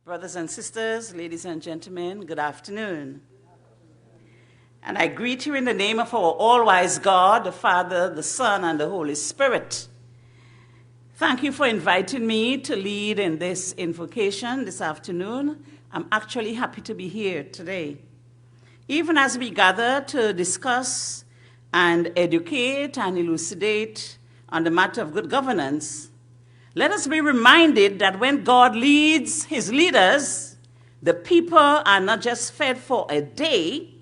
Brothers and sisters, ladies and gentlemen, good afternoon. And I greet you in the name of our all-wise God, the Father, the Son, and the Holy Spirit. Thank you for inviting me to lead in this invocation this afternoon. I'm actually happy to be here today. Even as we gather to discuss and educate and elucidate on the matter of good governance, let us be reminded that when God leads his leaders, the people are not just fed for a day,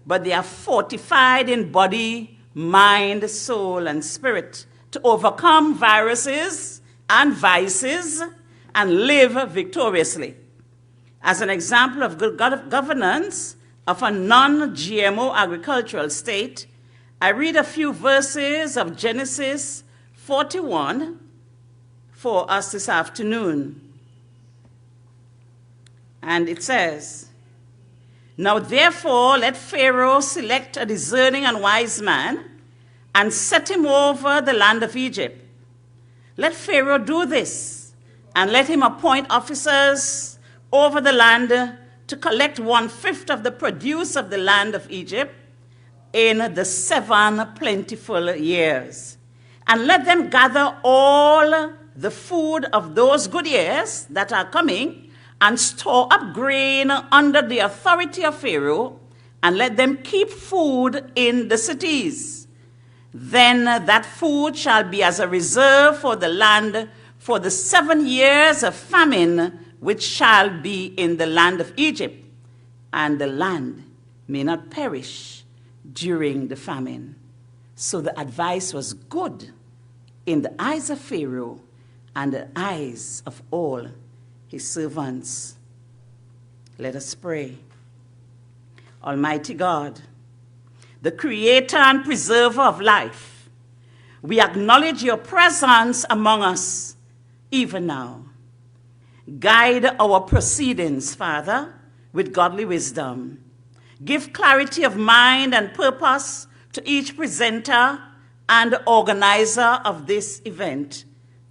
but they are fortified in body, mind, soul, and spirit to overcome viruses and vices and live victoriously. As an example of good governance of a non-GMO agricultural state, I read a few verses of Genesis 41 for us this afternoon. And it says, "Now therefore let Pharaoh select a discerning and wise man and set him over the land of Egypt. Let Pharaoh do this, and let him appoint officers over the land to collect 1/5 of the produce of the land of Egypt in the 7 plentiful years. And let them gather all the food of those good years that are coming and store up grain under the authority of Pharaoh, and let them keep food in the cities. Then that food shall be as a reserve for the land for the 7 years of famine which shall be in the land of Egypt, and the land may not perish during the famine." So the advice was good in the eyes of Pharaoh and the eyes of all his servants. Let us pray. Almighty God, the creator and preserver of life, we acknowledge your presence among us even now. Guide our proceedings, Father, with godly wisdom. Give clarity of mind and purpose to each presenter and organizer of this event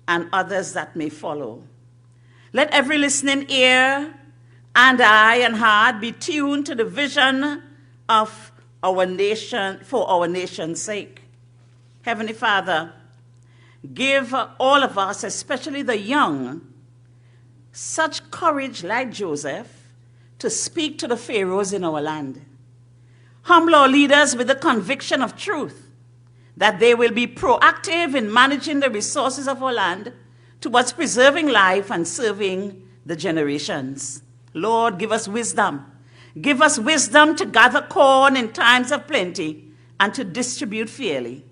and others that may follow. Let every listening ear and eye and heart be tuned to the vision of our nation for our nation's sake. Heavenly Father, give all of us, especially the young, such courage like Joseph to speak to the pharaohs in our land. Humble our leaders with the conviction of truth, that they will be proactive in managing the resources of our land towards preserving life and serving the generations. Lord, give us wisdom. Give us wisdom to gather corn in times of plenty and to distribute fairly.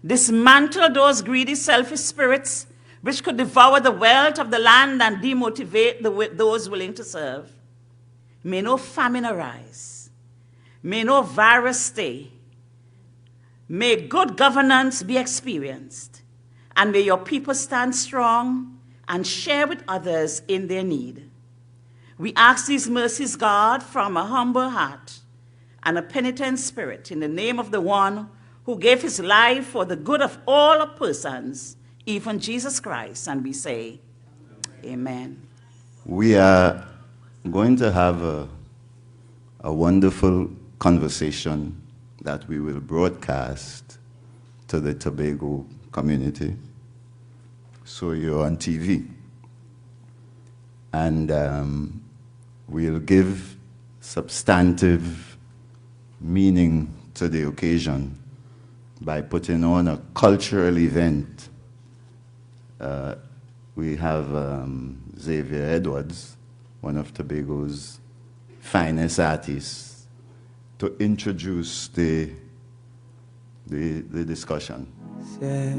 Dismantle those greedy, selfish spirits which could devour the wealth of the land and demotivate those willing to serve. May no famine arise. May no virus stay. May good governance be experienced, and may your people stand strong and share with others in their need. We ask these mercies, God, from a humble heart and a penitent spirit, in the name of the one who gave his life for the good of all persons, even Jesus Christ, and we say, Amen. We are going to have a wonderful conversation that we will broadcast to the Tobago community. So you're on TV. And we'll give substantive meaning to the occasion by putting on a cultural event. We have Xavier Edwards, one of Tobago's finest artists, to introduce the discussion. Yeah.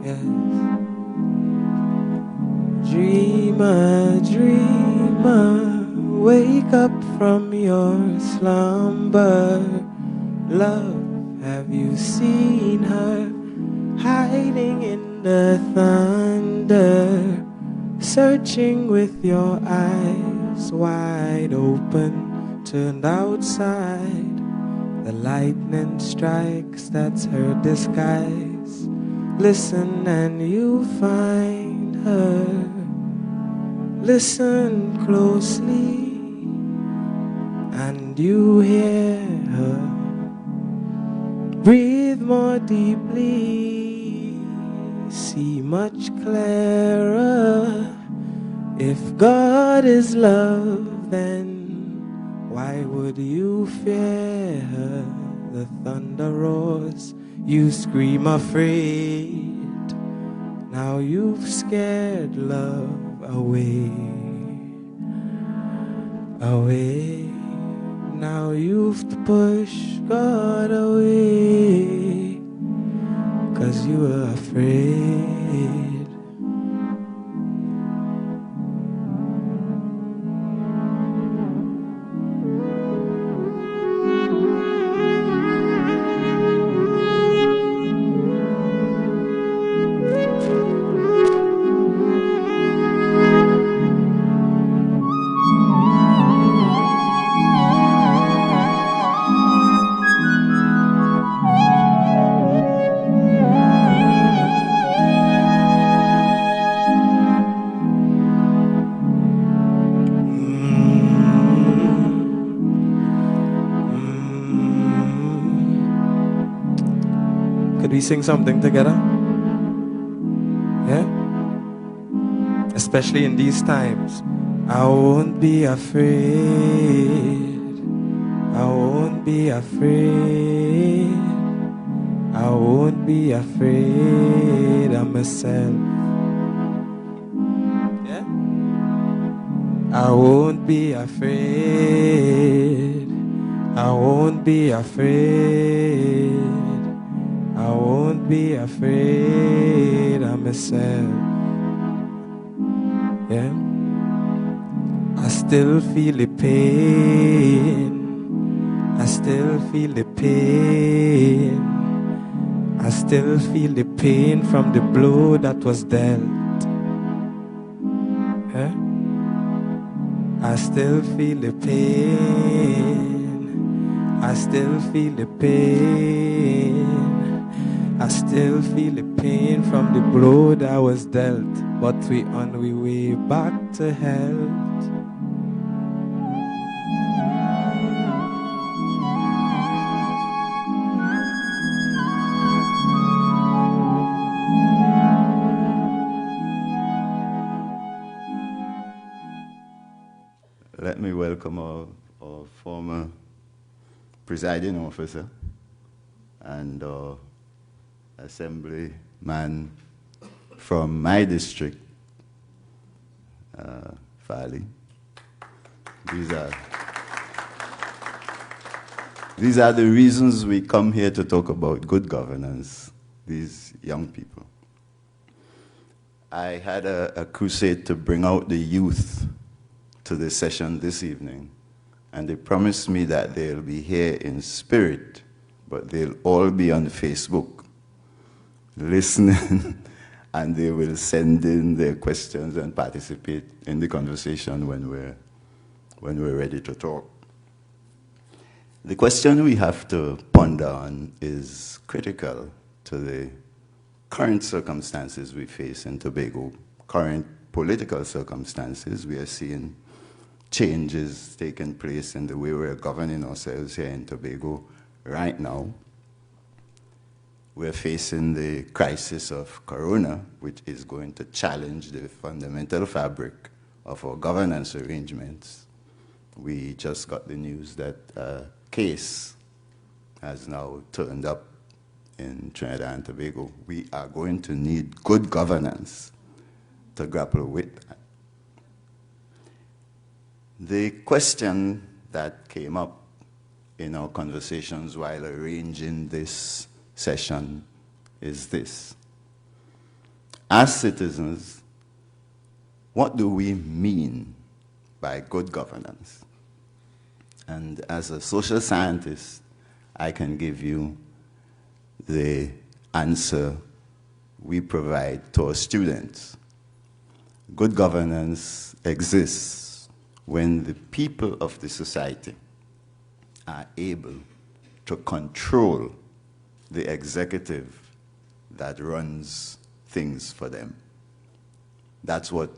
Yes. Dreamer, dreamer, wake up from your slumber. Love, have you seen her hiding in the thunder? Searching with your eyes wide open, turned outside. The lightning strikes, that's her disguise. Listen and you find her. Listen closely and you hear her. Breathe more deeply, see much clearer. If God is love, then why would you fear her? The thunder roars, you scream afraid. Now you've scared love away, away. Now you've pushed God away, 'cause you were afraid. Could we sing something together? Yeah? Especially in these times. I won't be afraid. I won't be afraid. I won't be afraid of myself. Yeah? I won't be afraid. I won't be afraid. I won't be afraid of myself. Yeah. I still feel the pain. I still feel the pain. I still feel the pain from the blow that was dealt. Yeah. I still feel the pain. I still feel the pain. I still feel the pain from the blow that was dealt, but we on we way back to health. Let me welcome our former presiding officer and assemblyman from my district, Fali. These are the reasons we come here to talk about good governance, these young people. I had a crusade to bring out the youth to the session this evening, and they promised me that they'll be here in spirit, but they'll all be on Facebook listening, and they will send in their questions and participate in the conversation when we're ready to talk. The question we have to ponder on is critical to the current circumstances we face in Tobago, current political circumstances. We are seeing changes taking place in the way we're governing ourselves here in Tobago right now. We're facing the crisis of Corona, which is going to challenge the fundamental fabric of our governance arrangements. We just got the news that a case has now turned up in Trinidad and Tobago. We are going to need good governance to grapple with that. The question that came up in our conversations while arranging this session is this. As citizens, what do we mean by good governance? And as a social scientist, I can give you the answer we provide to our students. Good governance exists when the people of the society are able to control the executive that runs things for them. That's what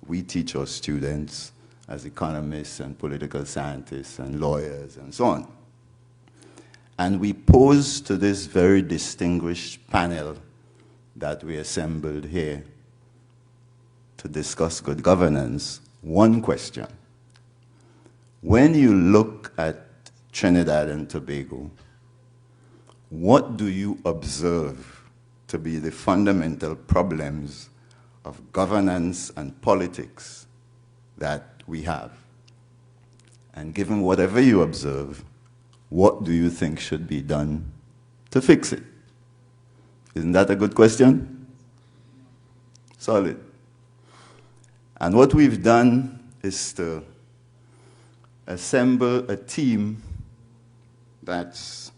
we teach our students as economists and political scientists and lawyers and so on. And we pose to this very distinguished panel that we assembled here to discuss good governance one question. When you look at Trinidad and Tobago, what do you observe to be the fundamental problems of governance and politics that we have? And given whatever you observe, what do you think should be done to fix it? Isn't that a good question? Solid. And what we've done is to assemble a team that's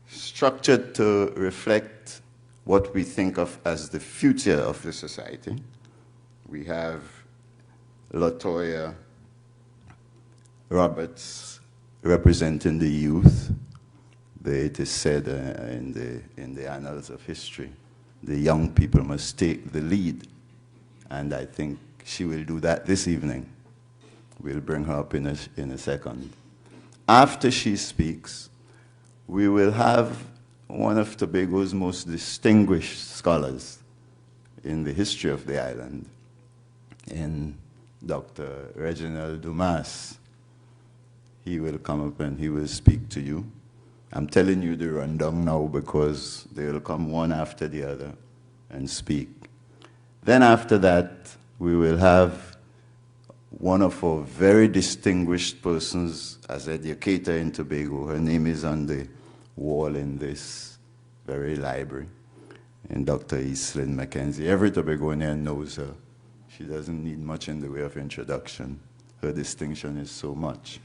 structured to reflect what we think of as the future of the society. We have Latoyaa Roberts representing the youth. It is said in the annals of history, the young people must take the lead. And I think she will do that this evening. We'll bring her up in a second. After she speaks, we will have one of Tobago's most distinguished scholars in the history of the island, in Dr. Reginald Dumas. He will come up and he will speak to you. I'm telling you the rundown now because they will come one after the other and speak. Then after that, we will have one of our very distinguished persons as educator in Tobago. Her name is on the wall in this very library, and Dr. Eastlyn McKenzie. Every Tobagonian knows her. She doesn't need much in the way of introduction. Her distinction is so much.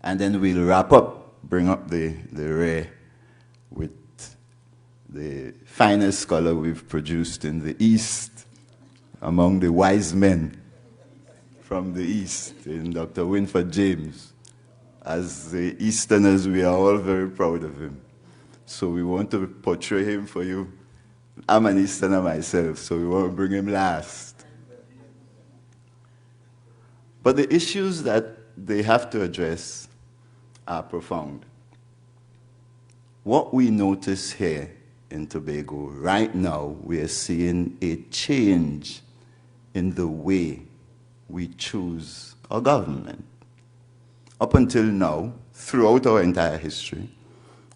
And then we'll wrap up, bring up the rear with the finest scholar we've produced in the East, among the wise men from the East, in Dr. Winford James. As the Easterners, we are all very proud of him. So we want to portray him for you. I'm an Easterner myself, so we want to bring him last. But the issues that they have to address are profound. What we notice here in Tobago, right now, we are seeing a change in the way we choose our government. Up until now, throughout our entire history,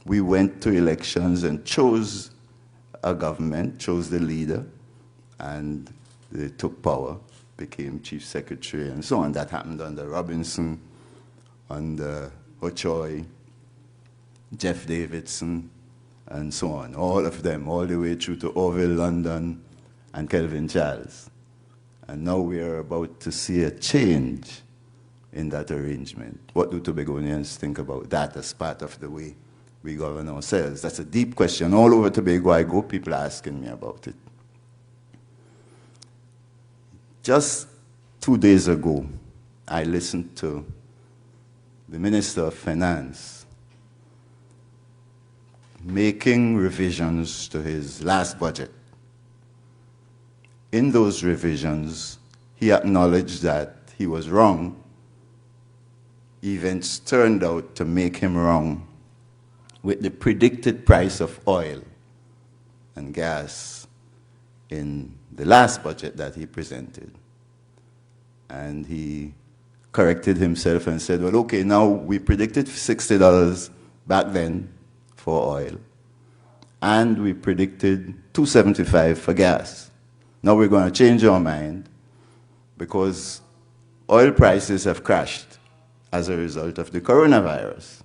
we went to elections and chose a government, chose the leader, and they took power, became chief secretary, and so on. That happened under Robinson, under Ochoy, Jeff Davidson, and so on. All of them, all the way through to Orville London and Kelvin Charles. And now we are about to see a change in that arrangement. What do Tobagonians think about that as part of the way we govern ourselves? That's a deep question. All over Tobago I go, people are asking me about it. Just 2 days ago, I listened to the Minister of Finance making revisions to his last budget. In those revisions, he acknowledged that he was wrong. Events turned out to make him wrong with the predicted price of oil and gas in the last budget that he presented. And he corrected himself and said, well, okay, now we predicted $60 back then for oil, and we predicted $2.75 for gas. Now we're going to change our mind because oil prices have crashed as a result of the coronavirus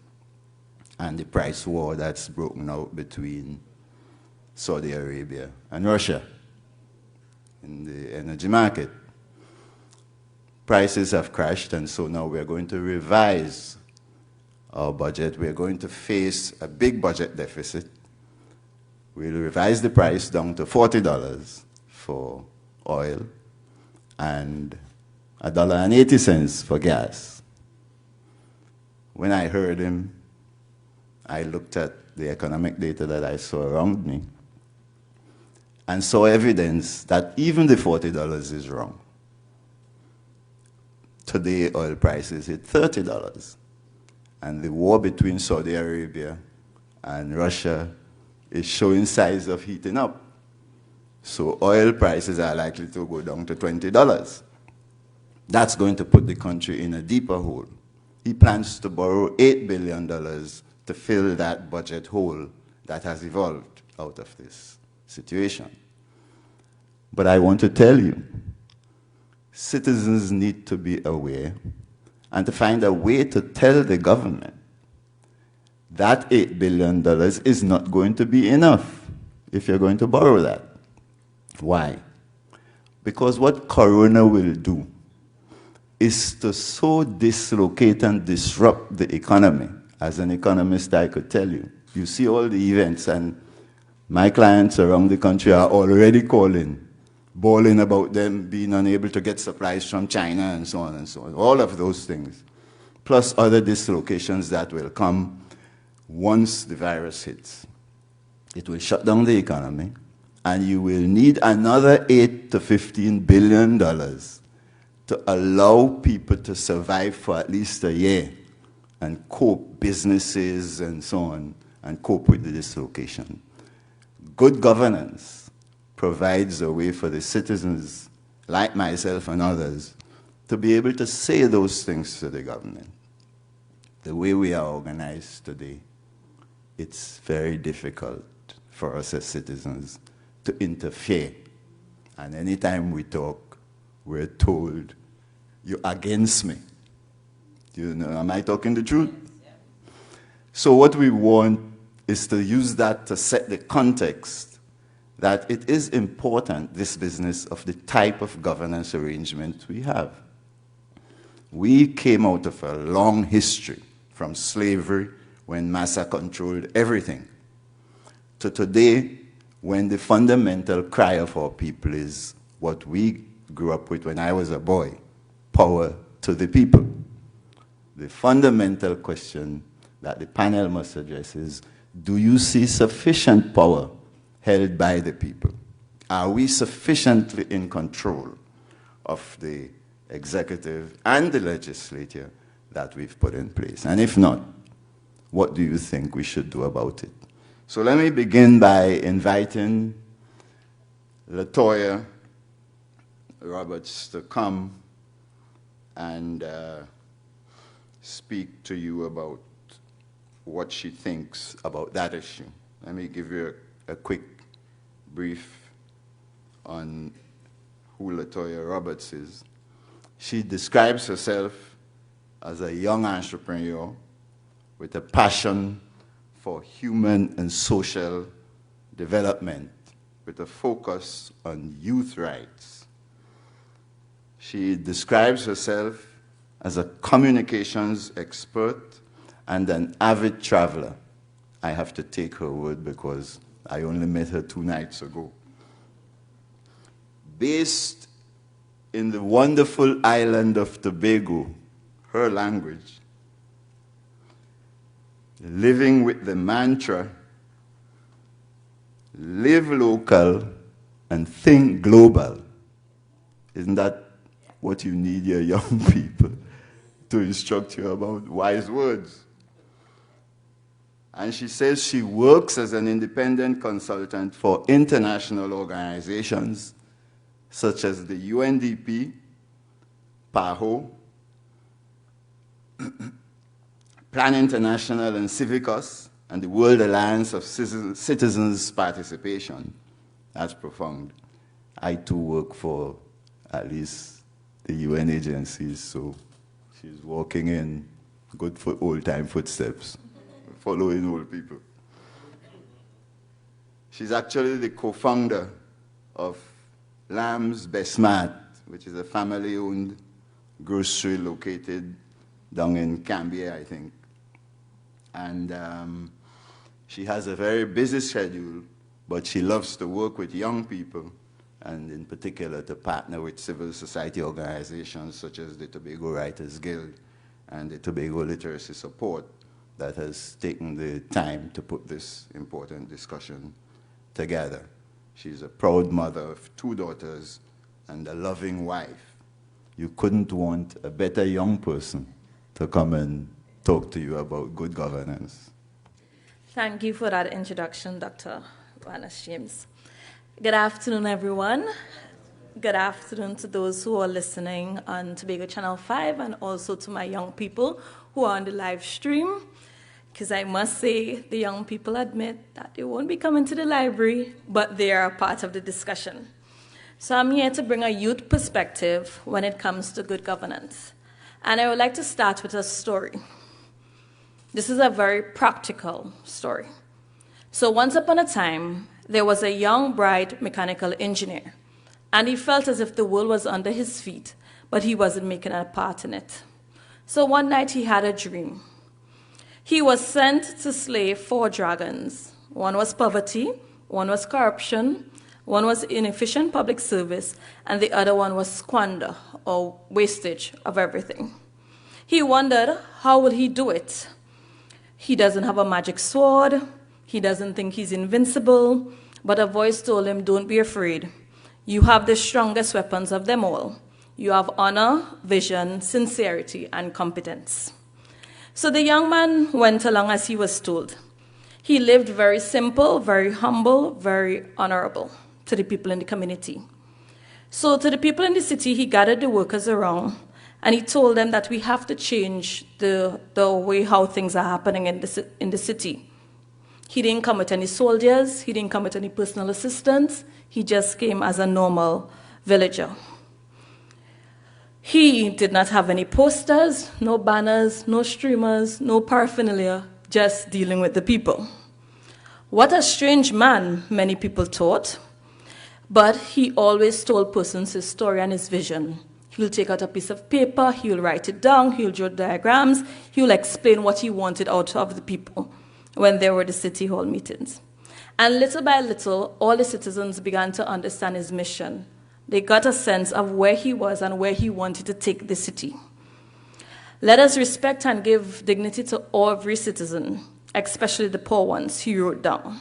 and the price war that's broken out between Saudi Arabia and Russia in the energy market. Prices have crashed, and so now we're going to revise our budget. We're going to face a big budget deficit. We'll revise the price down to $40 for oil and $1.80 for gas. When I heard him, I looked at the economic data that I saw around me and saw evidence that even the $40 is wrong. Today, oil prices hit $30. And the war between Saudi Arabia and Russia is showing signs of heating up. So oil prices are likely to go down to $20. That's going to put the country in a deeper hole. He plans to borrow $8 billion to fill that budget hole that has evolved out of this situation. But I want to tell you, citizens need to be aware and to find a way to tell the government that $8 billion is not going to be enough if you're going to borrow that. Why? Because what Corona will do is to so dislocate and disrupt the economy. As an economist, I could tell you. You see all the events, and my clients around the country are already calling, bawling about them being unable to get supplies from China and so on and so on. All of those things, plus other dislocations that will come once the virus hits. It will shut down the economy, and you will need another $8 to $15 billion to allow people to survive for at least a year and cope, businesses and so on, and cope with the dislocation. Good governance provides a way for the citizens, like myself and others, to be able to say those things to the government. The way we are organized today, it's very difficult for us as citizens to interfere. And anytime we talk, we're told, you're against me. You know, am I talking the truth? So what we want is to use that to set the context that it is important, this business of the type of governance arrangement we have. We came out of a long history from slavery, when massa controlled everything, to today, when the fundamental cry of our people is what we grew up with when I was a boy, power to the people. The fundamental question that the panel must address is, do you see sufficient power held by the people? Are we sufficiently in control of the executive and the legislature that we've put in place? And if not, what do you think we should do about it? So let me begin by inviting Latoyaa Roberts to come and speak to you about what she thinks about that issue. Let me give you a quick brief on who Latoyaa Roberts is. She describes herself as a young entrepreneur with a passion for human and social development, with a focus on youth rights. She describes herself as a communications expert and an avid traveler. I have to take her word because I only met her 2 nights ago. Based in the wonderful island of Tobago, her language, living with the mantra, live local and think global. Isn't that what you need your young people to instruct you about? Wise words. And she says she works as an independent consultant for international organizations such as the UNDP, PAHO, Plan International and Civicus, and the World Alliance of Citizens Participation. That's profound. I too work for at least the UN agencies, so she's walking in good for old-time footsteps, following old people. She's actually the co-founder of Lamb's Besmat, which is a family-owned grocery located down in Cambia, I think. And she has a very busy schedule, but she loves to work with young people, and in particular to partner with civil society organizations such as the Tobago Writers Guild and the Tobago Literacy Support that has taken the time to put this important discussion together. She's a proud mother of 2 daughters and a loving wife. You couldn't want a better young person to come and talk to you about good governance. Thank you for that introduction, Dr. James. Good afternoon, everyone. Good afternoon to those who are listening on Tobago Channel 5 and also to my young people who are on the live stream. Because I must say, the young people admit that they won't be coming to the library, but they are a part of the discussion. So I'm here to bring a youth perspective when it comes to good governance. And I would like to start with a story. This is a very practical story. So once upon a time, there was a young, bright mechanical engineer, and he felt as if the world was under his feet, but he wasn't making a part in it. So one night he had a dream. He was sent to slay 4 dragons. One was poverty, one was corruption, one was inefficient public service, and the other one was squander, or wastage of everything. He wondered, how will he do it? He doesn't have a magic sword. He doesn't think he's invincible. But a voice told him, don't be afraid. You have the strongest weapons of them all. You have honor, vision, sincerity, and competence. So the young man went along as he was told. He lived very simple, very humble, very honorable to the people in the community. So to the people in the city, he gathered the workers around, and he told them that we have to change the way how things are happening in the city. He didn't come with any soldiers. He didn't come with any personal assistants. He just came as a normal villager. He did not have any posters, no banners, no streamers, no paraphernalia, just dealing with the people. What a strange man, many people thought. But he always told persons his story and his vision. He'll take out a piece of paper, he'll write it down, he'll draw diagrams, he'll explain what he wanted out of the people when there were the city hall meetings. And little by little, all the citizens began to understand his mission. They got a sense of where he was and where he wanted to take the city. Let us respect and give dignity to every citizen, especially the poor ones, he wrote down.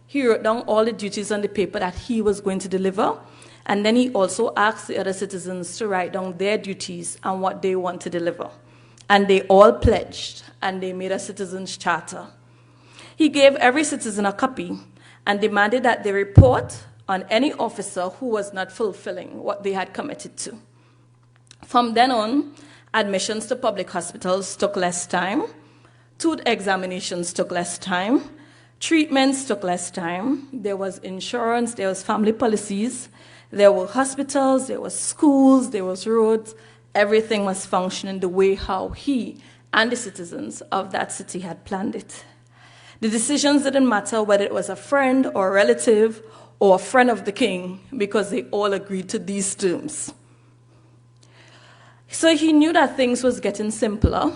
He wrote down all the duties on the paper that he was going to deliver. And then he also asked the other citizens to write down their duties and what they want to deliver. And they all pledged, and they made a citizens' charter. He gave every citizen a copy and demanded that they report on any officer who was not fulfilling what they had committed to. From then on, admissions to public hospitals took less time, tooth examinations took less time, treatments took less time, there was insurance, there was family policies, there were hospitals, there were schools, there was roads. Everything was functioning the way how he and the citizens of that city had planned it. The decisions didn't matter whether it was a friend or a relative or a friend of the king, because they all agreed to these terms. So he knew that things was getting simpler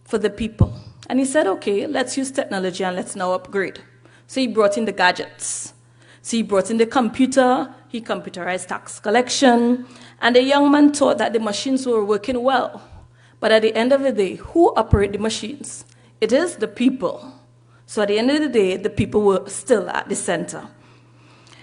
for the people. And he said, okay, let's use technology and let's now upgrade. So he brought in the gadgets. So he brought in the computer, he computerized tax collection, and the young man thought that the machines were working well. But at the end of the day, who operate the machines? It is the people. So at the end of the day, the people were still at the center.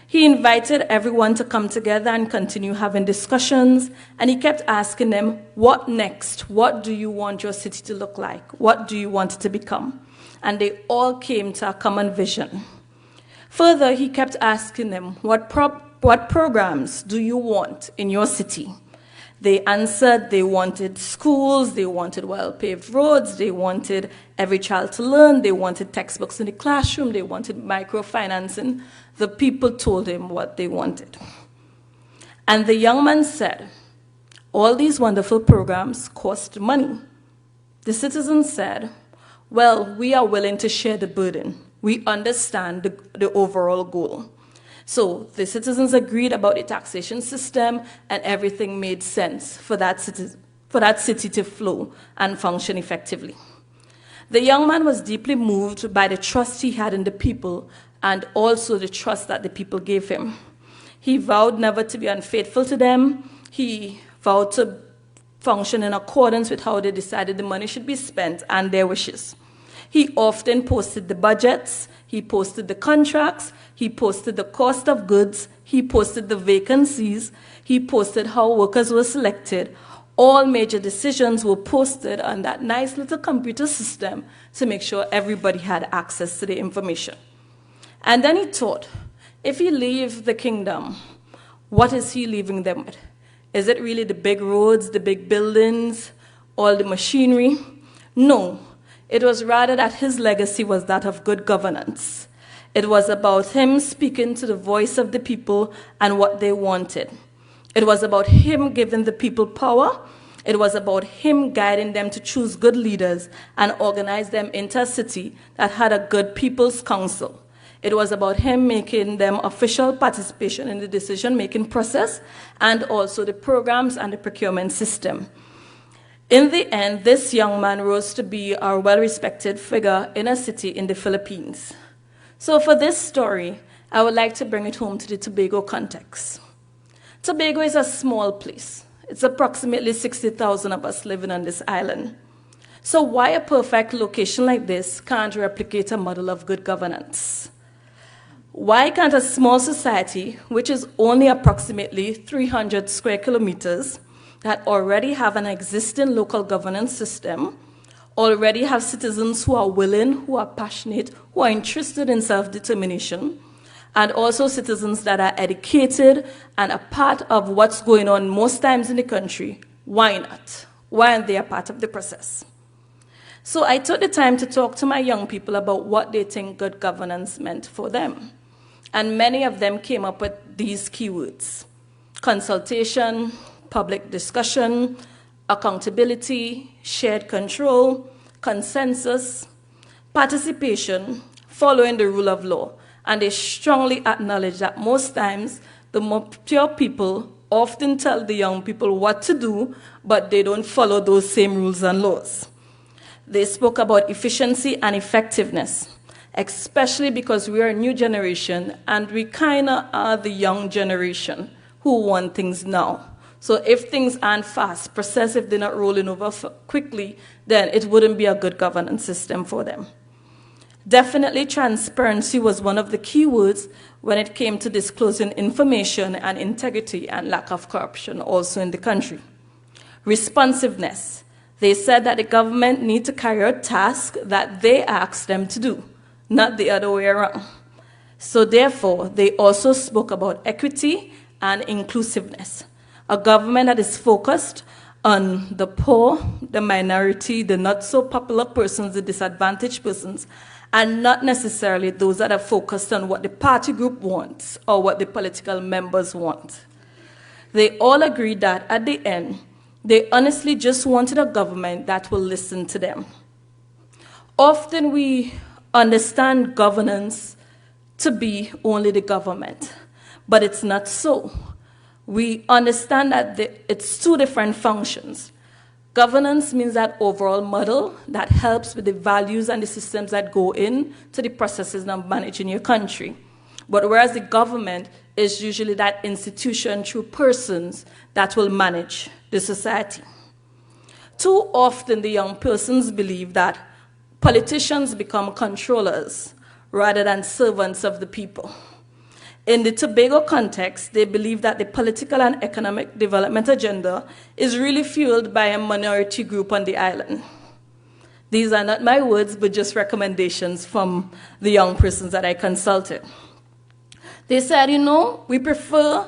He invited everyone to come together and continue having discussions, and he kept asking them, what next? What do you want your city to look like? What do you want it to become? And they all came to a common vision. Further, he kept asking them, what programs do you want in your city? They answered they wanted schools, they wanted well-paved roads, they wanted every child to learn, they wanted textbooks in the classroom, they wanted microfinancing. The people told him what they wanted. And the young man said, all these wonderful programs cost money. The citizens said, well, we are willing to share the burden. We understand the overall goal. So the citizens agreed about the taxation system, and everything made sense for that city to flow and function effectively. The young man was deeply moved by the trust he had in the people and also the trust that the people gave him. He vowed never to be unfaithful to them. He vowed to function in accordance with how they decided the money should be spent and their wishes. He often posted the budgets, he posted the contracts, he posted the cost of goods, he posted the vacancies, he posted how workers were selected. All major decisions were posted on that nice little computer system to make sure everybody had access to the information. And then he thought, if he leaves the kingdom, what is he leaving them with? Is it really the big roads, the big buildings, all the machinery? No, it was rather that his legacy was that of good governance. It was about him speaking to the voice of the people and what they wanted. It was about him giving the people power. It was about him guiding them to choose good leaders and organize them into a city that had a good people's council. It was about him making them official participation in the decision-making process and also the programs and the procurement system. In the end, this young man rose to be a well-respected figure in a city in the Philippines. So for this story, I would like to bring it home to the Tobago context. Tobago is a small place. It's approximately 60,000 of us living on this island. So why a perfect location like this can't replicate a model of good governance? Why can't a small society, which is only approximately 300 square kilometers, that already have an existing local governance system, already have citizens who are willing, who are passionate, who are interested in self-determination, and also citizens that are educated and a part of what's going on most times in the country, why not? Why aren't they a part of the process? So I took the time to talk to my young people about what they think good governance meant for them. And many of them came up with these keywords: consultation, public discussion, accountability, shared control, consensus, participation, following the rule of law. And they strongly acknowledge that most times the mature people often tell the young people what to do, but they don't follow those same rules and laws. They spoke about efficiency and effectiveness, especially because we are a new generation and we kind of are the young generation who want things now. So if things aren't fast processed, if they're not rolling over quickly, then it wouldn't be a good governance system for them. Definitely transparency was one of the key words when it came to disclosing information and integrity and lack of corruption also in the country. Responsiveness. They said that the government need to carry out tasks that they asked them to do, not the other way around. So therefore, they also spoke about equity and inclusiveness. A government that is focused on the poor, the minority, the not so popular persons, the disadvantaged persons, and not necessarily those that are focused on what the party group wants or what the political members want. They all agreed that at the end, they honestly just wanted a government that will listen to them. Often we understand governance to be only the government, but it's not so. We understand that it's two different functions. Governance means that overall model that helps with the values and the systems that go in to the processes of managing your country. But whereas the government is usually that institution through persons that will manage the society. Too often the young persons believe that politicians become controllers rather than servants of the people. In the Tobago context, they believe that the political and economic development agenda is really fueled by a minority group on the island. These are not my words, but just recommendations from the young persons that I consulted. They said, we prefer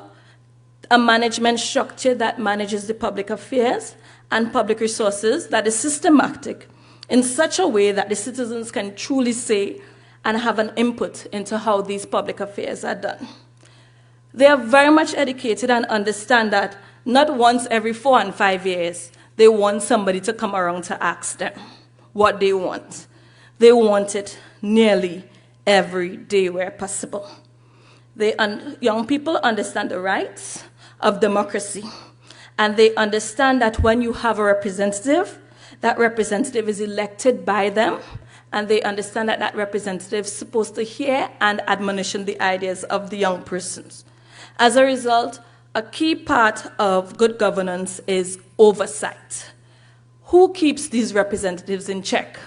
a management structure that manages the public affairs and public resources that is systematic in such a way that the citizens can truly say and have an input into how these public affairs are done. They are very much educated and understand that not once every 4 and 5 years, they want somebody to come around to ask them what they want. They want it nearly every day where possible. Young people understand the rights of democracy, and they understand that when you have a representative, that representative is elected by them, and they understand that that representative is supposed to hear and admonition the ideas of the young persons. As a result, a key part of good governance is oversight. Who keeps these representatives in check?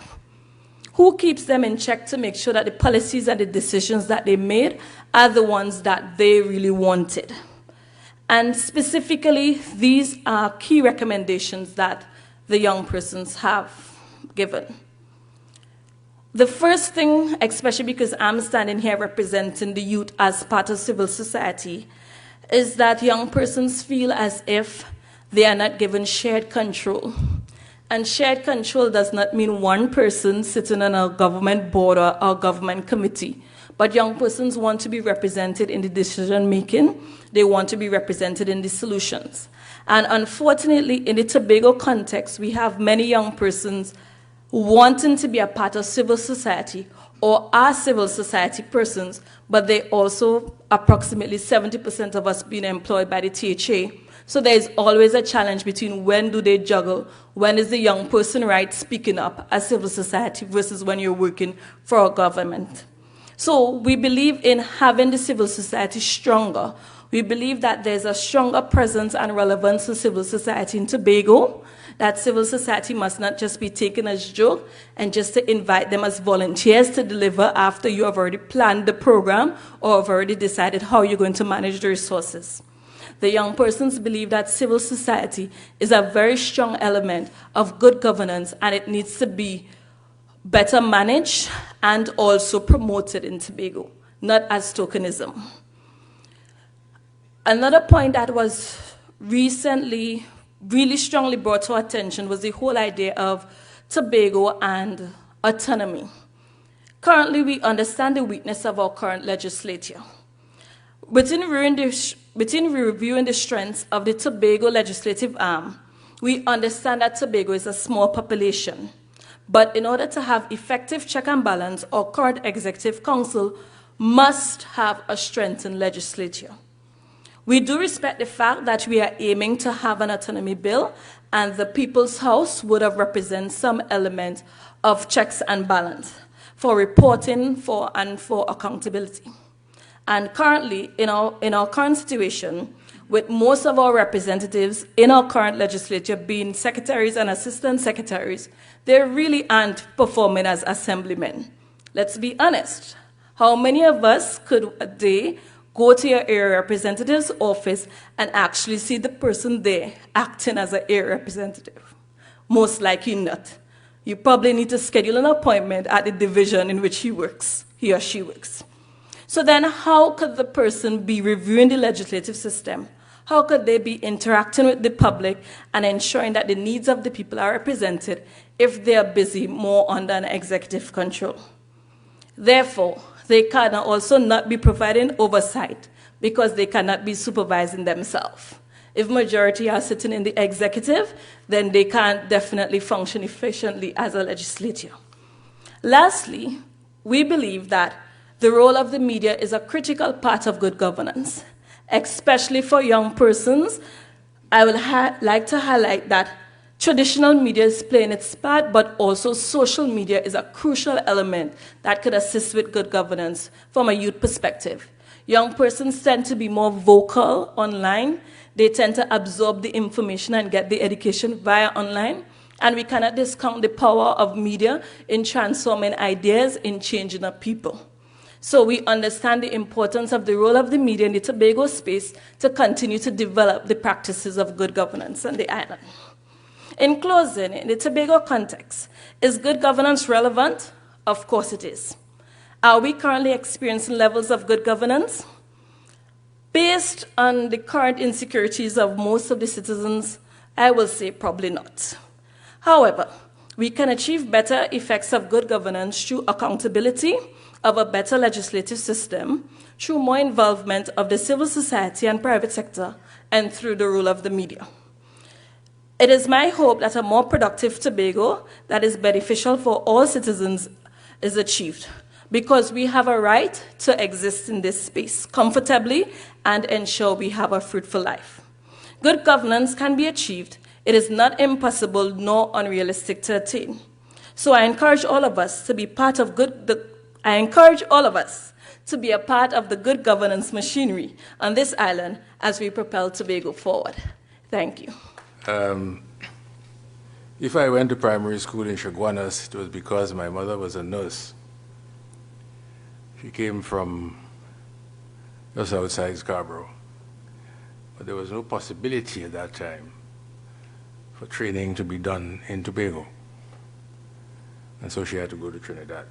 Who keeps them in check to make sure that the policies and the decisions that they made are the ones that they really wanted? And specifically, these are key recommendations that the young persons have given. The first thing, especially because I'm standing here representing the youth as part of civil society, is that young persons feel as if they are not given shared control. And shared control does not mean one person sitting on a government board or a government committee. But young persons want to be represented in the decision making. They want to be represented in the solutions. And unfortunately, in the Tobago context, we have many young persons wanting to be a part of civil society or are civil society persons, but they also, approximately 70% of us being employed by the THA. So there's always a challenge between when do they juggle, when is the young person right speaking up as civil society versus when you're working for a government. So we believe in having the civil society stronger. We believe that there's a stronger presence and relevance to civil society in Tobago, that civil society must not just be taken as a joke and just to invite them as volunteers to deliver after you have already planned the program or have already decided how you're going to manage the resources. The young persons believe that civil society is a very strong element of good governance and it needs to be better managed and also promoted in Tobago, not as tokenism. Another point that was recently really strongly brought to our attention was the whole idea of Tobago and autonomy. Currently, we understand the weakness of our current legislature. Within reviewing the strengths of the Tobago legislative arm, we understand that Tobago is a small population. But in order to have effective check and balance, our current executive council must have a strengthened legislature. We do respect the fact that we are aiming to have an autonomy bill, and the People's House would have represented some element of checks and balance for reporting and for accountability. And currently, in our current situation, with most of our representatives in our current legislature being secretaries and assistant secretaries, they really aren't performing as assemblymen. Let's be honest. How many of us could a day go to your area representative's office and actually see the person there acting as an area representative? Most likely not. You probably need to schedule an appointment at the division in which he or she works. So then how could the person be reviewing the legislative system? How could they be interacting with the public and ensuring that the needs of the people are represented if they are busy more under an executive control? Therefore, they can also not be providing oversight because they cannot be supervising themselves. If majority are sitting in the executive, then they can't definitely function efficiently as a legislature. Lastly, we believe that the role of the media is a critical part of good governance, especially for young persons. I would like to highlight that traditional media is playing its part, but also social media is a crucial element that could assist with good governance from a youth perspective. Young persons tend to be more vocal online. They tend to absorb the information and get the education via online. And we cannot discount the power of media in transforming ideas, in changing up people. So we understand the importance of the role of the media in the Tobago space to continue to develop the practices of good governance on the island. In closing, in the Tobago context, is good governance relevant? Of course it is. Are we currently experiencing levels of good governance? Based on the current insecurities of most of the citizens, I will say probably not. However, we can achieve better effects of good governance through accountability, of a better legislative system, through more involvement of the civil society and private sector, and through the role of the media. It is my hope that a more productive Tobago that is beneficial for all citizens is achieved, because we have a right to exist in this space comfortably and ensure we have a fruitful life. Good governance can be achieved. It is not impossible nor unrealistic to attain. So I encourage all of us to be part of a part of the good governance machinery on this island as we propel Tobago forward. Thank you. If I went to primary school in Chaguanas, it was because my mother was a nurse. She came from just outside Scarborough. But there was no possibility at that time for training to be done in Tobago. And so she had to go to Trinidad.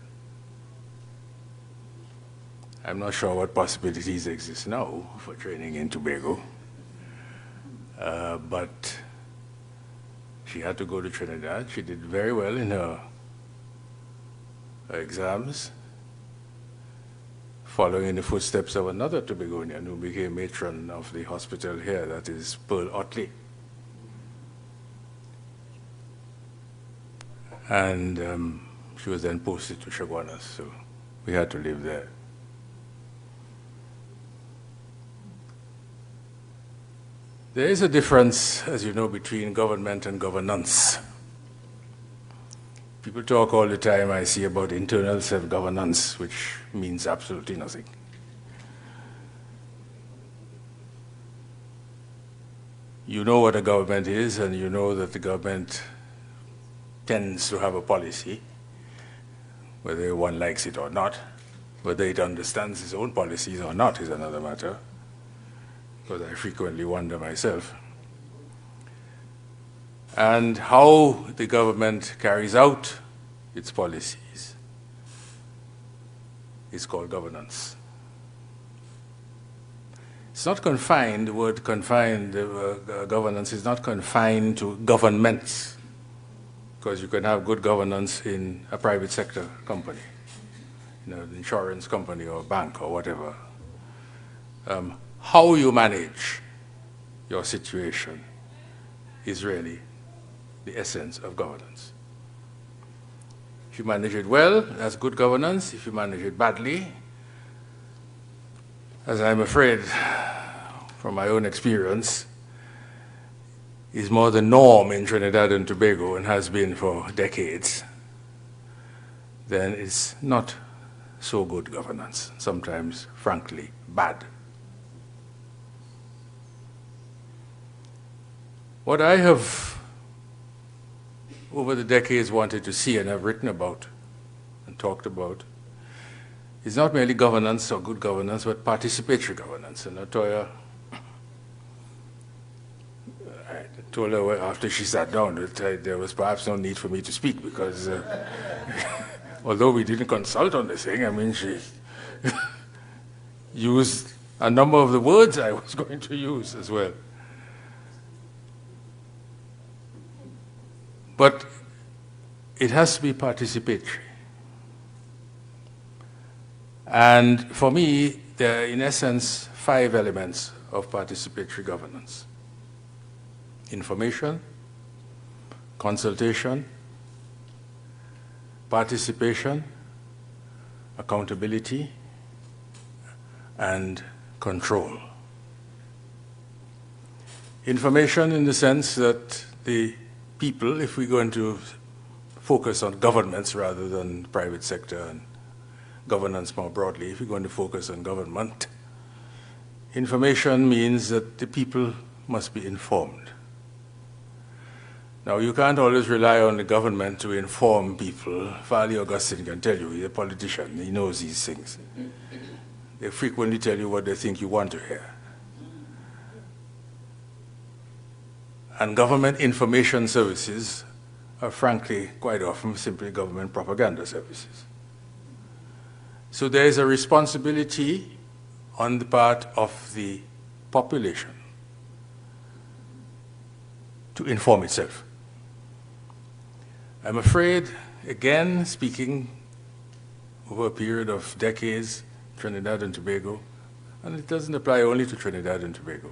I'm not sure what possibilities exist now for training in Tobago, but she had to go to Trinidad. She did very well in her exams, following in the footsteps of another Tobagonian who became matron of the hospital here, that is Pearl Otley. And she was then posted to Chaguanas, so we had to live there. There is a difference, as you know, between government and governance. People talk all the time, I see, about internal self-governance, which means absolutely nothing. You know what a government is, and you know that the government tends to have a policy, whether one likes it or not. Whether it understands its own policies or not is another matter, because I frequently wonder myself. And how the government carries out its policies is called governance. It's not confined, the word confined, governance is not confined to governments, because you can have good governance in a private sector company, an insurance company or a bank or whatever. How you manage your situation is really the essence of governance. If you manage it well, that's good governance. If you manage it badly, as I'm afraid from my own experience, is more the norm in Trinidad and Tobago and has been for decades, then it's not so good governance, sometimes, frankly, bad. What I have, over the decades, wanted to see and have written about and talked about is not merely governance or good governance, but participatory governance. And Latoyaa, I told her after she sat down that there was perhaps no need for me to speak because although we didn't consult on the thing, I mean, she used a number of the words I was going to use as well. But it has to be participatory. And for me, there are, in essence, 5 elements of participatory governance: information, consultation, participation, accountability, and control. Information in the sense that the people, if we're going to focus on governments rather than private sector and governance more broadly, if we're going to focus on government, information means that the people must be informed. Now, you can't always rely on the government to inform people. Farley Augustine can tell you, he's a politician, he knows these things. They frequently tell you what they think you want to hear. And government information services are frankly quite often simply government propaganda services. So there is a responsibility on the part of the population to inform itself. I'm afraid, again, speaking over a period of decades, Trinidad and Tobago, and it doesn't apply only to Trinidad and Tobago,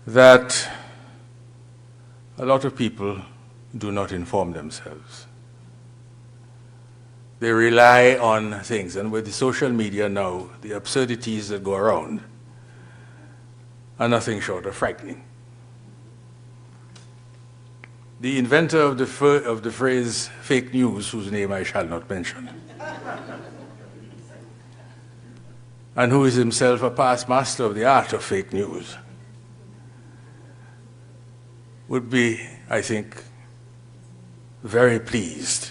that a lot of people do not inform themselves. They rely on things, and with the social media now, the absurdities that go around are nothing short of frightening. The inventor of the phrase fake news, whose name I shall not mention, and who is himself a past master of the art of fake news, would be, I think, very pleased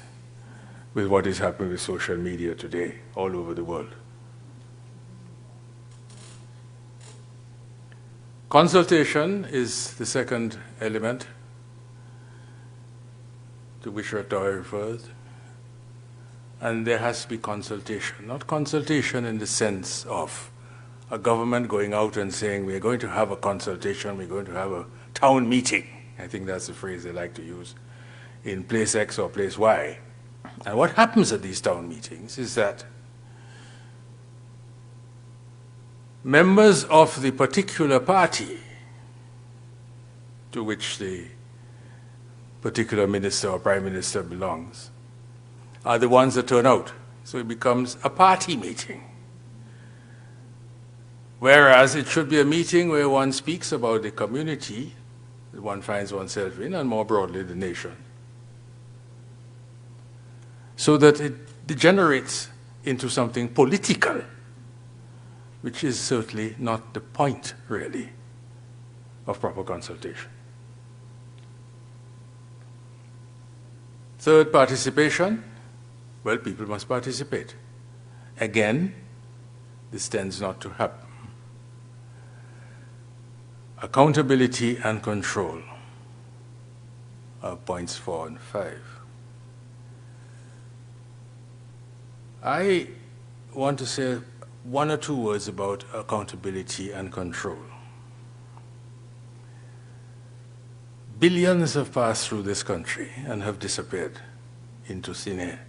with what is happening with social media today all over the world. Consultation is the second element to which Latoyaa referred. And there has to be consultation, not consultation in the sense of a government going out and saying, we're going to have a consultation, we're going to have a town meeting. I think that's the phrase they like to use, in place X or place Y. And what happens at these town meetings is that members of the particular party to which the particular minister or prime minister belongs are the ones that turn out. So it becomes a party meeting. Whereas it should be a meeting where one speaks about the community that one finds oneself in, and more broadly the nation, so that it degenerates into something political, which is certainly not the point, really, of proper consultation. Third, participation. Well, people must participate. Again, this tends not to happen. Accountability and control are points 4 and 5. I want to say one or two words about accountability and control. Billions have passed through this country and have disappeared into thin air.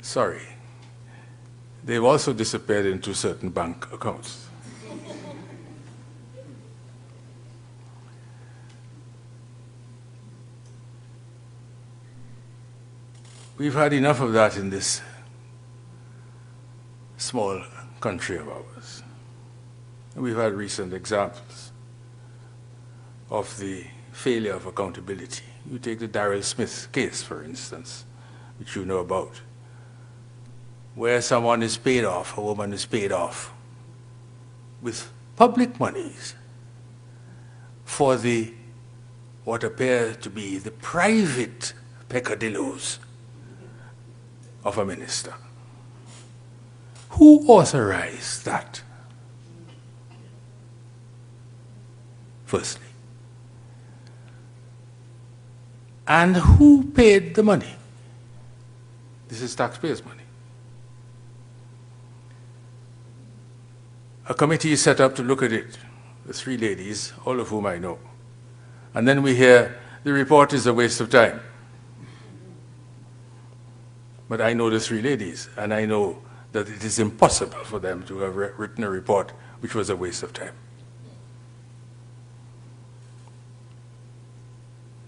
Sorry. They've also disappeared into certain bank accounts. We've had enough of that in this small country of ours. We've had recent examples of the failure of accountability. You take the Darrell Smith case, for instance, which you know about, where someone is paid off, a woman is paid off with public monies for the what appear to be the private peccadillos of a minister. Who authorized that? Firstly. And who paid the money? This is taxpayers' money. A committee is set up to look at it, the 3 ladies, all of whom I know. And then we hear the report is a waste of time. But I know the 3 ladies, and I know that it is impossible for them to have written a report which was a waste of time.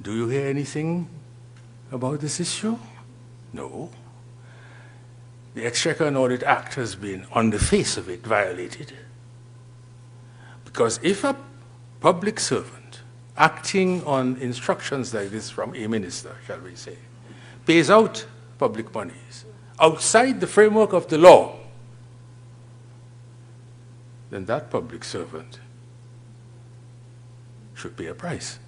Do you hear anything about this issue? No. The Exchequer and Audit Act has been, on the face of it, violated. Because if a public servant, acting on instructions like this from a minister, shall we say, pays out public monies outside the framework of the law, then that public servant should pay a price.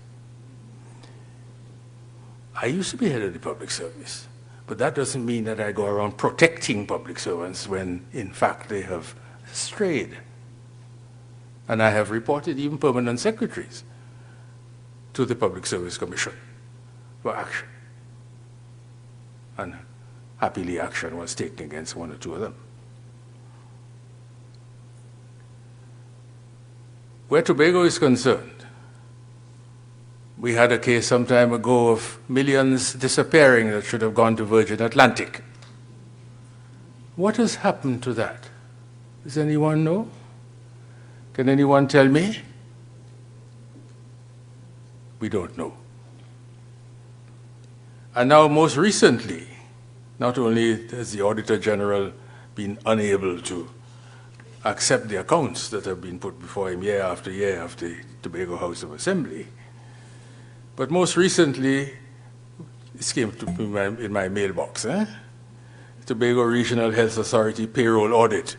I used to be head of the public service, but that doesn't mean that I go around protecting public servants when, in fact, they have strayed. And I have reported even permanent secretaries to the Public Service Commission for action. And happily action was taken against 1 or 2 of them. Where Tobago is concerned, we had a case some time ago of millions disappearing that should have gone to Virgin Atlantic. What has happened to that? Does anyone know? Can anyone tell me? We don't know. And now, most recently, not only has the Auditor General been unable to accept the accounts that have been put before him year after year of the Tobago House of Assembly, but most recently, this came to in my mailbox, Tobago Regional Health Authority payroll audit.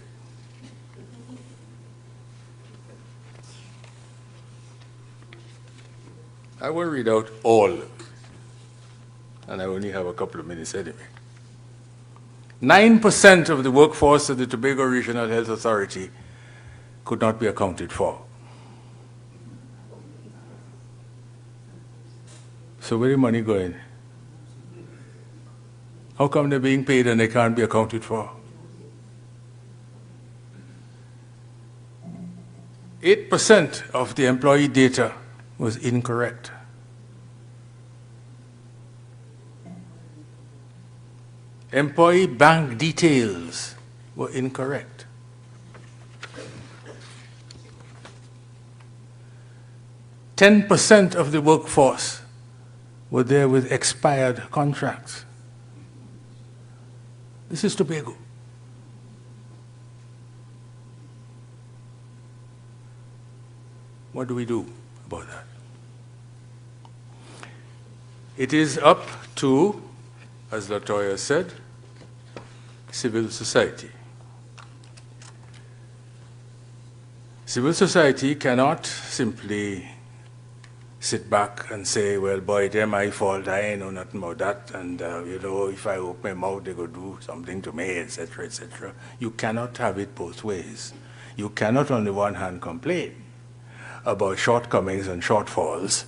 I will read out all and I only have a couple of minutes anyway. 9% of the workforce of the Tobago Regional Health Authority could not be accounted for. So where is money going? How come they're being paid and they can't be accounted for? 8% of the employee data was incorrect. Employee bank details were incorrect. %10 of the workforce were there with expired contracts. This is Tobago. What do we do about that? It is up to, as Latoyaa said, civil society. Civil society cannot simply sit back and say, well, boy, they're my fault, I ain't know nothing about that, and you know, if I open my mouth, they go do something to me, etc., etc. You cannot have it both ways. You cannot on the one hand complain about shortcomings and shortfalls,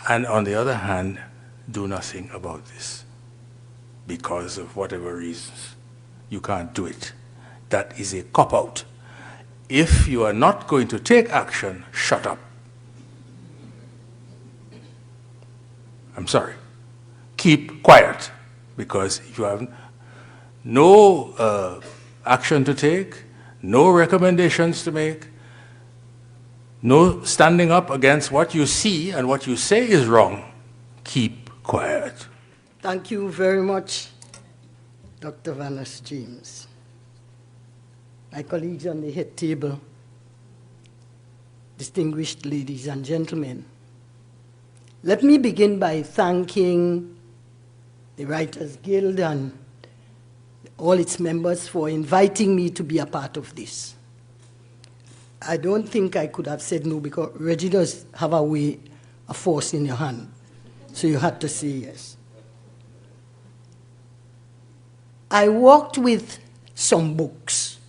and on the other hand, do nothing about this because of whatever reasons. You can't do it. That is a cop-out. If you are not going to take action, shut up. I'm sorry. Keep quiet, because if you have no action to take, no recommendations to make, no standing up against what you see and what you say is wrong, keep quiet. Thank you very much, Dr. James. My colleagues on the head table, distinguished ladies and gentlemen, let me begin by thanking the Writers Guild and all its members for inviting me to be a part of this. I don't think I could have said no, because Reggie does have a way of forcing your hand, so you had to say yes. I walked with some books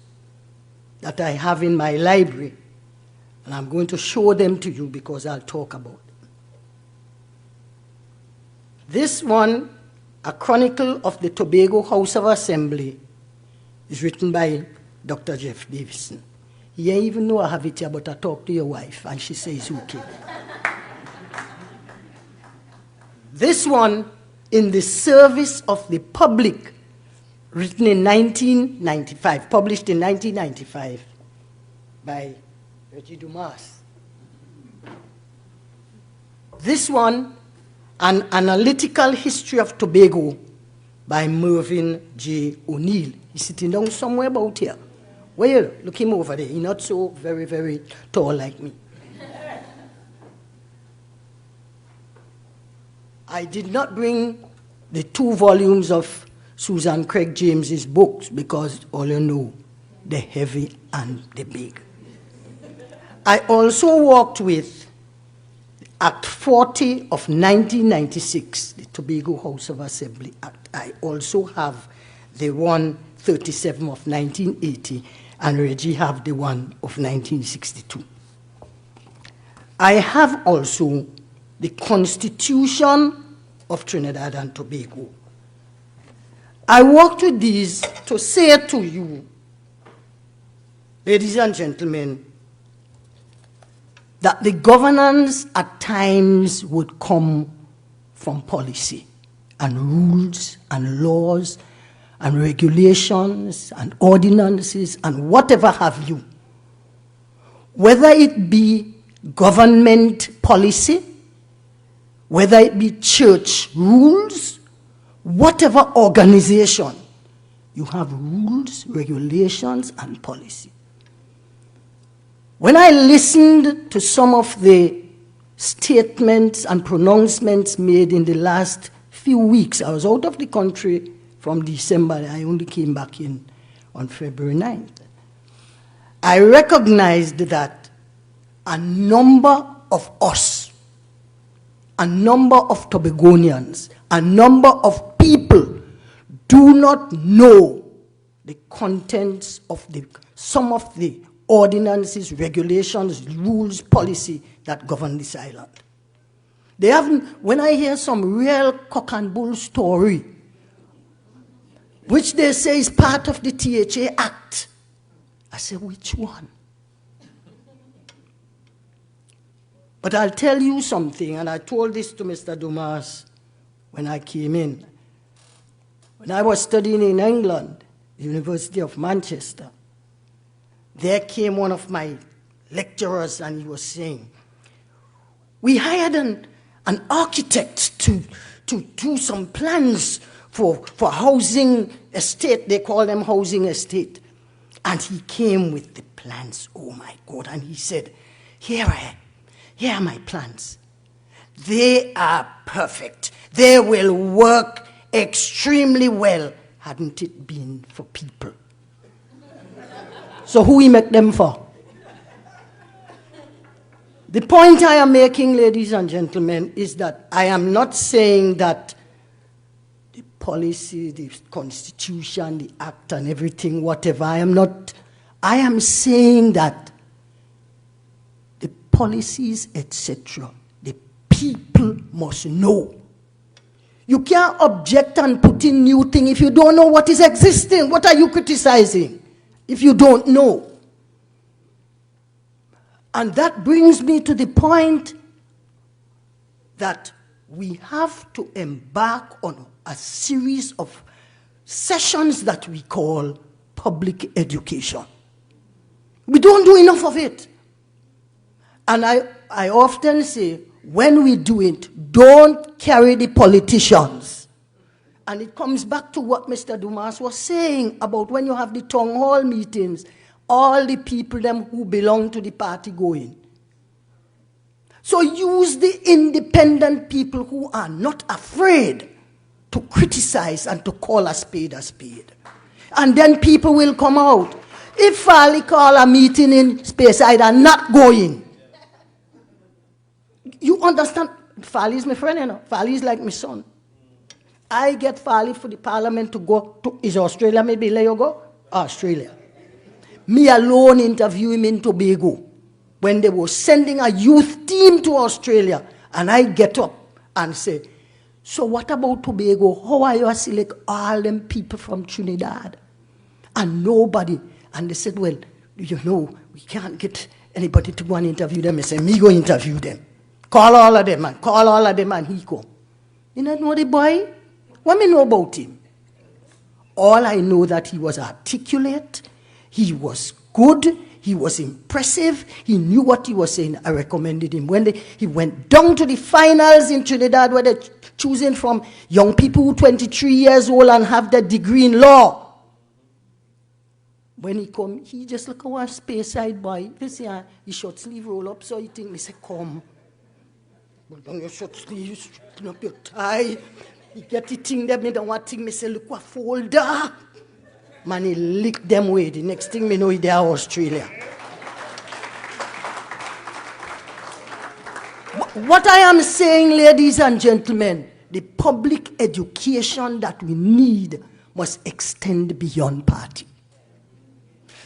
that I have in my library, and I'm going to show them to you because I'll talk about them. This one, A Chronicle of the Tobago House of Assembly, is written by Dr. Jeff Davison. He ain't even know I have it here, but I talked to your wife, and she says okay. This one, In the Service of the Public, written in 1995, published in 1995 by Reginald Dumas. This one, An Analytical History of Tobago by Mervyn J. O'Neill. He's sitting down somewhere about here. Well, look him over there. He's not so very, very tall like me. I did not bring the 2 volumes of Susan Craig James's books because all you know, they're heavy and they're big. I also walked with Act 40 of 1996, the Tobago House of Assembly Act. I also have the 137 of 1980, and Reggie have the one of 1962. I have also the Constitution of Trinidad and Tobago. I walked with these to say to you, ladies and gentlemen, that the governance at times would come from policy and rules and laws and regulations and ordinances and whatever have you. Whether it be government policy, whether it be church rules, whatever organization, you have rules, regulations, and policy. When I listened to some of the statements and pronouncements made in the last few weeks, I was out of the country from December. I only came back in on February 9th. I recognized that a number of us a number of Tobagonians, a number of people do not know the contents of some of the ordinances, regulations, rules, policy that govern this island. They haven't, when I hear some real cock and bull story, which they say is part of the THA Act, I say, which one? But I'll tell you something, and I told this to Mr. Dumas when I came in. When I was studying in England, University of Manchester, there came one of my lecturers and he was saying, we hired an architect to do some plans for housing estate. They call them housing estate. And he came with the plans, oh my God, and he said, here are my plans. They are perfect. They will work extremely well, hadn't it been for people. So who we make them for? The point I am making, ladies and gentlemen, is that I am not saying that the policy, the constitution, the act and everything, whatever, I am saying that the policies, etc., the people must know. You can't object and put in new thing if you don't know what is existing. What are you criticizing if you don't know? And that brings me to the point that we have to embark on a series of sessions that we call public education. We don't do enough of it. And I often say, when we do it, don't carry the politicians. And it comes back to what Mr. Dumas was saying about when you have the town hall meetings, all the people them who belong to the party go in. So use the independent people who are not afraid to criticize and to call a spade a spade. And then people will come out. If Fali call a meeting in Speyside and not going, you understand? Fali is my friend, you know. Fali is like my son. I get Fali for the parliament to go to, is Australia maybe let you go? Australia. Me alone interview him in Tobago when they were sending a youth team to Australia. And I get up and say, so what about Tobago? How are you select all them people from Trinidad? And nobody. And they said, well, you know, we can't get anybody to go and interview them. I said, me go interview them. Call all of them, and he come. You don't know the boy? What me know about him? All I know that he was articulate, he was good, he was impressive, he knew what he was saying. I recommended him. When he went down to the finals in Trinidad where they're choosing from young people who 23 years old and have their degree in law. When he come, he just look at one Speyside boy. You see, his short sleeve roll up, so he think, me say, come. Well, down your short sleeve, straighten up your tie. He get the thing there, me don't want thing, me say, look what folder. Man, he lick them away. The next thing me know, he there Australia. What I am saying, ladies and gentlemen, the public education that we need must extend beyond party.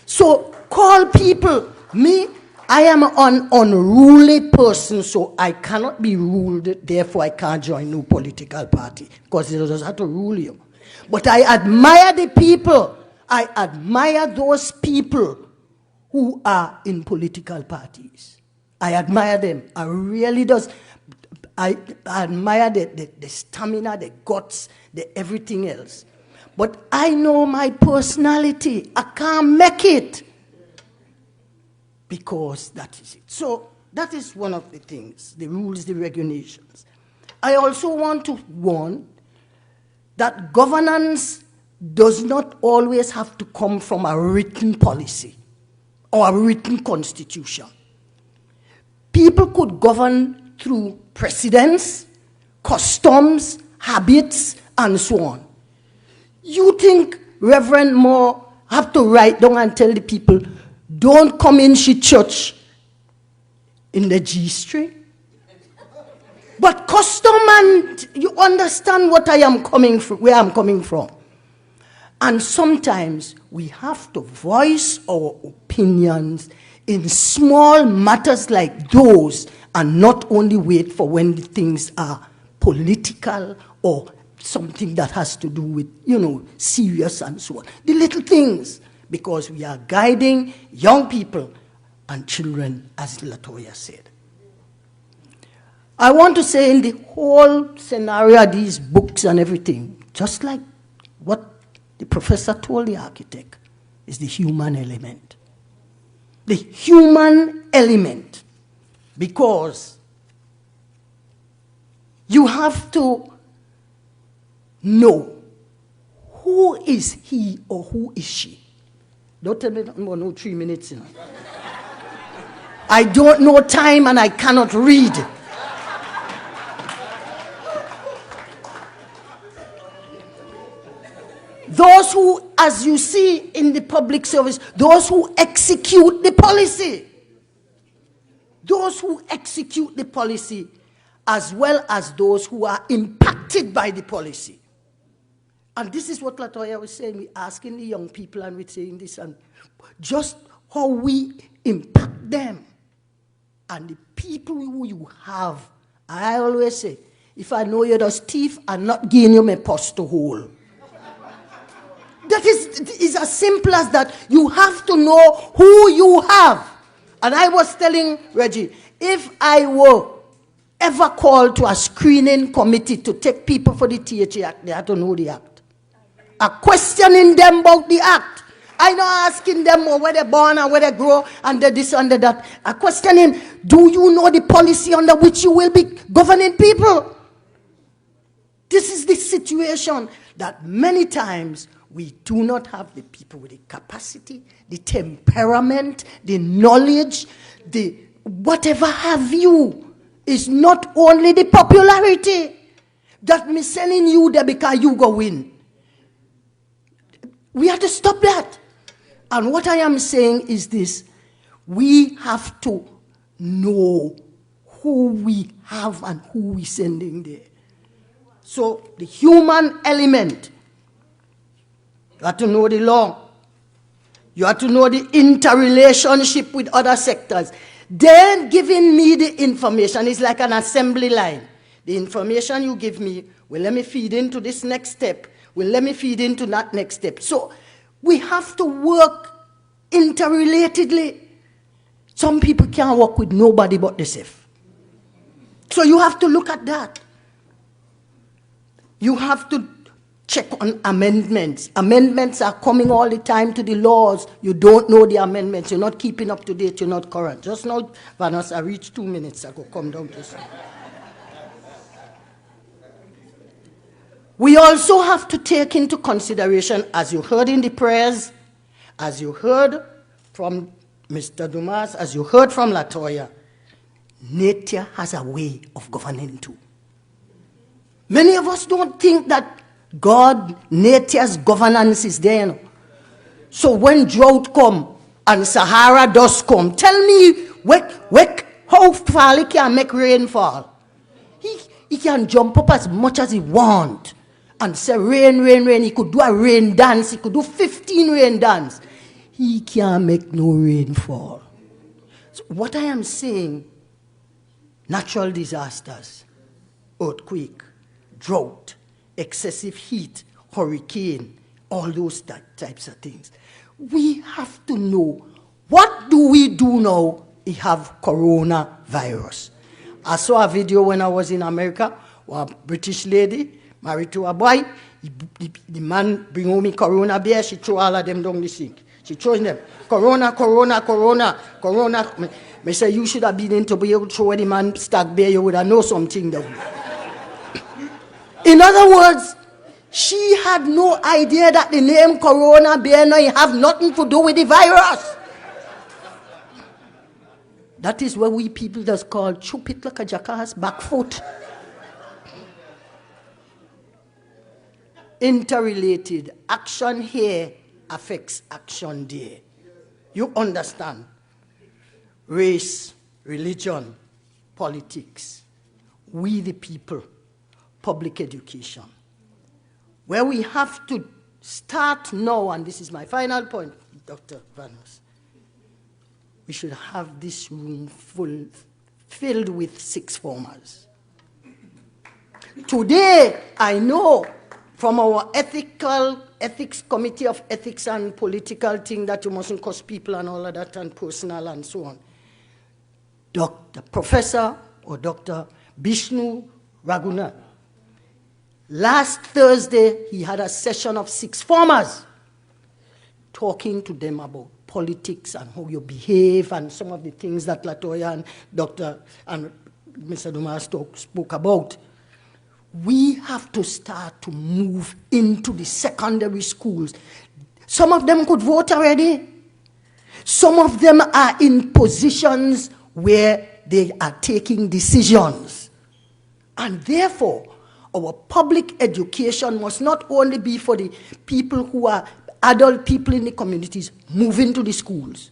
So call people. Me, I am an unruly person, so I cannot be ruled, therefore I can't join no political party, because it doesn't have to rule you. But I admire the people. I admire those people who are in political parties. I admire them. I really does. I admire the stamina, the guts, the everything else. But I know my personality. I can't make it. Because that is it. So that is one of the things, the rules, the regulations. I also want to warn that governance does not always have to come from a written policy or a written constitution. People could govern through precedents, customs, habits, and so on. You think Reverend Moore have to write down and tell the people, don't come in church in the G Street? But wisdom, and you understand what I am coming from, where I'm coming from. And sometimes we have to voice our opinions in small matters like those, and not only wait for when the things are political or something that has to do with, serious and so on. The little things, because we are guiding young people and children, as Latoyaa said. I want to say in the whole scenario, these books and everything, just like what the professor told the architect, is the human element. The human element, because you have to know who is he or who is she. Don't tell me no 3 minutes. I don't know time and I cannot read. Those who, as you see in the public service, those who execute the policy. Those who execute the policy, as well as those who are impacted by the policy. And this is what Latoyaa was saying. We're asking the young people and we're saying this, and just how we impact them. And the people who you have, I always say, if I know you're a thief, I'm not giving you my post to hold. That is as simple as that. You have to know who you have. And I was telling Reggie, if I were ever called to a screening committee to take people for the THA Act, they have to know the Act. A questioning them about the Act. I'm not asking them where they're born and where they grow and this and that. A questioning, do you know the policy under which you will be governing people? This is the situation that many times we do not have the people with the capacity, the temperament, the knowledge, the whatever have you. Is not only the popularity that me sending you there because you go win. We have to stop that. And what I am saying is this: we have to know who we have and who we sending there. So the human element, you have to know the law. You have to know the interrelationship with other sectors. Then giving me the information is like an assembly line. The information you give me will let me feed into this next step, will let me feed into that next step. So we have to work interrelatedly. Some people can't work with nobody but themselves. So you have to look at that. You have to check on amendments. Amendments are coming all the time to the laws. You don't know the amendments. You're not keeping up to date. You're not current. Just now, Vanessa, I reached 2 minutes ago. Come down to some. We also have to take into consideration, as you heard in the prayers, as you heard from Mr. Dumas, as you heard from Latoyaa, nature has a way of governing too. Many of us don't think that nature's governance is there. So when drought come and Sahara dust come, tell me how far he can make rain fall. He can jump up as much as he want and say rain, rain, rain. He could do a rain dance. He could do 15 rain dance. He can't make no rain fall. So what I am saying, natural disasters, earthquake, drought, excessive heat, hurricane, all those types of things. We have to know, what do we do now? We have coronavirus. I saw a video when I was in America, a British lady married to a boy. The man bring home me corona beer, she throw all of them down the sink. She throwing them, corona, corona, corona, corona. Me say, you should have been in to be able to throw the man stag beer, you would have know something though. In other words, she had no idea that the name Corona bear no have nothing to do with the virus. That is what we people just call chup it like a jackass back foot. Interrelated. Action here affects action there. You understand? Race, religion, politics. We the people public education, where we have to start now, and this is my final point, Dr. Vanos. We should have this room filled with sixth formers. Today, I know from our ethics committee of ethics and political thing that you mustn't curse people and all of that and personal and so on. Dr. Professor or Dr. Bishnu Raghunath. Last Thursday, he had a session of sixth formers talking to them about politics and how you behave and some of the things that Latoyaa and Dr. and Mr. Dumas spoke about. We have to start to move into the secondary schools. Some of them could vote already. Some of them are in positions where they are taking decisions. And therefore, our public education must not only be for the people who are adult people in the communities, move into the schools.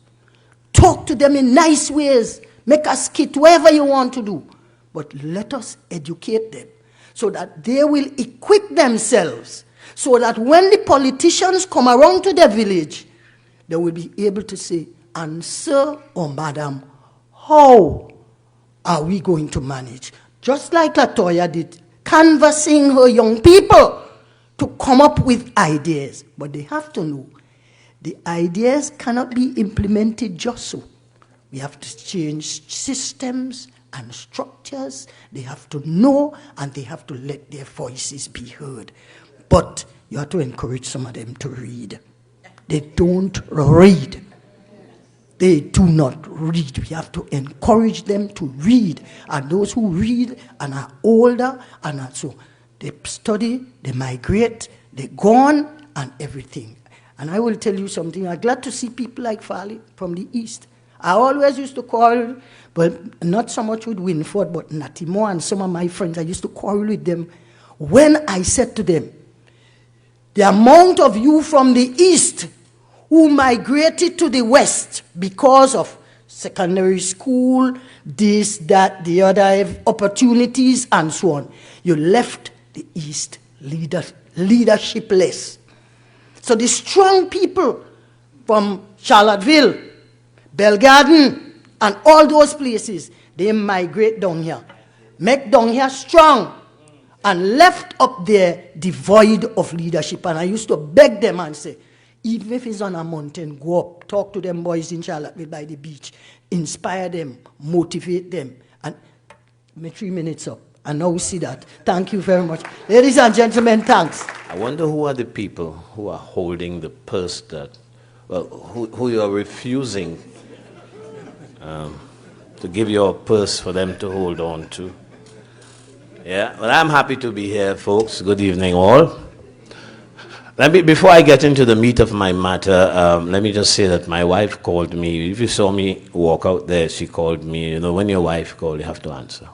Talk to them in nice ways. Make a skit, whatever you want to do. But let us educate them so that they will equip themselves so that when the politicians come around to their village, they will be able to say, and sir or madam, how are we going to manage? Just like Latoyaa did, canvassing her young people to come up with ideas. But they have to know the ideas cannot be implemented just so. We have to change systems and structures. They have to know and they have to let their voices be heard. But you have to encourage some of them to read. They don't read. They do not read. We have to encourage them to read. And those who read and are older and are so, they study, they migrate, they go on and everything. And I will tell you something. I'm glad to see people like Fali from the East. I always used to quarrel, but not so much with Winford, but Natimo and some of my friends, I used to quarrel with them when I said to them, the amount of you from the East who migrated to the West because of secondary school, this, that, the other opportunities, and so on. You left the East leadershipless. So the strong people from Charlottesville, Belgarden, and all those places, they migrate down here. Make down here strong, and left up there devoid of leadership. And I used to beg them and say, even if it's on a mountain, go up, talk to them boys in Charlottesville by the beach, inspire them, motivate them. And my 3 minutes up. And now we see that. Thank you very much. Ladies and gentlemen, thanks. I wonder who are the people who are holding the purse that, well, who you are refusing to give your purse for them to hold on to. Yeah, well, I'm happy to be here, folks. Good evening, all. Before I get into the meat of my matter, let me just say that my wife called me. If you saw me walk out there, she called me. You know, when your wife calls, you have to answer.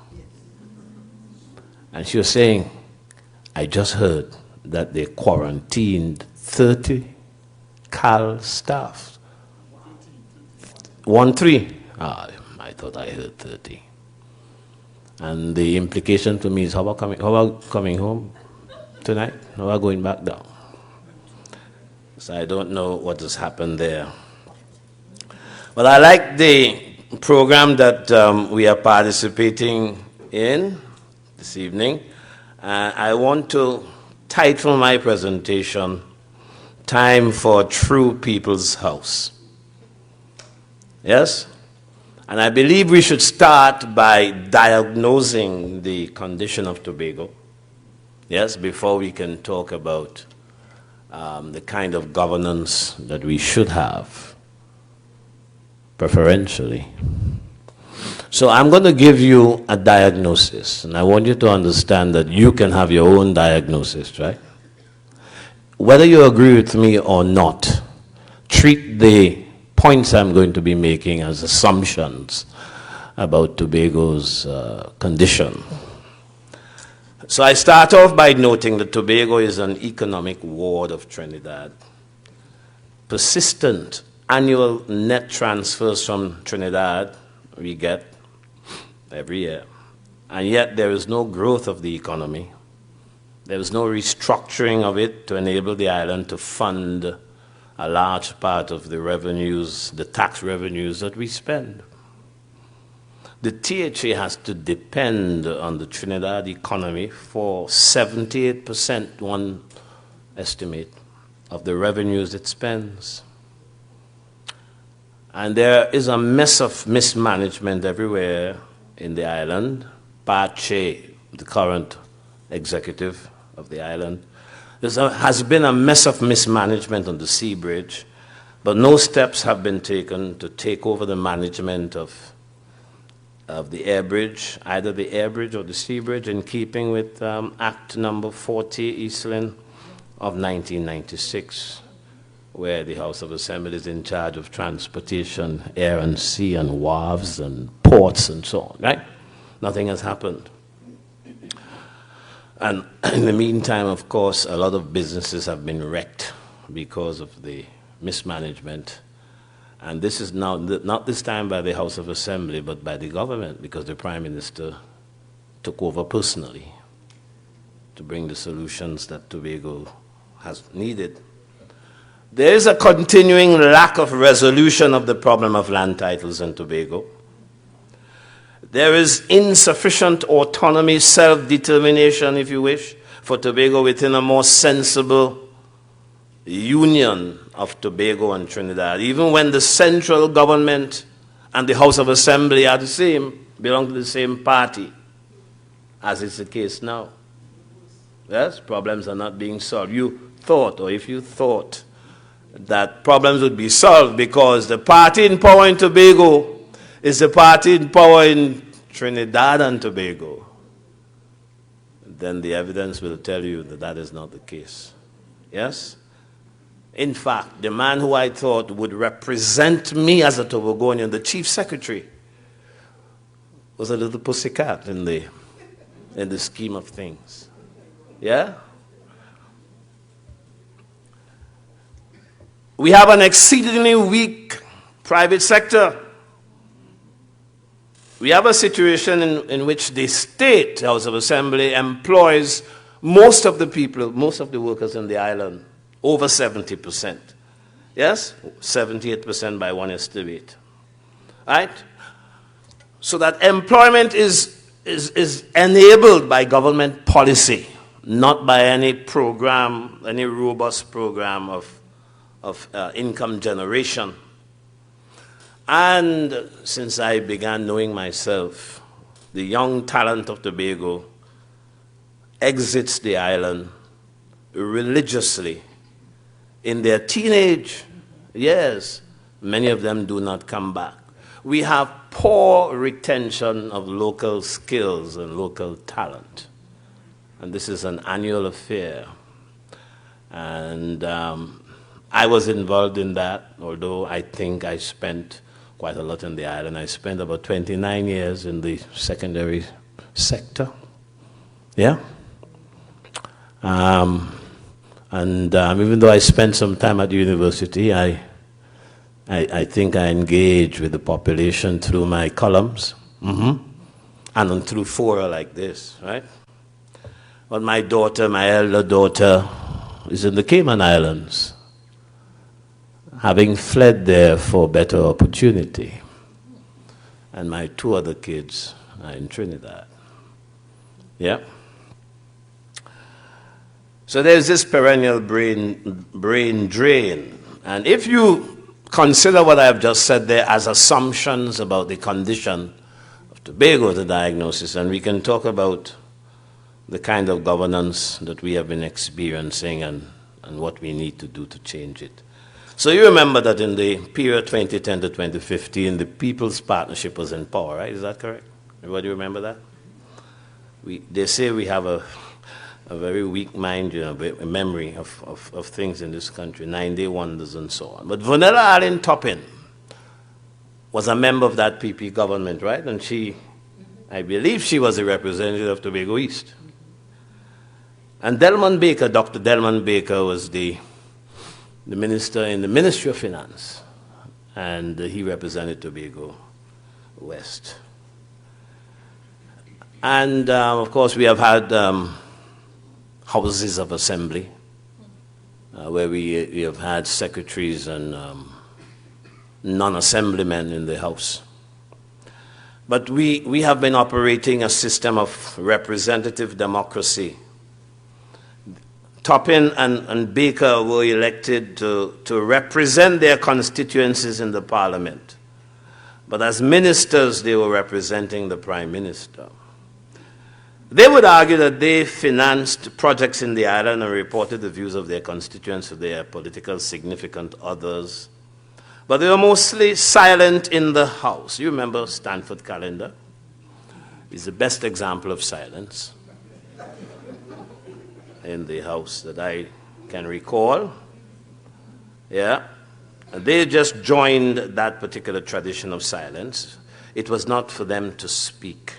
And she was saying, I just heard that they quarantined 30 CAL staff. 13. I thought I heard 30. And the implication to me is, how about coming home tonight? How about going back down? So I don't know what has happened there. Well, I like the program that we are participating in this evening. I want to title my presentation, Time for True People's House. Yes? And I believe we should start by diagnosing the condition of Tobago, yes, before we can talk about the kind of governance that we should have, preferentially. So I'm going to give you a diagnosis, and I want you to understand that you can have your own diagnosis, right? Whether you agree with me or not, treat the points I'm going to be making as assumptions about Tobago's condition. So I start off by noting that Tobago is an economic ward of Trinidad. Persistent annual net transfers from Trinidad we get every year, and yet there is no growth of the economy. There was no restructuring of it to enable the island to fund a large part of the revenues, the tax revenues that we spend. The THA has to depend on the Trinidad economy for 78%, one estimate, of the revenues it spends. And there is a mess of mismanagement everywhere in the island. Pache, the current executive of the island, has been a mess of mismanagement on the sea bridge, but no steps have been taken to take over the management of the air bridge, either the air bridge or the sea bridge, in keeping with Act number 40, Eastlyn, of 1996, where the House of Assembly is in charge of transportation, air and sea, and wharves and ports and so on, right? Nothing has happened. And in the meantime, of course, a lot of businesses have been wrecked because of the mismanagement. And this is now not this time by the House of Assembly, but by the government, because the Prime Minister took over personally to bring the solutions that Tobago has needed. There is a continuing lack of resolution of the problem of land titles in Tobago. There is insufficient autonomy, self-determination, if you wish, for Tobago within a more sensible union of Tobago and Trinidad. Even when the central government and the House of Assembly are the same, belong to the same party, as is the case now. Yes, problems are not being solved. You thought, or if you thought, that problems would be solved because the party in power in Tobago is the party in power in Trinidad and Tobago, then the evidence will tell you that that is not the case. Yes? In fact, the man who I thought would represent me as a Tobagonian, the chief secretary, was a little pussycat in the scheme of things. Yeah? We have an exceedingly weak private sector. We have a situation in which the state House of Assembly employs most of the people, most of the workers in the island, over 70%. Yes? 78% by one estimate. Right? So that employment is enabled by government policy, not by any program, any robust program of income generation. And since I began knowing myself, the young talent of Tobago exits the island religiously. In their teenage years, many of them do not come back. We have poor retention of local skills and local talent. And this is an annual affair. And I was involved in that, although I think I spent quite a lot in the island. I spent about 29 years in the secondary sector. Yeah? Even though I spent some time at the university, I think I engage with the population through my columns, and through fora like this, right? But my daughter, my elder daughter, is in the Cayman Islands, having fled there for better opportunity. And my two other kids are in Trinidad. Yeah? So there's this perennial brain drain. And if you consider what I have just said there as assumptions about the condition of Tobago, the diagnosis, and we can talk about the kind of governance that we have been experiencing and what we need to do to change it. So you remember that in the period 2010 to 2015, the People's Partnership was in power, right? Is that correct? Everybody remember that? They say we have a very weak mind, a memory of things in this country, 9-day wonders and so on. But Vanilla Allen Toppin was a member of that PP government, right? And I believe she was a representative of Tobago East. And Delmon Baker, Dr. Delmon Baker, was the minister in the Ministry of Finance, and he represented Tobago West. And of course, we have had houses of assembly, where we have had secretaries and non-assemblymen in the House. But we have been operating a system of representative democracy. Toppin and Baker were elected to represent their constituencies in the parliament. But as ministers, they were representing the prime minister. They would argue that they financed projects in the island and reported the views of their constituents to their political significant others. But they were mostly silent in the House. You remember Stanford Calendar? He's the best example of silence in the House that I can recall. Yeah. They just joined that particular tradition of silence. It was not for them to speak.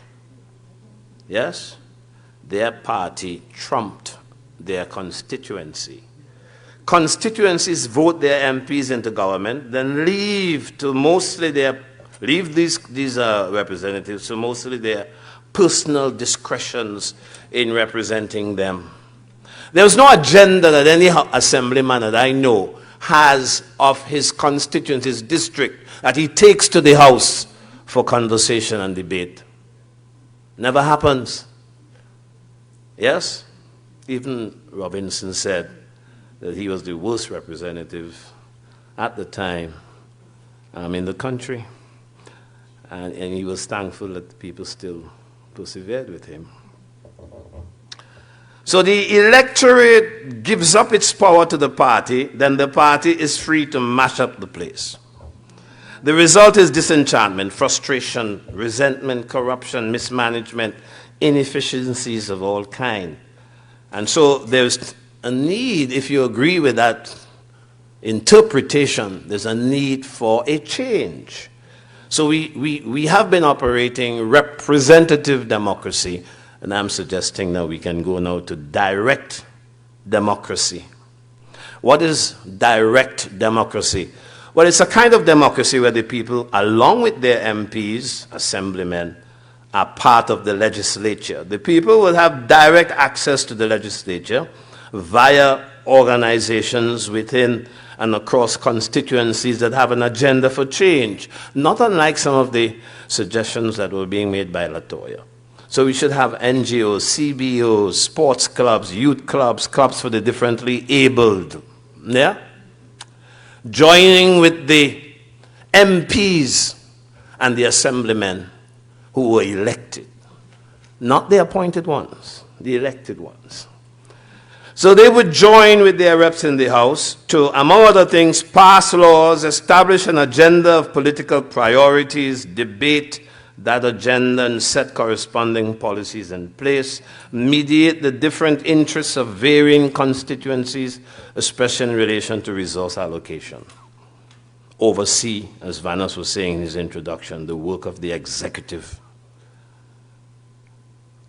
Yes? Their party trumped their constituency. Constituencies vote their MPs into government, then leave these representatives to mostly their personal discretions in representing them. There's no agenda that any assemblyman that I know has of his constituency, his district, that he takes to the House for conversation and debate. Never happens. Yes? Even Robinson said that he was the worst representative at the time in the country. And he was thankful that the people still persevered with him. So the electorate gives up its power to the party, then the party is free to mash up the place. The result is disenchantment, frustration, resentment, corruption, mismanagement, inefficiencies of all kinds. And so there's a need, if you agree with that interpretation, there's a need for a change. So we have been operating representative democracy, and I'm suggesting that we can go now to direct democracy. What is direct democracy? Well, it's a kind of democracy where the people, along with their MPs, assemblymen, are part of the legislature. The people will have direct access to the legislature via organizations within and across constituencies that have an agenda for change, not unlike some of the suggestions that were being made by Latoyaa. So we should have NGOs, CBOs, sports clubs, youth clubs, clubs for the differently abled, yeah? Joining with the MPs and the assemblymen who were elected. Not the appointed ones, the elected ones. So they would join with their reps in the House to, among other things, pass laws, establish an agenda of political priorities, debate that agenda and set corresponding policies in place, mediate the different interests of varying constituencies, especially in relation to resource allocation. Oversee, as Vanas was saying in his introduction, the work of the executive.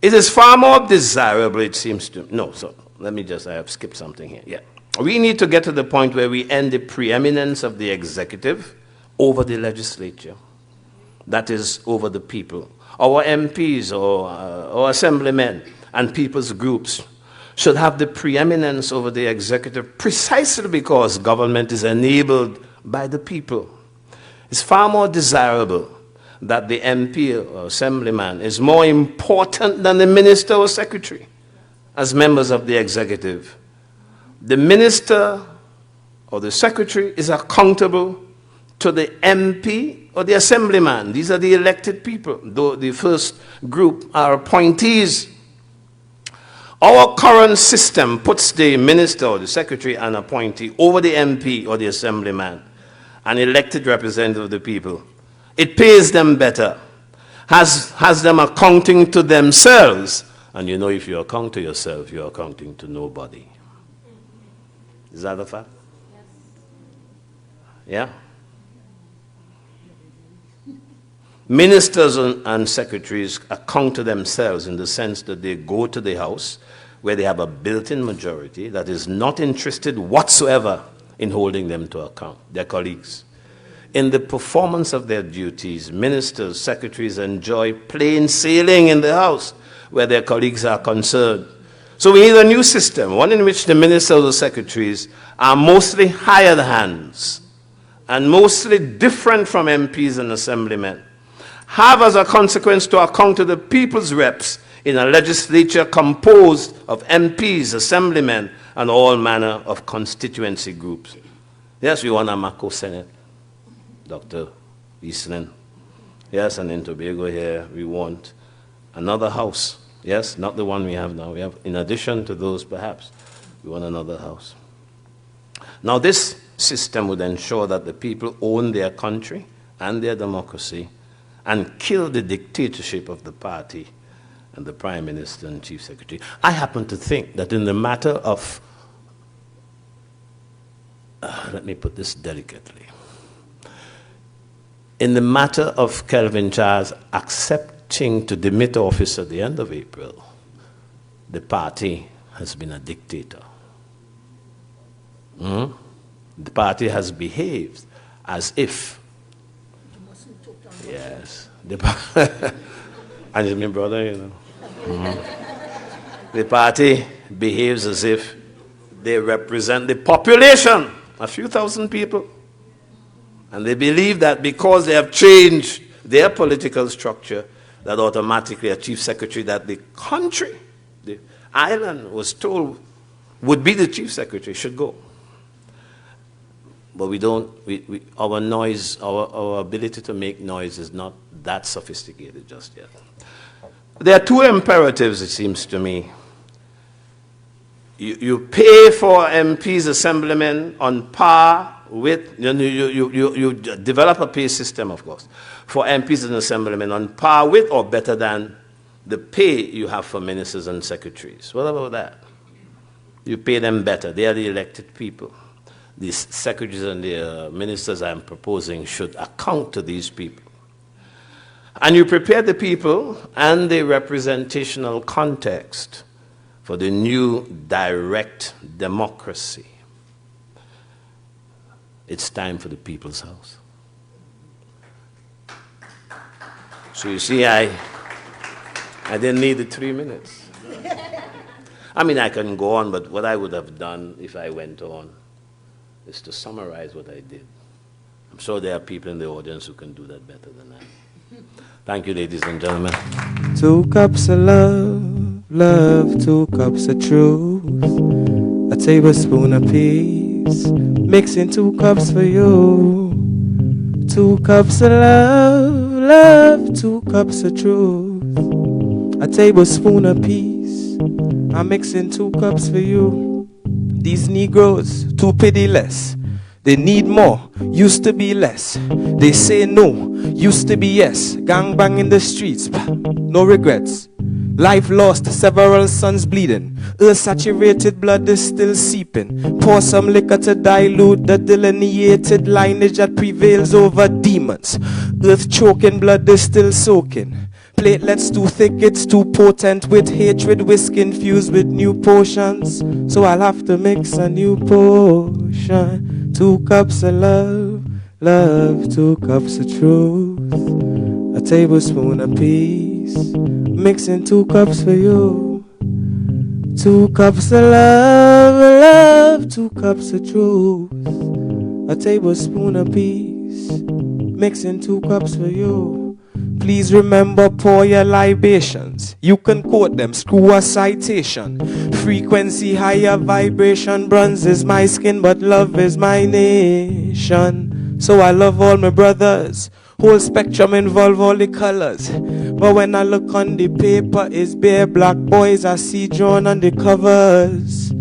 It is far more desirable, it seems to, no, so let me just, I have skipped something here, yeah. We need to get to the point where we end the preeminence of the executive over the legislature. That is, over the people. Our MPs or assemblymen and people's groups should have the preeminence over the executive precisely because government is enabled by the people. It's far more desirable that the MP or assemblyman is more important than the minister or secretary as members of the executive. The minister or the secretary is accountable to the MP or the assemblyman. These are the elected people, though the first group are appointees. Our current system puts the minister or the secretary and appointee over the MP or the assemblyman, an elected representative of the people. It pays them better, has them accounting to themselves. And you know, if you account to yourself, you're accounting to nobody. Is that a fact? Yes. Yeah? Ministers and secretaries account to themselves in the sense that they go to the House where they have a built-in majority that is not interested whatsoever in holding them to account, their colleagues. In the performance of their duties, ministers, secretaries enjoy plain sailing in the House where their colleagues are concerned. So we need a new system, one in which the ministers or secretaries are mostly hired hands and mostly different from MPs and assemblymen, have as a consequence to account to the people's reps in a legislature composed of MPs, assemblymen, and all manner of constituency groups. Yes, we want a Mako Senate, Dr. Eastlyn. Yes, and in Tobago here, we want another house. Yes, not the one we have now. We have, in addition to those, perhaps, we want another house. Now, this system would ensure that the people own their country and their democracy and kill the dictatorship of the party and the Prime Minister and Chief Secretary. I happen to think that in the matter of, let me put this delicately, in the matter of Kelvin Charles accepting to demit office at the end of April, the party has been a dictator. The party has behaved as if, yes, and he's my brother, you know. The party behaves as if they represent the population, a few thousand people. And they believe that because they have changed their political structure, that automatically a chief secretary that the country, the island was told would be the chief secretary should go. But we don't, our noise, our ability to make noise is not that sophisticated just yet. There are two imperatives, it seems to me. You pay for MPs, assemblymen on par with, you develop a pay system, of course, for MPs and assemblymen on par with or better than the pay you have for ministers and secretaries. What about that? You pay them better. They are the elected people. These secretaries and the ministers I'm proposing should account to these people. And you prepare the people and the representational context for the new direct democracy. It's time for the People's House. So you see, I didn't need the 3 minutes. I mean, I can go on, but what I would have done if I went on is to summarize what I did. I'm sure there are people in the audience who can do that better than I. Thank you, ladies and gentlemen. 2 cups of love, love, 2 cups of truth, a tablespoon of peace, mixing 2 cups for you. 2 cups of love, love, 2 cups of truth, a tablespoon of peace, I'm mixing 2 cups for you. These Negroes, too pitiless. They need more, used to be less. They say no, used to be yes. Gang bang in the streets, no regrets. Life lost, several sons bleeding. Earth-saturated blood is still seeping. Pour some liquor to dilute the delineated lineage that prevails over demons. Earth-choking blood is still soaking. Platelets too thick, it's too potent. With hatred, whiskey infused with new potions. So I'll have to mix a new potion. 2 cups of love, love, 2 cups of truth, a tablespoon of peace, mixing 2 cups for you. 2 cups of love, love, 2 cups of truth, a tablespoon of peace, mixing 2 cups for you. Please remember, pour your libations. You can quote them, screw a citation. Frequency, higher vibration. Bronze is my skin, but love is my nation. So I love all my brothers. Whole spectrum involve all the colors. But when I look on the paper, it's bare black boys I see drawn on the covers.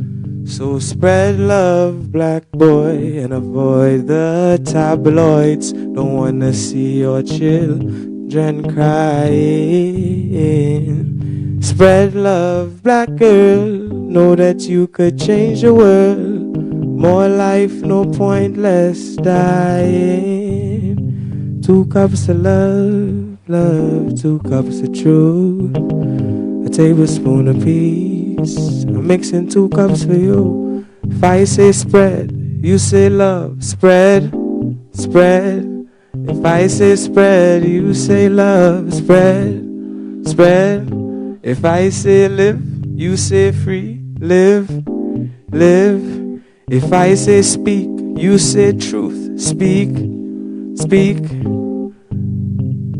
So spread love, black boy, and avoid the tabloids. Don't wanna see your children crying. Spread love, black girl. Know that you could change the world. More life, no pointless dying. 2 cups of love, love, 2 cups of truth, a tablespoon of peace. I'm mixing 2 cups for you. If I say spread, you say love. Spread, spread. If I say spread, you say love. Spread, spread. If I say live, you say free. Live, live. If I say speak, you say truth. Speak, speak.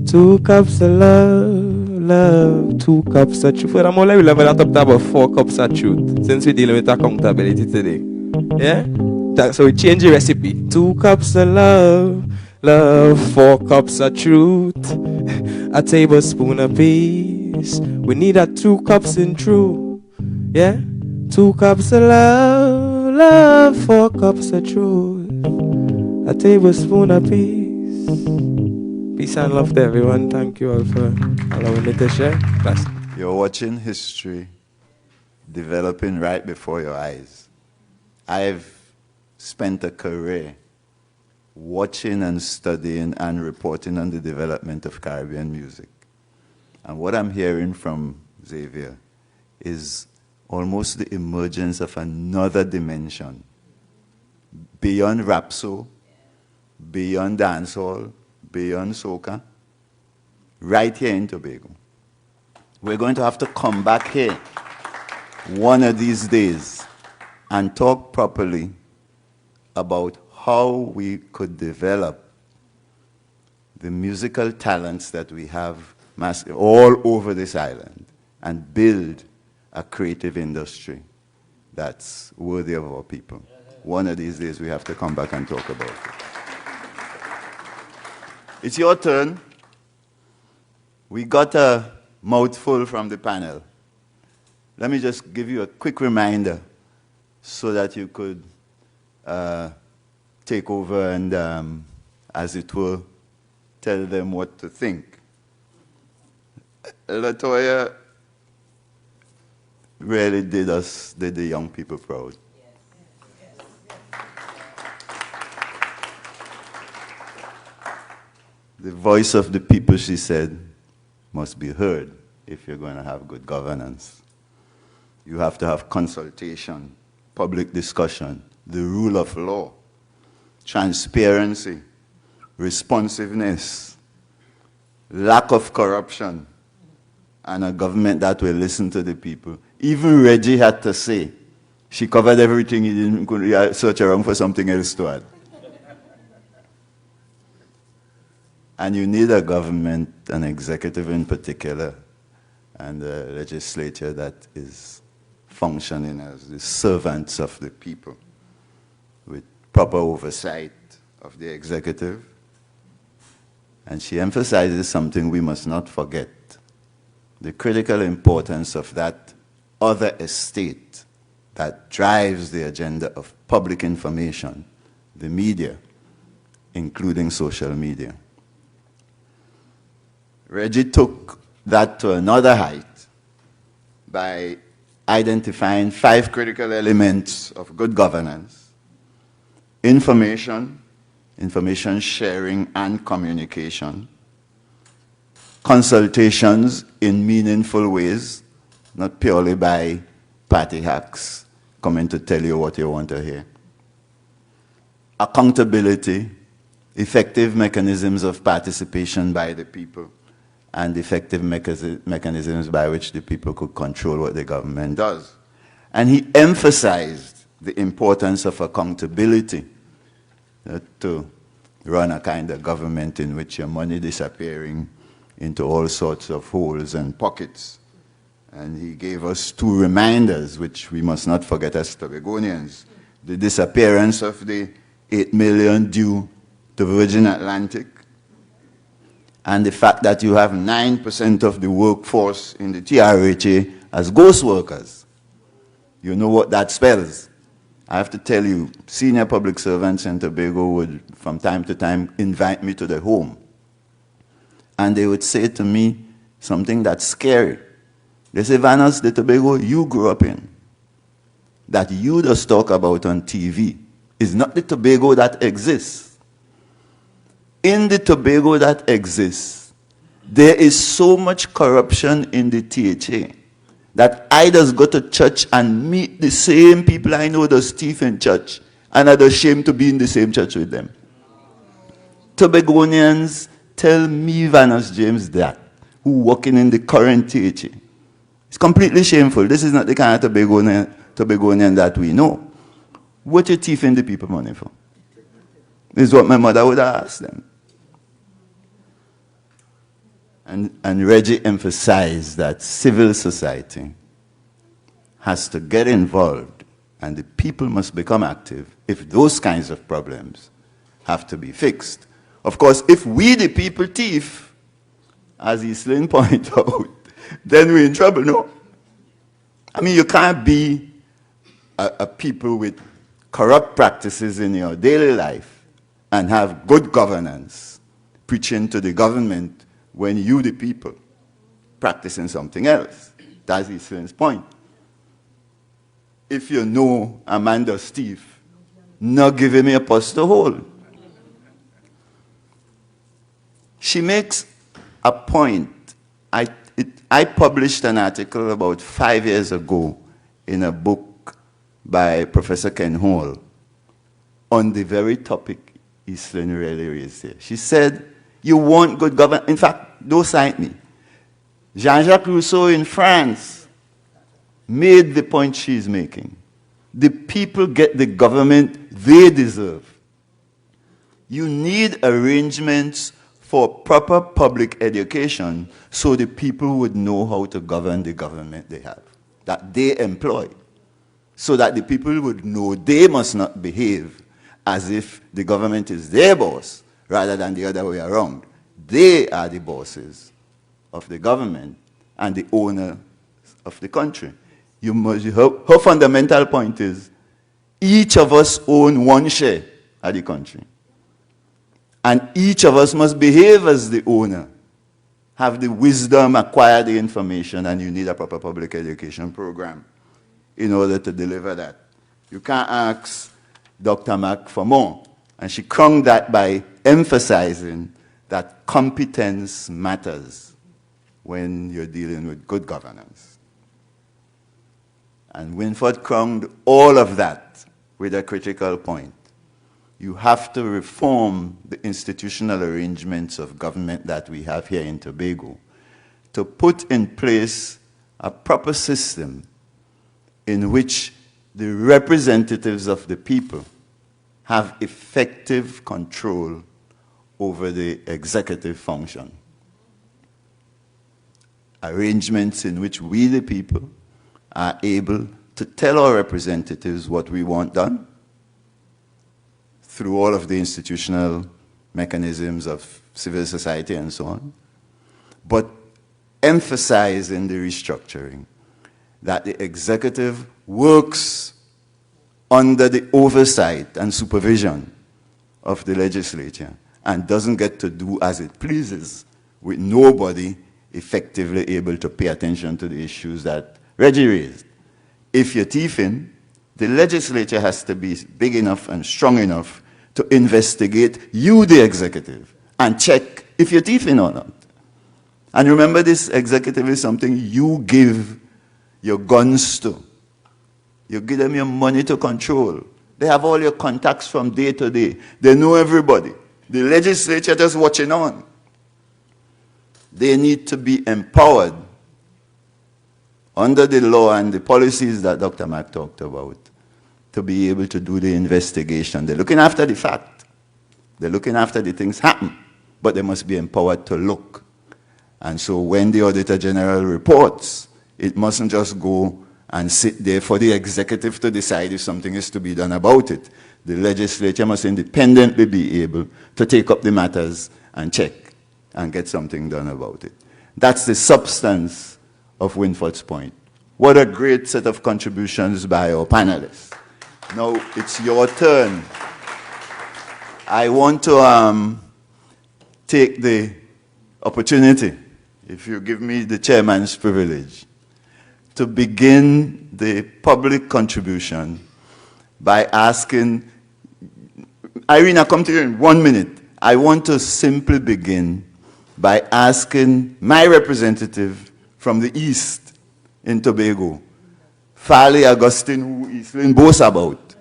2 cups of love, love. 2 cups of truth. Furthermore, let me level that up to about 4 cups of truth, since we're dealing with accountability today. Yeah? So we change the recipe. 2 cups of love, love. 4 cups of truth. A tablespoon apiece. We need 2 cups in true. Yeah? 2 cups of love, love. 4 cups of truth. A tablespoon apiece. Peace and love to everyone. Thank you all for allowing me to share. Bless. You're watching history developing right before your eyes. I've spent a career watching and studying and reporting on the development of Caribbean music. And what I'm hearing from Xavier is almost the emergence of another dimension beyond rapso, beyond dancehall, beyond soca, right here in Tobago. We're going to have to come back here one of these days and talk properly about how we could develop the musical talents that we have all over this island and build a creative industry that's worthy of our people. One of these days we have to come back and talk about it. It's your turn. We got a mouthful from the panel. Let me just give you a quick reminder so that you could take over and, as it were, tell them what to think. Latoyaa really did the young people proud. The voice of the people, she said, must be heard if you're going to have good governance. You have to have consultation, public discussion, the rule of law, transparency, responsiveness, lack of corruption, and a government that will listen to the people. Even Reggie had to say, she covered everything, he didn't search around for something else to add. And you need a government, an executive in particular, and a legislature that is functioning as the servants of the people with proper oversight of the executive. And she emphasizes something we must not forget, the critical importance of that other estate that drives the agenda of public information, the media, including social media. Reggie took that to another height by identifying 5 critical elements of good governance: information, information sharing and communication, consultations in meaningful ways, not purely by party hacks coming to tell you what you want to hear, accountability, effective mechanisms of participation by the people, and effective mechanisms by which the people could control what the government does. And he emphasized the importance of accountability, to run a kind of government in which your money disappearing into all sorts of holes and pockets. And he gave us 2 reminders, which we must not forget as Tobagonians: the disappearance of the 8 million due to Virgin Atlantic, and the fact that you have 9% of the workforce in the TRHA as ghost workers. You know what that spells. I have to tell you, senior public servants in Tobago would, from time to time, invite me to their home. And they would say to me something that's scary. They say, Vanas, the Tobago you grew up in, that you just talk about on TV, is not the Tobago that exists. In the Tobago that exists, there is so much corruption in the THA that I just go to church and meet the same people I know that's thief in church, and I'm ashamed to be in the same church with them. Tobagonians tell me, Vanas James, that, who working in the current THA, It's completely shameful. This is not the kind of Tobagonian that we know. What you thieving the people money for? This is what my mother would have asked them. And Reggie emphasized that civil society has to get involved and the people must become active if those kinds of problems have to be fixed. Of course, if we the people thief, as Eastlyn pointed out, then we're in trouble, no? I mean, you can't be a people with corrupt practices in your daily life and have good governance preaching to the government when you, the people, practicing something else. That's Eastlyn's point. If you know Amanda Steve, not giving me a post to hold. She makes a point. I published an article about 5 years ago in a book by Professor Ken Hall on the very topic Eastlyn really raised here. She said, you want good government. In fact, don't cite me. Jean-Jacques Rousseau in France made the point she's making. The people get the government they deserve. You need arrangements for proper public education so the people would know how to govern the government they have, that they employ, so that the people would know they must not behave as if the government is their boss rather than the other way around. They are the bosses of the government and the owner of the country. Her fundamental point is each of us own one share of the country. And each of us must behave as the owner, have the wisdom, acquire the information, and you need a proper public education program in order to deliver that. You can't ask Dr. Mack for more. And she clung that by emphasizing that competence matters when you're dealing with good governance. And Winford crowned all of that with a critical point. You have to reform the institutional arrangements of government that we have here in Tobago to put in place a proper system in which the representatives of the people have effective control over the executive function. Arrangements in which we, the people, are able to tell our representatives what we want done through all of the institutional mechanisms of civil society and so on, but emphasizing the restructuring, that the executive works under the oversight and supervision of the legislature and doesn't get to do as it pleases with nobody effectively able to pay attention to the issues that Reggie raised. If you're thieving, the legislature has to be big enough and strong enough to investigate you, the executive, and check if you're thieving or not. And remember, this executive is something you give your guns to. You give them your money to control. They have all your contacts from day to day. They know everybody. The legislature just watching on. They need to be empowered under the law and the policies that Dr. Mack talked about to be able to do the investigation. They're looking after the fact. They're looking after the things happen, but they must be empowered to look. And so when the Auditor General reports, it mustn't just go and sit there for the executive to decide if something is to be done about it. The legislature must independently be able to take up the matters and check and get something done about it. That's the substance of Winford's point. What a great set of contributions by our panelists. Now it's your turn. I want to take the opportunity, if you give me the chairman's privilege, to begin the public contribution by asking, Irene, come to you in 1 minute. I want to simply begin by asking my representative from the East in Tobago, Farley Augustine, who Eastlyn boasts about,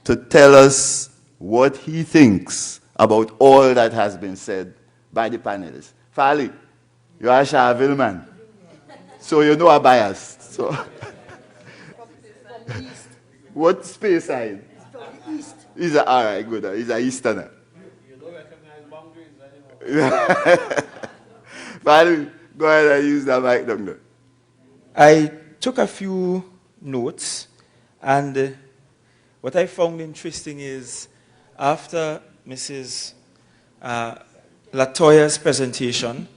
to tell us what he thinks about all that has been said by the panelists. Farley, you are a Charville man. So you know a bias. So what space side? He's a, all right, good. He's a Easterner. You don't recognize boundaries anymore. But go ahead and use that mic, Doctor. I took a few notes, and what I found interesting is after Mrs. Latoya's presentation,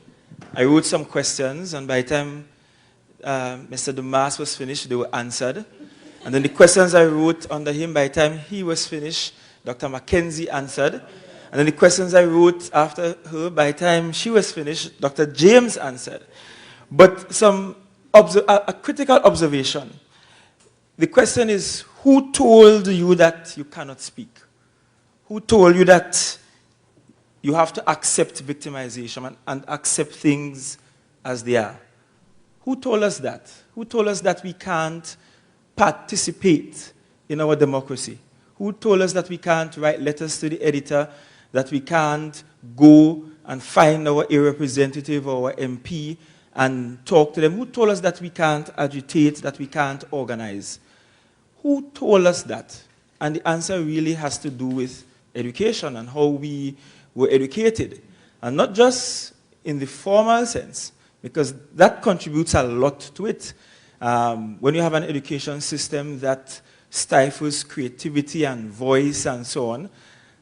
I wrote some questions, and by the time Mr. Dumas was finished, they were answered. And then the questions I wrote under him, by the time he was finished, Dr. McKenzie answered. And then the questions I wrote after her, by the time she was finished, Dr. James answered. But a critical observation. The question is, who told you that you cannot speak? Who told you that you have to accept victimization and accept things as they are? Who told us that? Who told us that we can't participate in our democracy? Who told us that we can't write letters to the editor, that we can't go and find our area representative or our MP and talk to them? Who told us that we can't agitate, that we can't organize? Who told us that? And the answer really has to do with education and how we were educated. And not just in the formal sense, because that contributes a lot to it. When you have an education system that stifles creativity and voice and so on.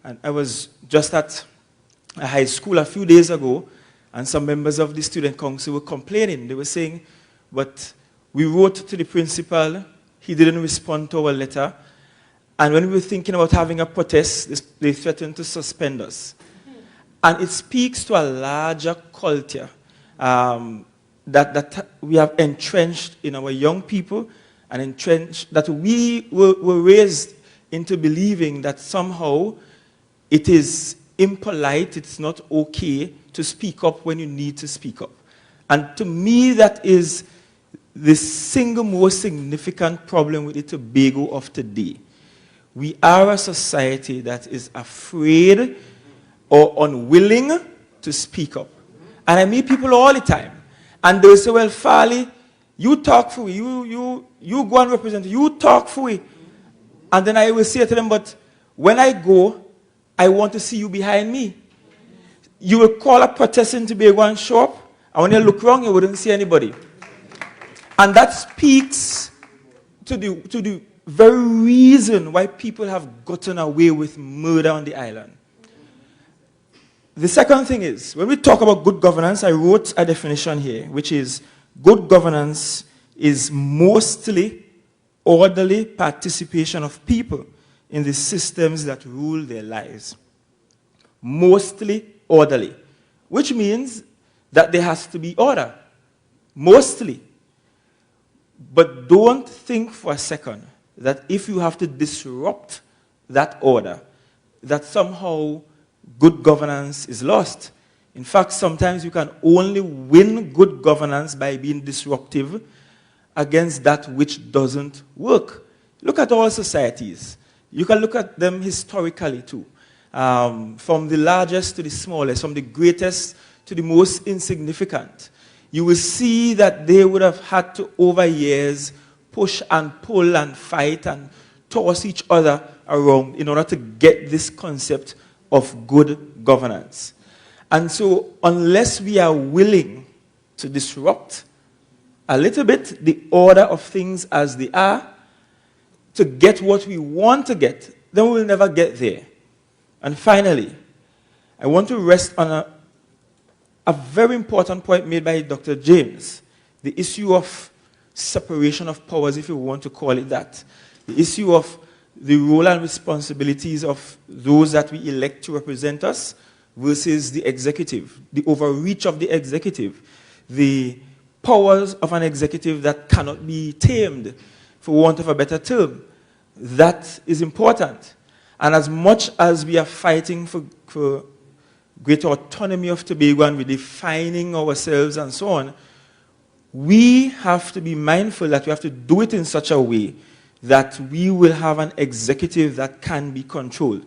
And I was just at a high school a few days ago, and some members of the student council were complaining. They were saying, but we wrote to the principal, he didn't respond to our letter, and when we were thinking about having a protest, they threatened to suspend us. And it speaks to a larger culture that we have entrenched in our young people, and entrenched that we were raised into believing that somehow it is impolite, it's not okay to speak up when you need to speak up. And to me, that is the single most significant problem with the Tobago of today. We are a society that is afraid or unwilling to speak up. And I meet people all the time. And they say, well, Farley, you talk for me. You go and represent. You talk for me. And then I will say to them, but when I go, I want to see you behind me. You will call a protest in Tobago and show up. And when you look wrong, you wouldn't see anybody. And that speaks to the very reason why people have gotten away with murder on the island. The second thing is, when we talk about good governance, I wrote a definition here, which is good governance is mostly orderly participation of people in the systems that rule their lives. Mostly orderly, which means that there has to be order. Mostly. But don't think for a second that if you have to disrupt that order, that somehow good governance is lost. In fact, sometimes you can only win good governance by being disruptive against that which doesn't work. Look at all societies. You can look at them historically too. From the largest to the smallest, from the greatest to the most insignificant. You will see that they would have had to, over years, push and pull and fight and toss each other around in order to get this concept of good governance. And so, unless we are willing to disrupt a little bit the order of things as they are, to get what we want to get, then we will never get there. And finally, I want to rest on a very important point made by Dr. James, the issue of separation of powers, if you want to call it that. The issue of the role and responsibilities of those that we elect to represent us versus the executive, the overreach of the executive, the powers of an executive that cannot be tamed, for want of a better term. That is important. And as much as we are fighting for greater autonomy of Tobago and we're defining ourselves and so on, we have to be mindful that we have to do it in such a way that we will have an executive that can be controlled.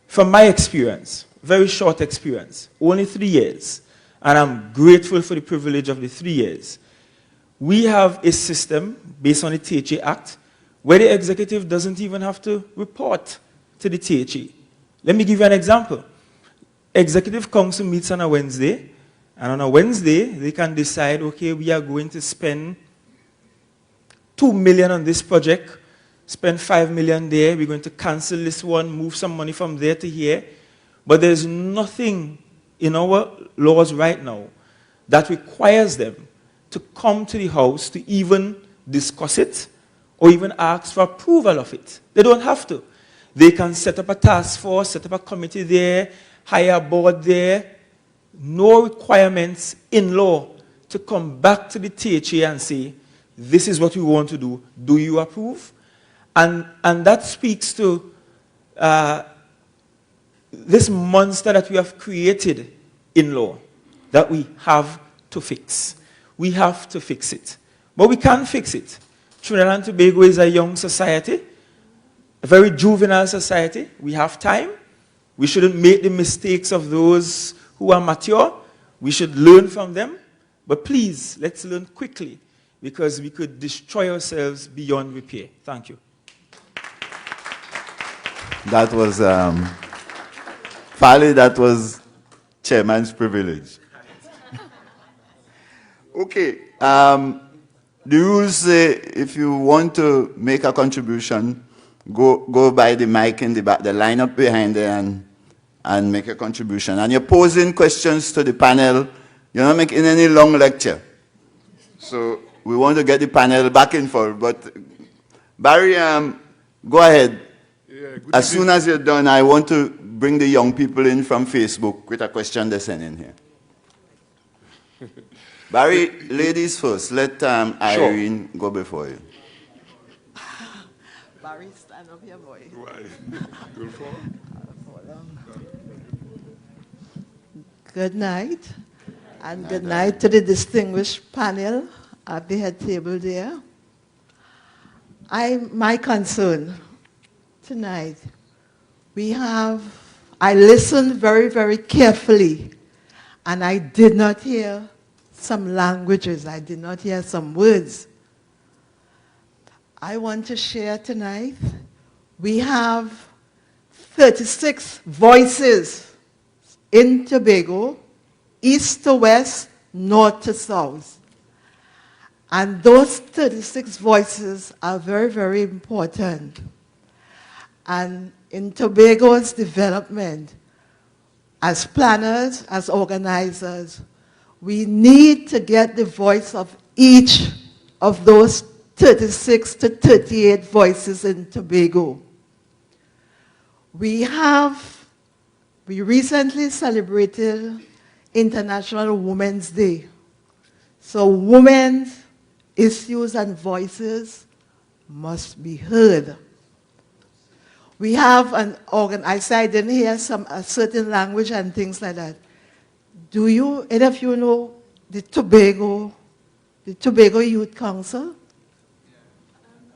From my experience, very short experience, only 3 years, and I'm grateful for the privilege of the 3 years, we have a system based on the THA Act where the executive doesn't even have to report to the THA. Let me give you an example. Executive Council meets on a Wednesday, and on a Wednesday, they can decide, okay, we are going to spend $2 million on this project, spend $5 million there, we're going to cancel this one, move some money from there to here. But there's nothing in our laws right now that requires them to come to the House to even discuss it or even ask for approval of it. They don't have to. They can set up a task force, set up a committee there, hire a board there. No requirements in law to come back to the THA and say, this is what we want to do. Do you approve? And that speaks to this monster that we have created in law that we have to fix. We have to fix it. But we can't fix it. Trinidad and Tobago is a young society, a very juvenile society. We have time. We shouldn't make the mistakes of those who are mature. We should learn from them. But please, let's learn quickly, because we could destroy ourselves beyond repair. Thank you. That was, Fali, that was chairman's privilege. Okay. The rules say if you want to make a contribution, go by the mic in the back, the line up behind there and make a contribution. And you're posing questions to the panel. You're not making any long lecture. So we want to get the panel back in for, but Barry, go ahead. Yeah, as soon as you're done, I want to bring the young people in from Facebook with a question they sent in here. Barry, ladies first. Let Irene go before you. Barry, stand up here, boy. Good night. And good night to the distinguished panel at the head table there. My concern tonight, I listened very, very carefully, and I did not hear some languages. I did not hear some words. I want to share tonight, we have 36 voices in Tobago, east to west, north to south. And those 36 voices are very, very important. And in Tobago's development, as planners, as organizers, we need to get the voice of each of those 36 to 38 voices in Tobago. We recently celebrated International Women's Day. So women's issues and voices must be heard. We have I said I didn't hear a certain language and things like that. Do any of you know the Tobago Youth Council?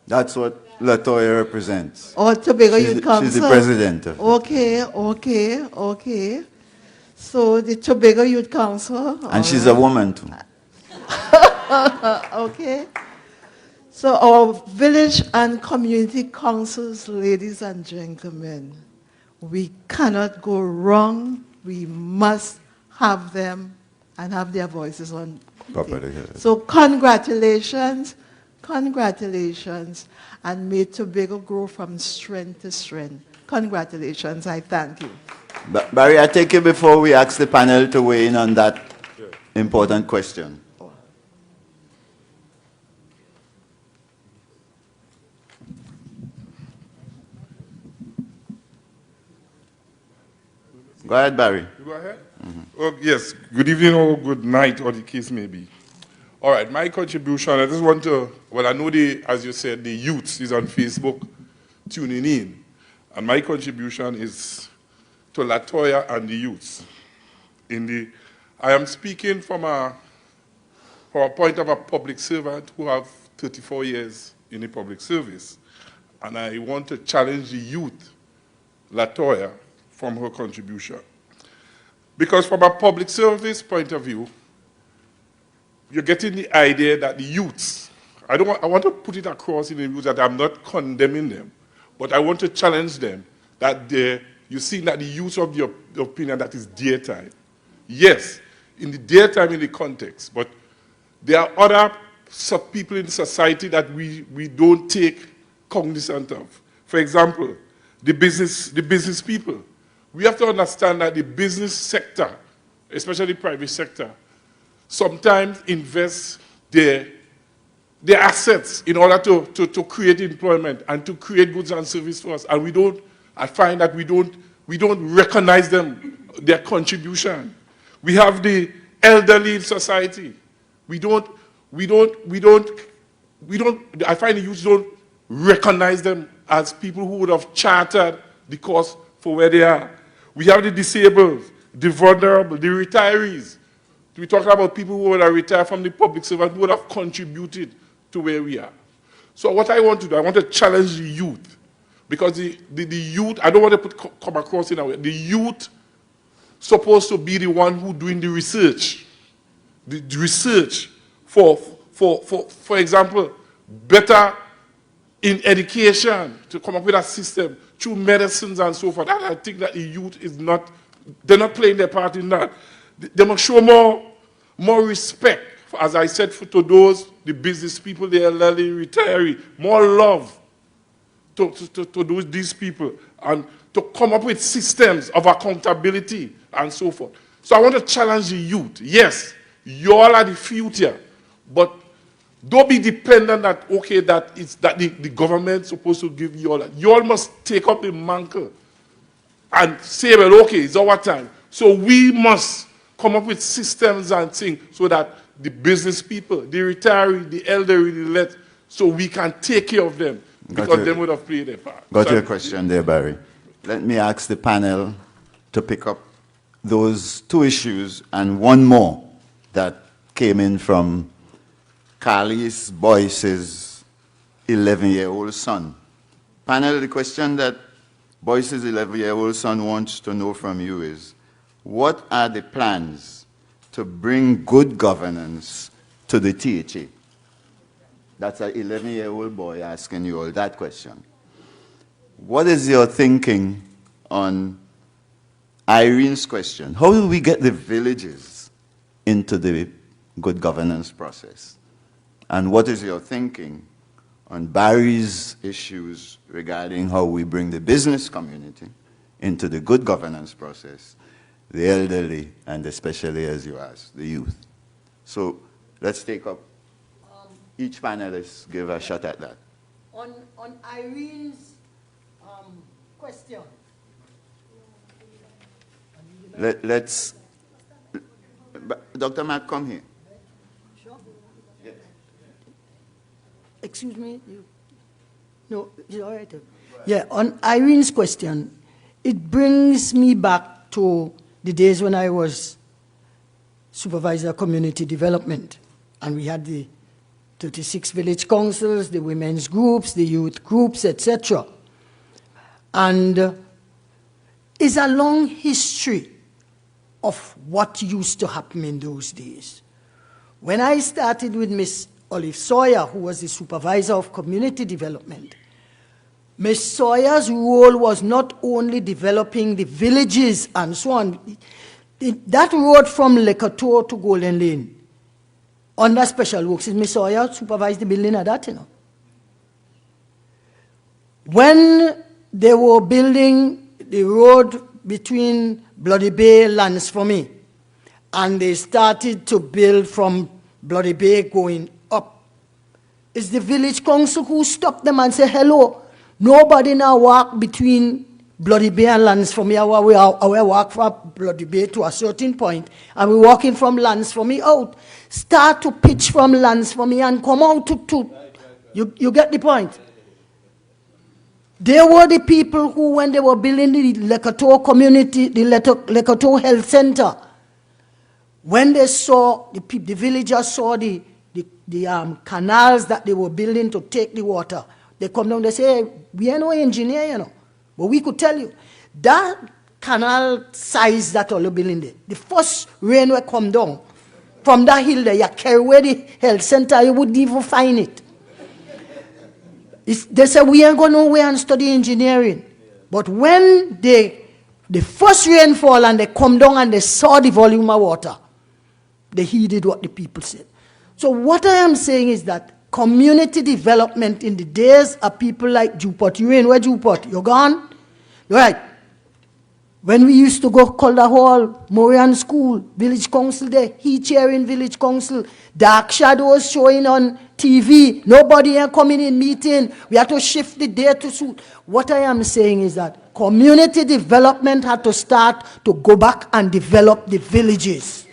That's what Latoyaa represents. Oh, Tobago Youth Council. She's the president of it. Okay. So the Tobago Youth Council. And she's a woman too. Okay. So our village and community councils, ladies and gentlemen, we cannot go wrong. We must have them and have their voices on. Properly. So congratulations, and may Tobago grow from strength to strength. Congratulations, I thank you. Barry, I take it before we ask the panel to weigh in on that important question. Go ahead, Barry. You go ahead? Mm-hmm. Oh, yes, good evening or good night, or the case may be. All right, my contribution, I just want to, I know as you said, the youth is on Facebook tuning in. And my contribution is to Latoyaa and the youth. I am speaking from a point of a public servant who have 34 years in the public service. And I want to challenge the youth, Latoyaa, from her contribution. Because from a public service point of view, you're getting the idea that the youths, I want to put it across in the view that I'm not condemning them, but I want to challenge them that you see that the use of the opinion that is daytime. Yes, in the daytime in the context, but there are other people in society that we don't take cognizance of. For example, the business people. We have to understand that the business sector, especially the private sector, sometimes invest their assets in order to create employment and to create goods and services for us. And I find that we don't recognize them, their contribution. We have the elderly in society. I find the youth don't recognize them as people who would have chartered the course for where they are. We have the disabled, the vulnerable, the retirees. We talk about people who would have retired from the public service, who would have contributed to where we are. So what I want to do, I want to challenge the youth. Because the youth, I don't want to come across in a way, the youth supposed to be the one who doing the research. The research for example, better in education, to come up with a system through medicines and so forth. And I think that the youth they're not playing their part in that. They must show more respect, as I said, to the business people, the elderly, retiree, more love to these people, and to come up with systems of accountability and so forth. So I want to challenge the youth. Yes, you all are the future, but don't be dependent that, okay, that the government's supposed to give you all that. You all must take up the mantle and say, well, okay, it's our time. So we must come up with systems and things so that the business people, the retiree, the elderly, so we can take care of them, because they would have played their part. Got your question there, Barry. Let me ask the panel to pick up those two issues and one more that came in from Carly's Boyce's 11-year-old son. Panel, the question that Boyce's 11-year-old son wants to know from you is, what are the plans to bring good governance to the THA? That's an 11-year-old boy asking you all that question. What is your thinking on Irene's question? How do we get the villages into the good governance process? And what is your thinking on Barry's issues regarding how we bring the business community into the good governance process, the elderly, and especially, as you asked, the youth? So let's take up, each panelist give a shot at that. On Irene's question. Let's, Dr. Matt, come here. Sure. Yes. Excuse me? No, it's all right. Yeah, on Irene's question, it brings me back to the days when I was supervisor of community development, and we had the 36 village councils, the women's groups, the youth groups, etc. And it's a long history of what used to happen in those days. When I started with Miss Olive Sawyer, who was the supervisor of community development, Miss Sawyer's role was not only developing the villages and so on. That road from Latoyaa to Golden Lane, under special works, Miss Sawyer supervised the building of that, you know. When they were building the road between Bloody Bay, Lands for Me, and they started to build from Bloody Bay going up, it's the village council who stopped them and said, hello, nobody now walk between Bloody Bay and Lands for Me. We walk from Bloody Bay to a certain point, and we're walking from Lands for Me out. Start to pitch from Lands for Me and come out to you get the point. They were the people who, when they were building the Latoyaa community, the Latoyaa Health Center, when they saw, the villagers saw the canals that they were building to take the water, they come down, they say, hey, we are no engineer, you know, but we could tell you, that canal size that all the building there, the first rain will come down, from that hill there, you carry away the health center, you wouldn't even find it. They say, we ain't going nowhere and study engineering. But when the first rainfall and they come down and they saw the volume of water, they heeded what the people said. So what I am saying is that community development in the days of people like Jupot, you in where Jupot? You're gone? Right. When we used to go Calder Hall, Morian School, Village Council there, he chairing Village Council, dark shadows showing on TV, nobody ain't coming in meeting, we had to shift the day to suit. What I am saying is that community development had to start to go back and develop the villages.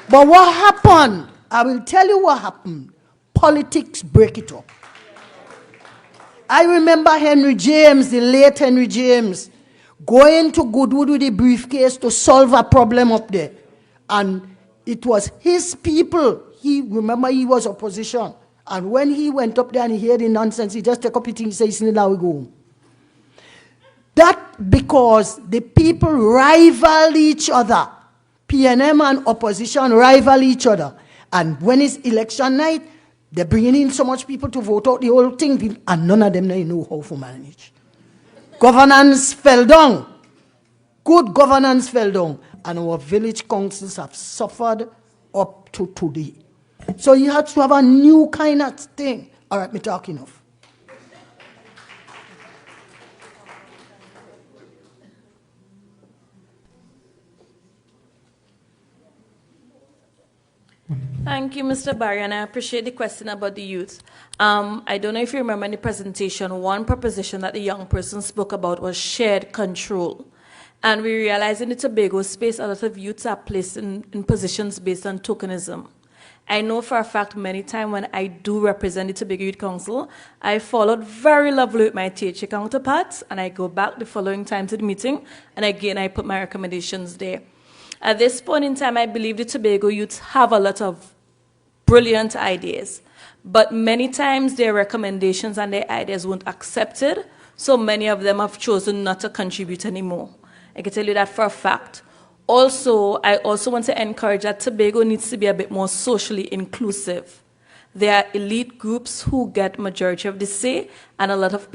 But what happened? I will tell you what happened. Politics break it up. I remember Henry James, the late Henry James, going to Goodwood with a briefcase to solve a problem up there. And it was his people. Remember, he was opposition. And when he went up there and he heard the nonsense, he just took up his thing and said, now we go home. That because the people rival each other. PNM and opposition rival each other. And when it's election night, they're bringing in so much people to vote out the whole thing, and none of them know how to manage. Governance fell down. Good governance fell down. And our village councils have suffered up to today. So you have to have a new kind of thing. All right, me talk enough. Thank you, Mr. Barry, and I appreciate the question about the youth. I don't know if you remember in the presentation, one proposition that the young person spoke about was shared control. And we realize in the Tobago space, a lot of youths are placed in positions based on tokenism. I know for a fact many times when I do represent the Tobago Youth Council, I followed very lovely with my THA counterparts, and I go back the following time to the meeting, and again, I put my recommendations there. At this point in time, I believe the Tobago youths have a lot of brilliant ideas, but many times their recommendations and their ideas weren't accepted, so many of them have chosen not to contribute anymore. I can tell you that for a fact. Also, I also want to encourage that Tobago needs to be a bit more socially inclusive. There are elite groups who get majority of the say, and a lot of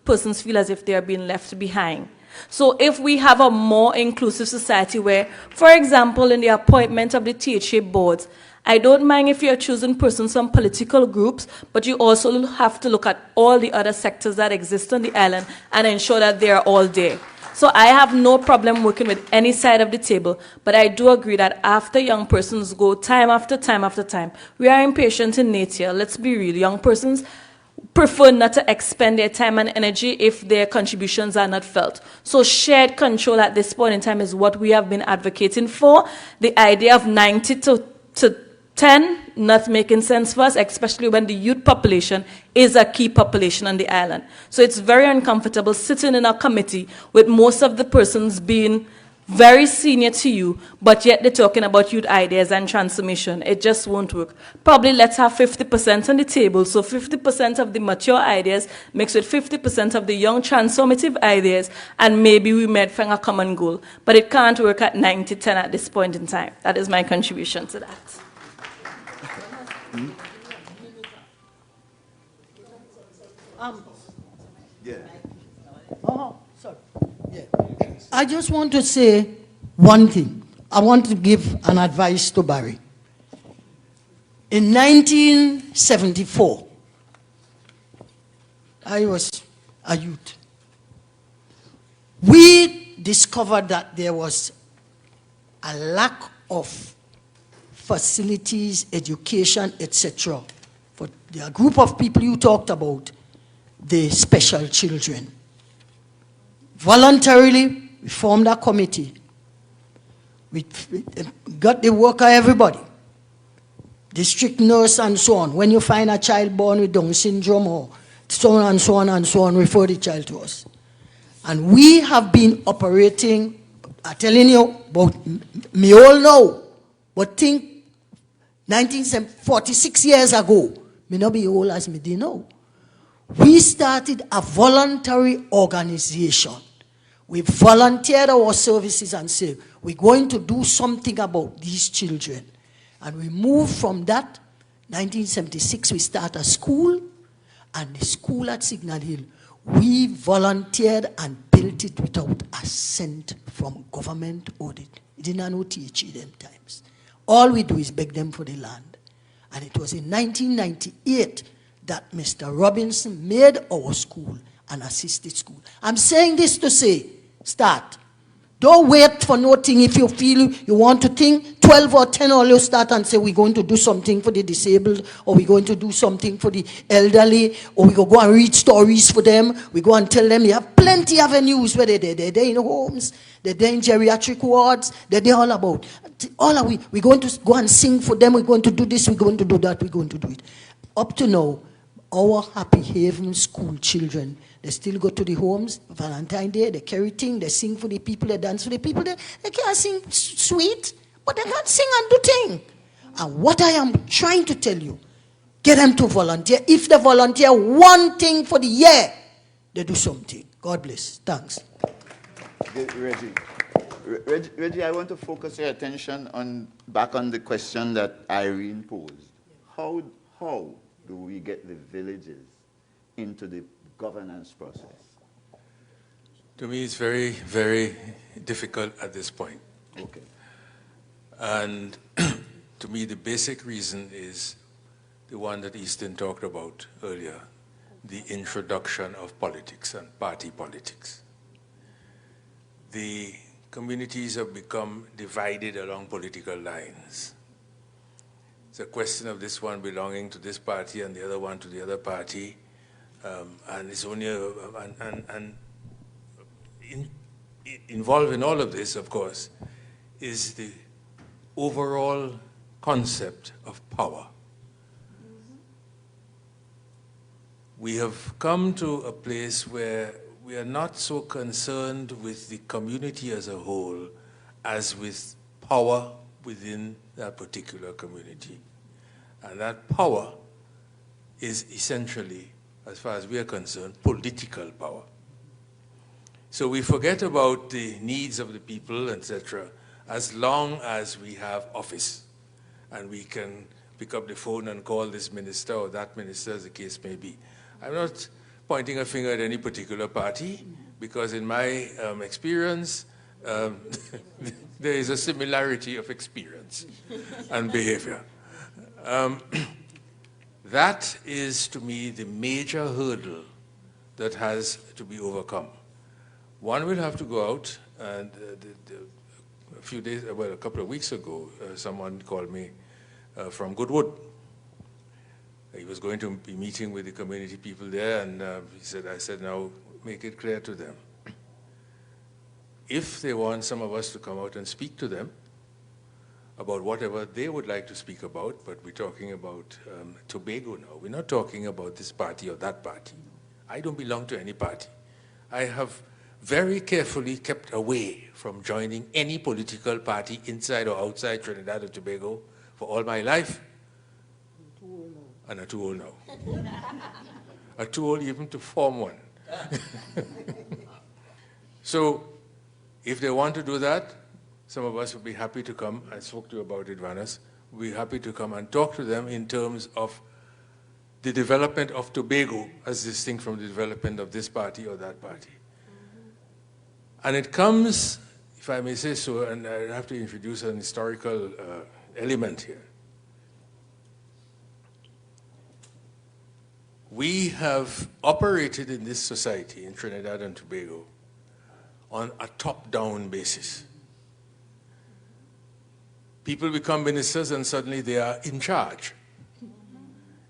persons feel as if they are being left behind. So if we have a more inclusive society where, for example, in the appointment of the THA boards, I don't mind if you're choosing persons from political groups, but you also have to look at all the other sectors that exist on the island and ensure that they are all there. So I have no problem working with any side of the table, but I do agree that after young persons go time after time after time, we are impatient in nature. Let's be real. Young persons prefer not to expend their time and energy if their contributions are not felt. So shared control at this point in time is what we have been advocating for. The idea of 90 to 10 not making sense for us, especially when the youth population is a key population on the island. So it's very uncomfortable sitting in a committee with most of the persons being very senior to you, but yet they're talking about youth ideas and transformation. It just won't work. Probably let's have 50% on the table, so 50% of the mature ideas mixed with 50% of the young transformative ideas, and maybe we might find a common goal. But it can't work at 90-10 at this point in time. That is my contribution to that. I just want to say one thing. I want to give an advice to Barry. In 1974, I was a youth. We discovered that there was a lack of facilities, education, etc. for the group of people you talked about, the special children. Voluntarily, we formed a committee. We got the worker, everybody, district nurse and so on. When you find a child born with Down syndrome or so on and so on and so on, refer the child to us. And we have been operating, I'm telling you, but me all know, but think 1946 years ago, me not be old as me did know. We started a voluntary organization. We volunteered our services and said, we're going to do something about these children. And we moved from that. 1976, we start a school, and the school at Signal Hill, we volunteered and built it without a cent from government audit. It didn't have no THE them times. All we do is beg them for the land. And it was in 1998 that Mr. Robinson made our school an assisted school. I'm saying this to say, start. Don't wait for nothing. If you feel you want to think, 12 or 10 or you start and say, we're going to do something for the disabled, or we're going to do something for the elderly, or we go and read stories for them. We go and tell them you have plenty of avenues where they're in homes, they're in geriatric wards, they're all about. All are we're going to go and sing for them, we're going to do this, we're going to do that, we're going to do it. Up to now, our Happy Haven school children, they still go to the homes, Valentine's Day, they carry things, they sing for the people, they dance for the people. They can't sing sweet, but they can sing and do things. And what I am trying to tell you, get them to volunteer. If they volunteer one thing for the year, they do something. God bless. Thanks. Reggie, I want to focus your attention back on the question that Irene posed. How do we get the villages into the governance process? To me, it's very, very difficult at this point. Okay. And to me, the basic reason is the one that Eastlyn talked about earlier, the introduction of politics and party politics. The communities have become divided along political lines. It's a question of this one belonging to this party and the other one to the other party. And it's only involved in all of this, of course, is the overall concept of power. We have come to a place where we are not so concerned with the community as a whole as with power within that particular community. And that power is essentially, as far as we are concerned, political power. So we forget about the needs of the people, etc., as long as we have office and we can pick up the phone and call this minister or that minister, as the case may be. I'm not pointing a finger at any particular party, because in my experience, there is a similarity of experience and behavior. That is, to me, the major hurdle that has to be overcome. One will have to go out, and a couple of weeks ago, someone called me from Goodwood. He was going to be meeting with the community people there, and I said, now make it clear to them. If they want some of us to come out and speak to them about whatever they would like to speak about, but we're talking about Tobago now. We're not talking about this party or that party. I don't belong to any party. I have very carefully kept away from joining any political party inside or outside Trinidad and Tobago for all my life. And I'm too old now. I'm too old even to form one. So if they want to do that, some of us would be happy to come. I spoke to you about it, Vanas. We'd be happy to come and talk to them in terms of the development of Tobago as distinct from the development of this party or that party. And it comes, if I may say so, and I have to introduce an historical element here. We have operated in this society, in Trinidad and Tobago, on a top-down basis. People become ministers and suddenly they are in charge.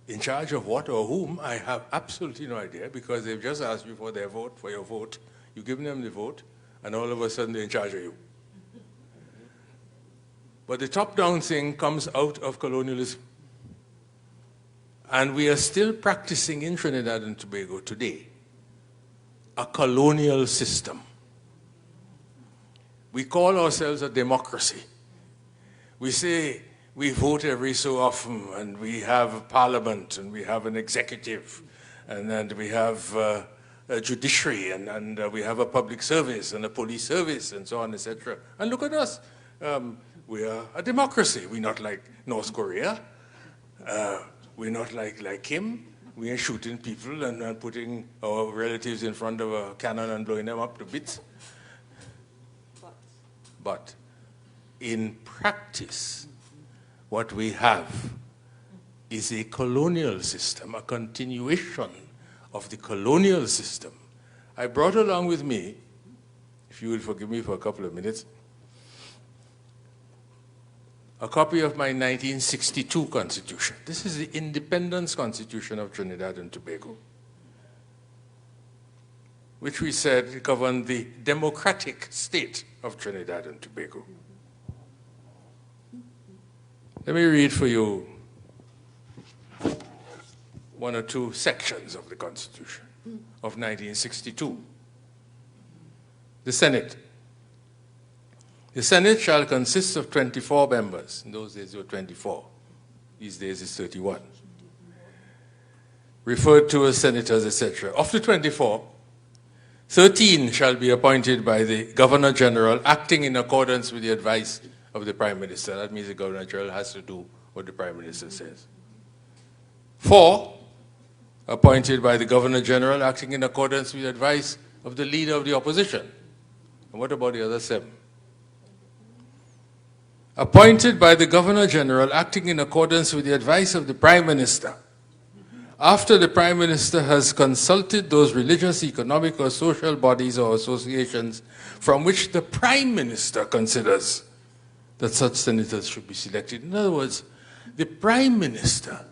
In charge of what or whom, I have absolutely no idea, because they've just asked you for their vote, for your vote. You give them the vote, and all of a sudden they're in charge of you. But the top-down thing comes out of colonialism. And we are still practicing in Trinidad and Tobago today a colonial system. We call ourselves a democracy. We say we vote every so often, and we have a parliament, and we have an executive, and then we have a judiciary, and we have a public service and a police service and so on, etc. And look at us. We are a democracy. We're not like North Korea. We're not like him. We ain't shooting people and putting our relatives in front of a cannon and blowing them up to bits. But in practice, what we have is a colonial system, a continuation of the colonial system. I brought along with me, if you will forgive me for a couple of minutes, a copy of my 1962 Constitution. This is the Independence Constitution of Trinidad and Tobago, which we said governed the democratic state of Trinidad and Tobago. Let me read for you one or two sections of the Constitution of 1962. The Senate. The Senate shall consist of 24 members. In those days, there were 24. These days, it's 31. Referred to as senators, etc. Of the 24, 13 shall be appointed by the Governor General, acting in accordance with the advice of the Prime Minister. That means the Governor General has to do what the Prime Minister says. 4, appointed by the Governor General, acting in accordance with the advice of the Leader of the Opposition. And what about the other 7? Appointed by the Governor General, acting in accordance with the advice of the Prime Minister, after the Prime Minister has consulted those religious, economic, or social bodies or associations from which the Prime Minister considers that such senators should be selected. In other words, the Prime Minister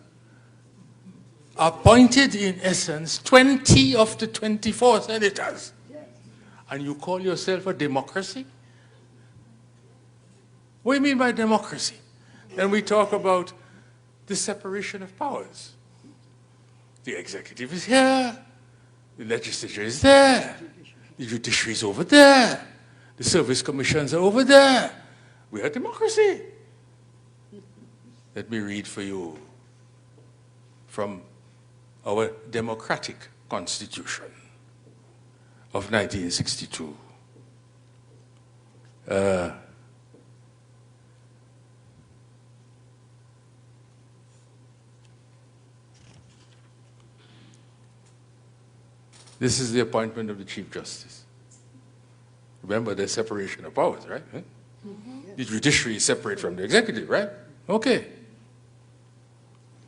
appointed, in essence, 20 of the 24 senators. And you call yourself a democracy? What do you mean by democracy? Then we talk about the separation of powers. The executive is here, the legislature is there, the judiciary is over there, the service commissions are over there. We are a democracy. Let me read for you from our democratic constitution of 1962. This is the appointment of the Chief Justice. Remember, there's separation of powers, right? Mm-hmm. The judiciary is separate from the executive, right? Okay.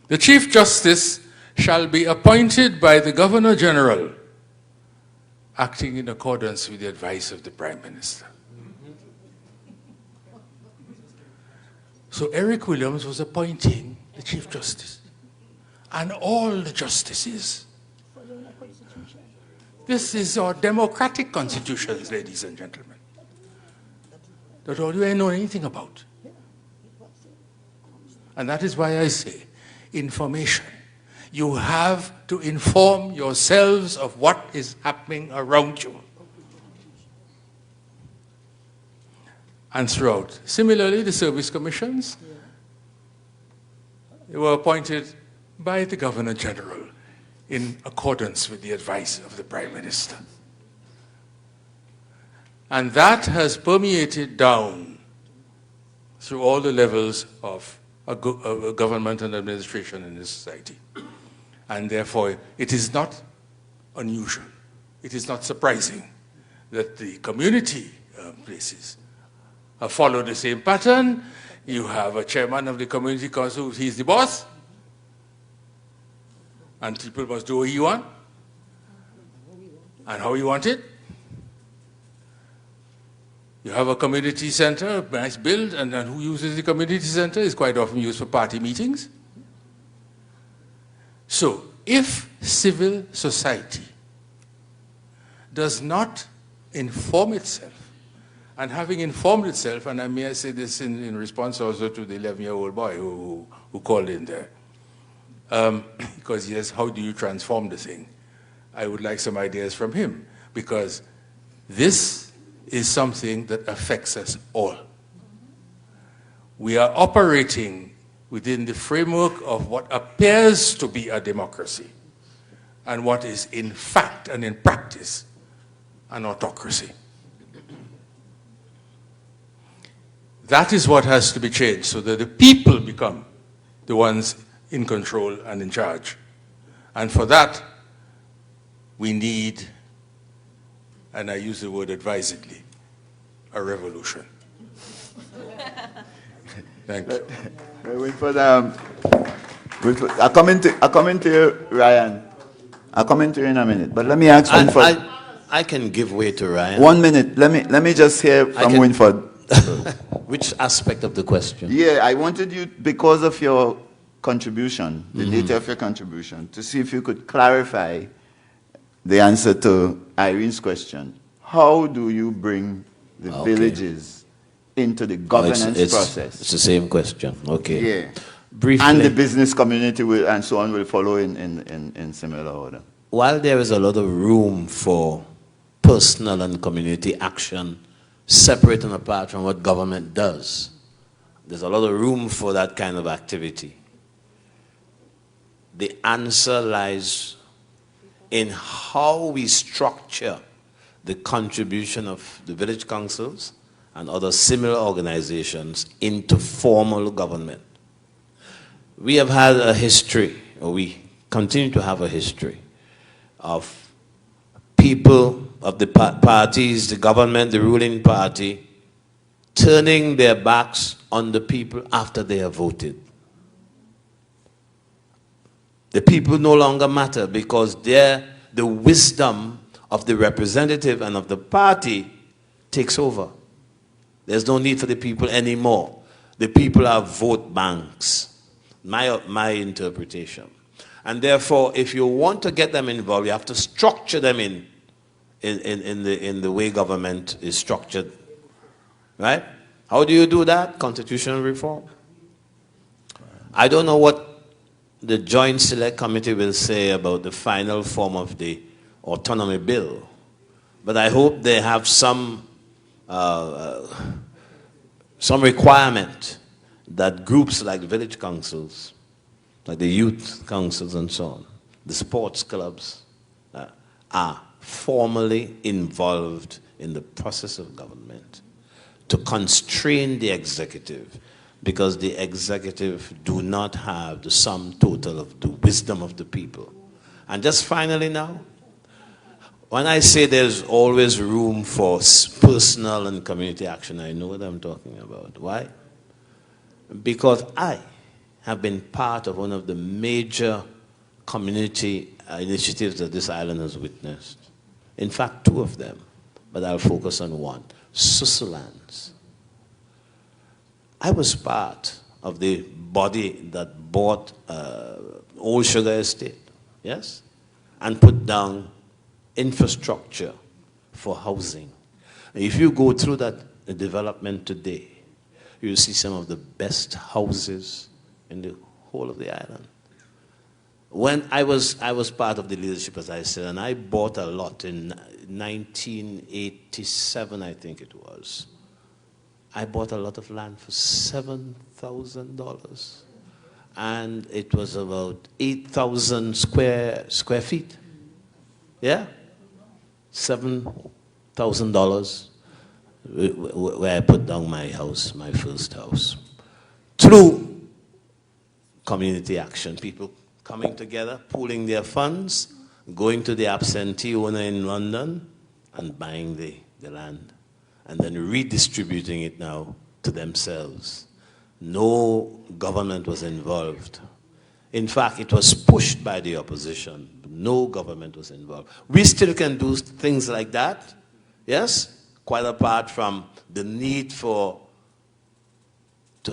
The Chief Justice shall be appointed by the Governor General, acting in accordance with the advice of the Prime Minister. So Eric Williams was appointing the Chief Justice and all the justices. This is our democratic constitutions, ladies and gentlemen, that all you ain't know anything about. And that is why I say, information. You have to inform yourselves of what is happening around you. And throughout. Similarly, the service commissions, they were appointed by the Governor General in accordance with the advice of the Prime Minister. And that has permeated down through all the levels of government and administration in this society. And therefore, it is not unusual, it is not surprising that the community places have followed the same pattern. You have a chairman of the community council, he's the boss, and people must do what he wants and how he wants it. You have a community center, nice build, and who uses the community center is quite often used for party meetings. So, if civil society does not inform itself, and having informed itself, and I may say this in response also to the 11-year-old boy who called in there, because he says, how do you transform the thing? I would like some ideas from him, because this is something that affects us all. We are operating within the framework of what appears to be a democracy, and what is in fact and in practice an autocracy. That is what has to be changed, so that the people become the ones in control and in charge. And for that, we need, and I use the word advisedly, a revolution. Thank you. Winford, I'll come into you, Ryan. I'll come into you in a minute. But let me ask Winford. I can give way to Ryan. 1 minute. Let me just hear from Winford. Which aspect of the question? Yeah, I wanted you, because of your contribution, the nature of your contribution, to see if you could clarify the answer to Irene's question. How do you bring the villages into the governance process? It's the same question. Okay. Yeah. Briefly. And the business community will, and so on will follow in similar order. While there is a lot of room for personal and community action, separate and apart from what government does, there's a lot of room for that kind of activity. The answer lies in how we structure the contribution of the village councils and other similar organizations into formal government. We have had a history, or we continue to have a history, of people of the parties, the government, the ruling party, turning their backs on the people after they have voted. The people no longer matter because the wisdom of the representative and of the party takes over. There's no need for the people anymore. The people are vote banks, my interpretation. And therefore, if you want to get them involved, you have to structure them in the way government is structured. Right? How do you do that? Constitutional reform. I don't know what the Joint Select Committee will say about the final form of the autonomy bill, but I hope they have some requirement that groups like village councils, like the youth councils and so on, the sports clubs, are formally involved in the process of government to constrain the executive, because the executive do not have the sum total of the wisdom of the people. And just finally now, when I say there's always room for personal and community action, I know what I'm talking about. Why? Because I have been part of one of the major community initiatives that this island has witnessed. In fact, 2 of them, but I'll focus on one. Susurlands. I was part of the body that bought Old Sugar Estate, yes, and put down infrastructure for housing. If you go through that development today, you'll see some of the best houses in the whole of the island. When I was part of the leadership, as I said, and I bought a lot in 1987, I think it was. I bought a lot of land for $7,000, and it was about 8,000 square feet. Yeah, $7,000, where I put down my house, my first house, through community action. People coming together, pooling their funds, going to the absentee owner in London, and buying the land, and then redistributing it now to themselves. No government was involved. In fact, it was pushed by the opposition. No government was involved. We still can do things like that, yes, quite apart from the need to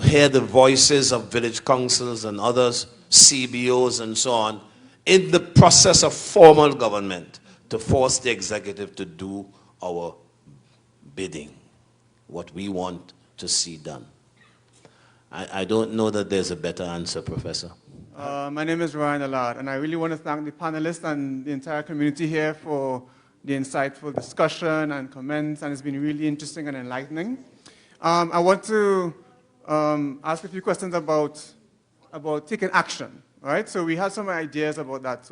hear the voices of village councils and others, CBOs and so on, in the process of formal government, to force the executive to do our bidding, what we want to see done. I don't know that there's a better answer, Professor. My name is Ryan Allard, and I really want to thank the panelists and the entire community here for the insightful discussion and comments, and it's been really interesting and enlightening. I want to ask a few questions about taking action. right? So we had some ideas about that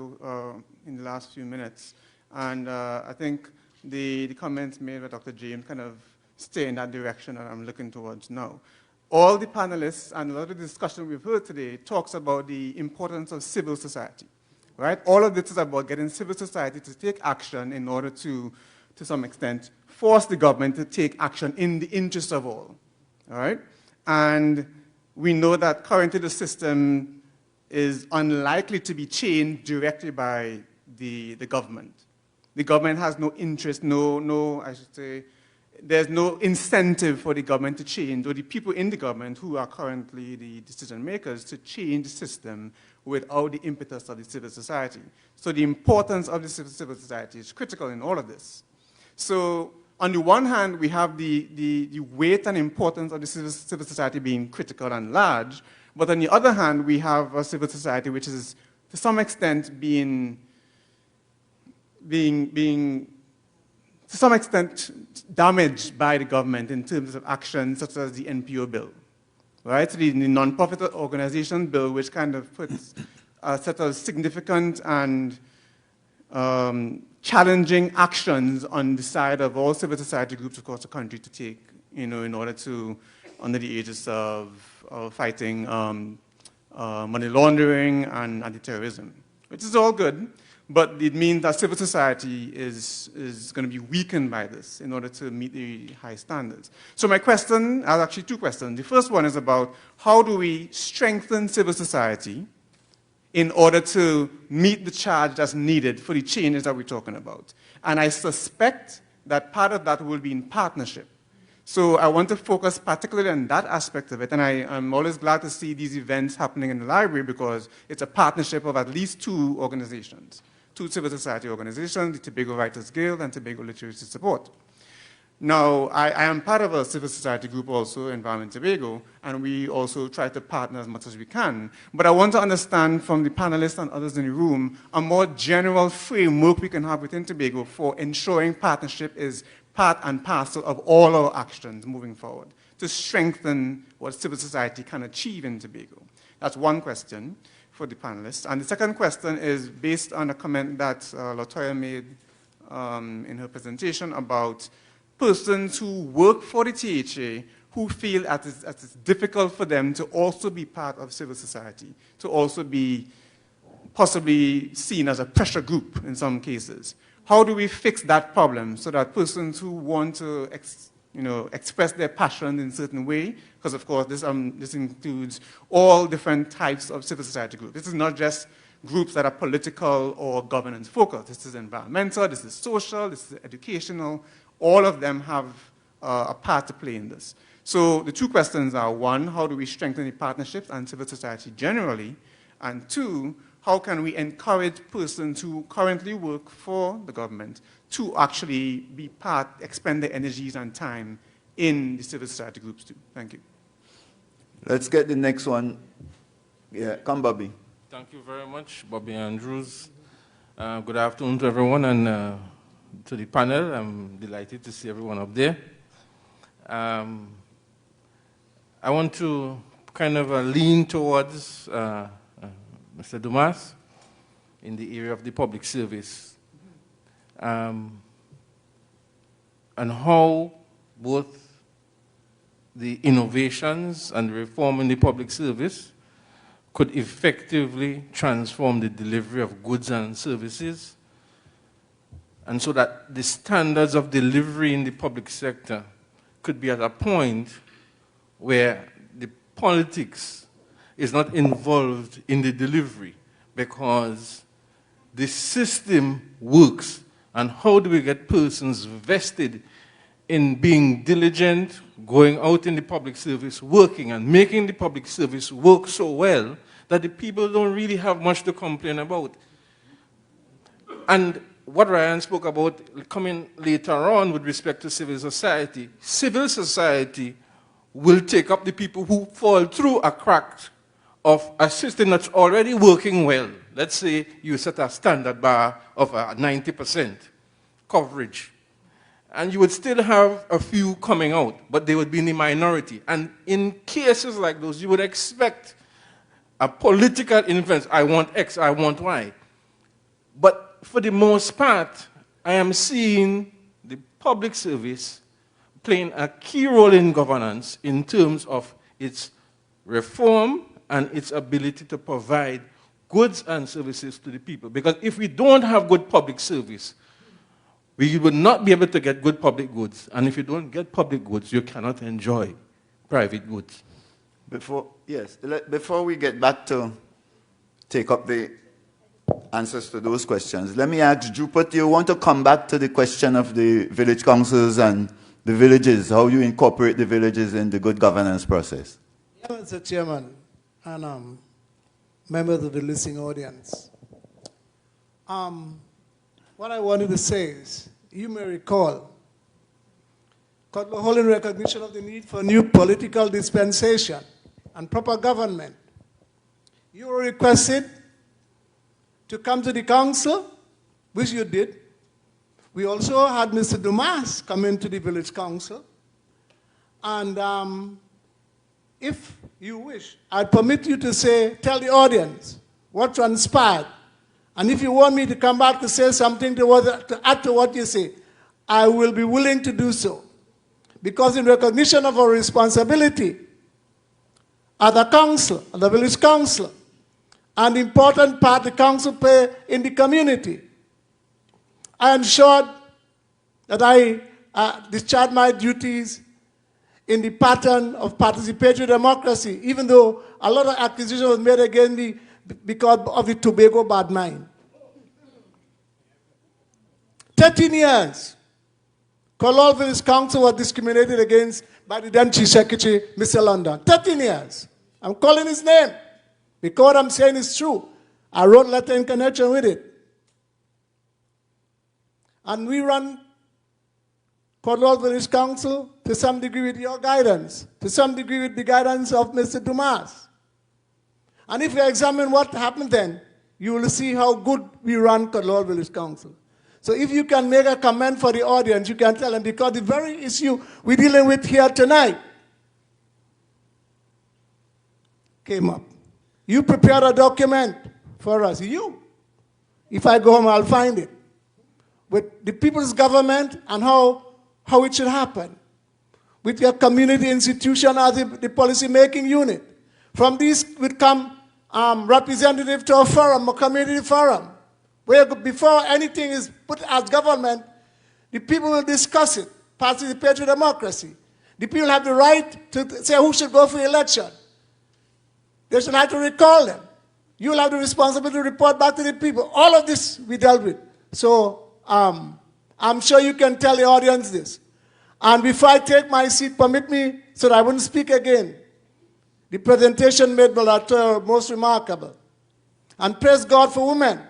in the last few minutes. And I think the comments made by Dr. James kind of stay in that direction that I'm looking towards now. All the panelists and a lot of the discussion we've heard today talks about the importance of civil society, right? All of this is about getting civil society to take action in order to some extent, force the government to take action in the interest of all right? And we know that currently the system is unlikely to be changed directly by the government. The government has no interest, I should say, there's no incentive for the government to change, or the people in the government who are currently the decision makers, to change the system without the impetus of the civil society. So the importance of the civil society is critical in all of this. So on the one hand, we have the weight and importance of the civil society being critical and large, but on the other hand, we have a civil society which is, to some extent, being to some extent damaged by the government in terms of actions such as the NPO bill, right? So the non-profit organization bill, which kind of puts a set of significant and challenging actions on the side of all civil society groups across the country to take, in order to, under the aegis of fighting money laundering and anti-terrorism, which is all good. But it means that civil society is going to be weakened by this in order to meet the high standards. So my question, I have actually two questions. The first one is about how do we strengthen civil society in order to meet the charge that's needed for the changes that we're talking about. And I suspect that part of that will be in partnership. So I want to focus particularly on that aspect of it, and I'm always glad to see these events happening in the library because it's a partnership of at least two organizations. Two civil society organizations, the Tobago Writers Guild and Tobago Literacy Support. Now, I am part of a civil society group also, Environment Tobago, and we also try to partner as much as we can. But I want to understand from the panelists and others in the room a more general framework we can have within Tobago for ensuring partnership is part and parcel of all our actions moving forward to strengthen what civil society can achieve in Tobago. That's one question for the panelists. And the second question is based on a comment that Latoyaa made in her presentation about persons who work for the THA who feel that it's difficult for them to also be part of civil society, to also be possibly seen as a pressure group in some cases. How do we fix that problem so that persons who want to express their passion in a certain way, because of course this includes all different types of civil society groups. This is not just groups that are political or governance focused. This is environmental, this is social, this is educational. All of them have a part to play in this. So the two questions are, one, how do we strengthen the partnerships and civil society generally? And two, how can we encourage persons who currently work for the government to actually be part, expend their energies and time in the civil society groups too? Thank you. Let's get the next one. Yeah, come, Bobby. Thank you very much, Bobby Andrews. Good afternoon to everyone and to the panel. I'm delighted to see everyone up there. I want to kind of lean towards Mr. Dumas in the area of the public service and how both the innovations and reform in the public service could effectively transform the delivery of goods and services, and so that the standards of delivery in the public sector could be at a point where the politics is not involved in the delivery because the system works. And how do we get persons vested in being diligent, going out in the public service, working and making the public service work so well that the people don't really have much to complain about? And what Ryan spoke about coming later on with respect to civil society will take up the people who fall through a crack of a system that's already working well. Let's say you set a standard bar of 90% coverage, and you would still have a few coming out, but they would be in the minority. And in cases like those, you would expect a political influence. I want X, I want Y. But for the most part, I am seeing the public service playing a key role in governance in terms of its reform and its ability to provide goods and services to the people. Because if we don't have good public service, we will not be able to get good public goods. And if you don't get public goods, you cannot enjoy private goods. Before we get back to take up the answers to those questions, let me ask Jupiter, do you want to come back to the question of the village councils and the villages, how you incorporate the villages in the good governance process? Yeah, Mr. Chairman, and members of the listening audience. What I wanted to say is, you may recall, in recognition of the need for new political dispensation and proper government, you were requested to come to the council, which you did. We also had Mr. Dumas come into the village council. And if you wish, I'd permit you to say, tell the audience what transpired. And if you want me to come back to say something to add to what you say, I will be willing to do so. Because in recognition of our responsibility as the council, the village council, an important part the council play in the community, I ensured that I discharge my duties in the pattern of participatory democracy, even though a lot of accusation was made against me because of the Tobago bad mind. 13 years, Colol Village Council was discriminated against by the then Chief Secretary, Mr. London. 13 years. I'm calling his name because what I'm saying is true. I wrote a letter in connection with it. And we run Colol Village Council to some degree with your guidance, to some degree with the guidance of Mr. Dumas. And if you examine what happened then, you will see how good we run Colol Village Council. So if you can make a comment for the audience, you can tell them, because the very issue we're dealing with here tonight came up. You prepared a document for us. You. If I go home, I'll find it. With the people's government and how it should happen. With your community institution as the policy-making unit. From these would come representative to a forum, a community forum, where before anything is put as government, the people will discuss it, participatory democracy. The people have the right to say who should go for election. They should have to recall them. You will have the responsibility to report back to the people. All of this we dealt with. So I'm sure you can tell the audience this. And before I take my seat, permit me, so that I wouldn't speak again, the presentation made by Latoyaa most remarkable. And praise God for women,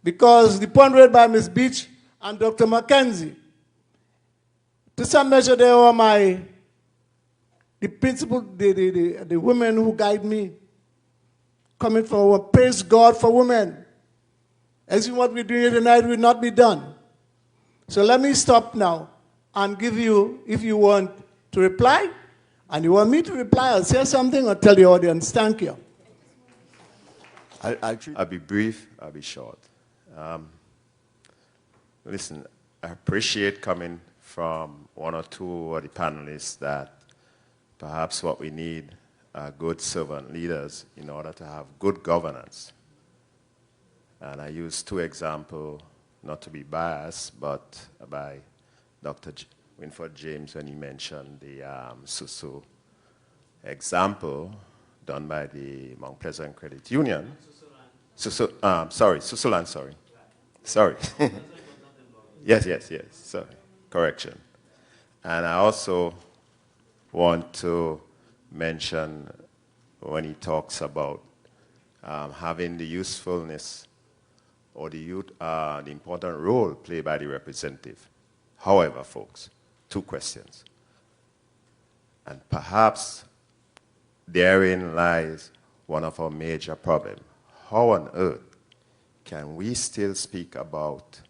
because the point read by Ms. Beach and Dr. McKenzie, to some measure they were the principal, the women who guide me, coming forward. Praise God for women. As in what we're doing here tonight will not be done. So let me stop now and give you, if you want to reply, and you want me to reply, I'll say something or tell the audience. Thank you. I'll be brief, I'll be short. Listen, I appreciate coming from one or two of the panelists that perhaps what we need are good servant leaders in order to have good governance. And I use two examples, not to be biased, but by Dr. Winford James when he mentioned the Susu example done by the Mount Pleasant Credit Union. Susuland, sorry. Yes, sorry, correction. And I also want to mention when he talks about having the usefulness or the important role played by the representative. However, folks, two questions. And perhaps therein lies one of our major problems. How on earth can we still speak about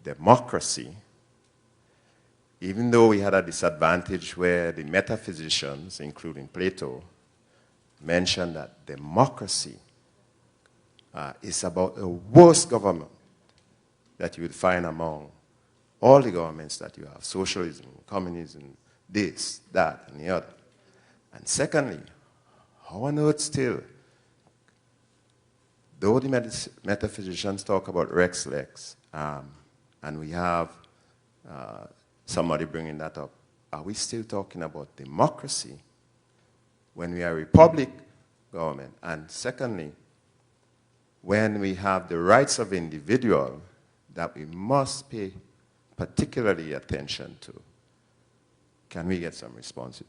democracy even though we had a disadvantage where the metaphysicians, including Plato, mentioned that democracy is about the worst government that you would find among all the governments that you have, socialism, communism, this, that, and the other. And secondly, how on earth still, though the metaphysicians talk about Rex Lex, and we have somebody bringing that up, are we still talking about democracy when we are a republic government? And secondly, when we have the rights of individual that we must pay particularly attention to, can we get some responses?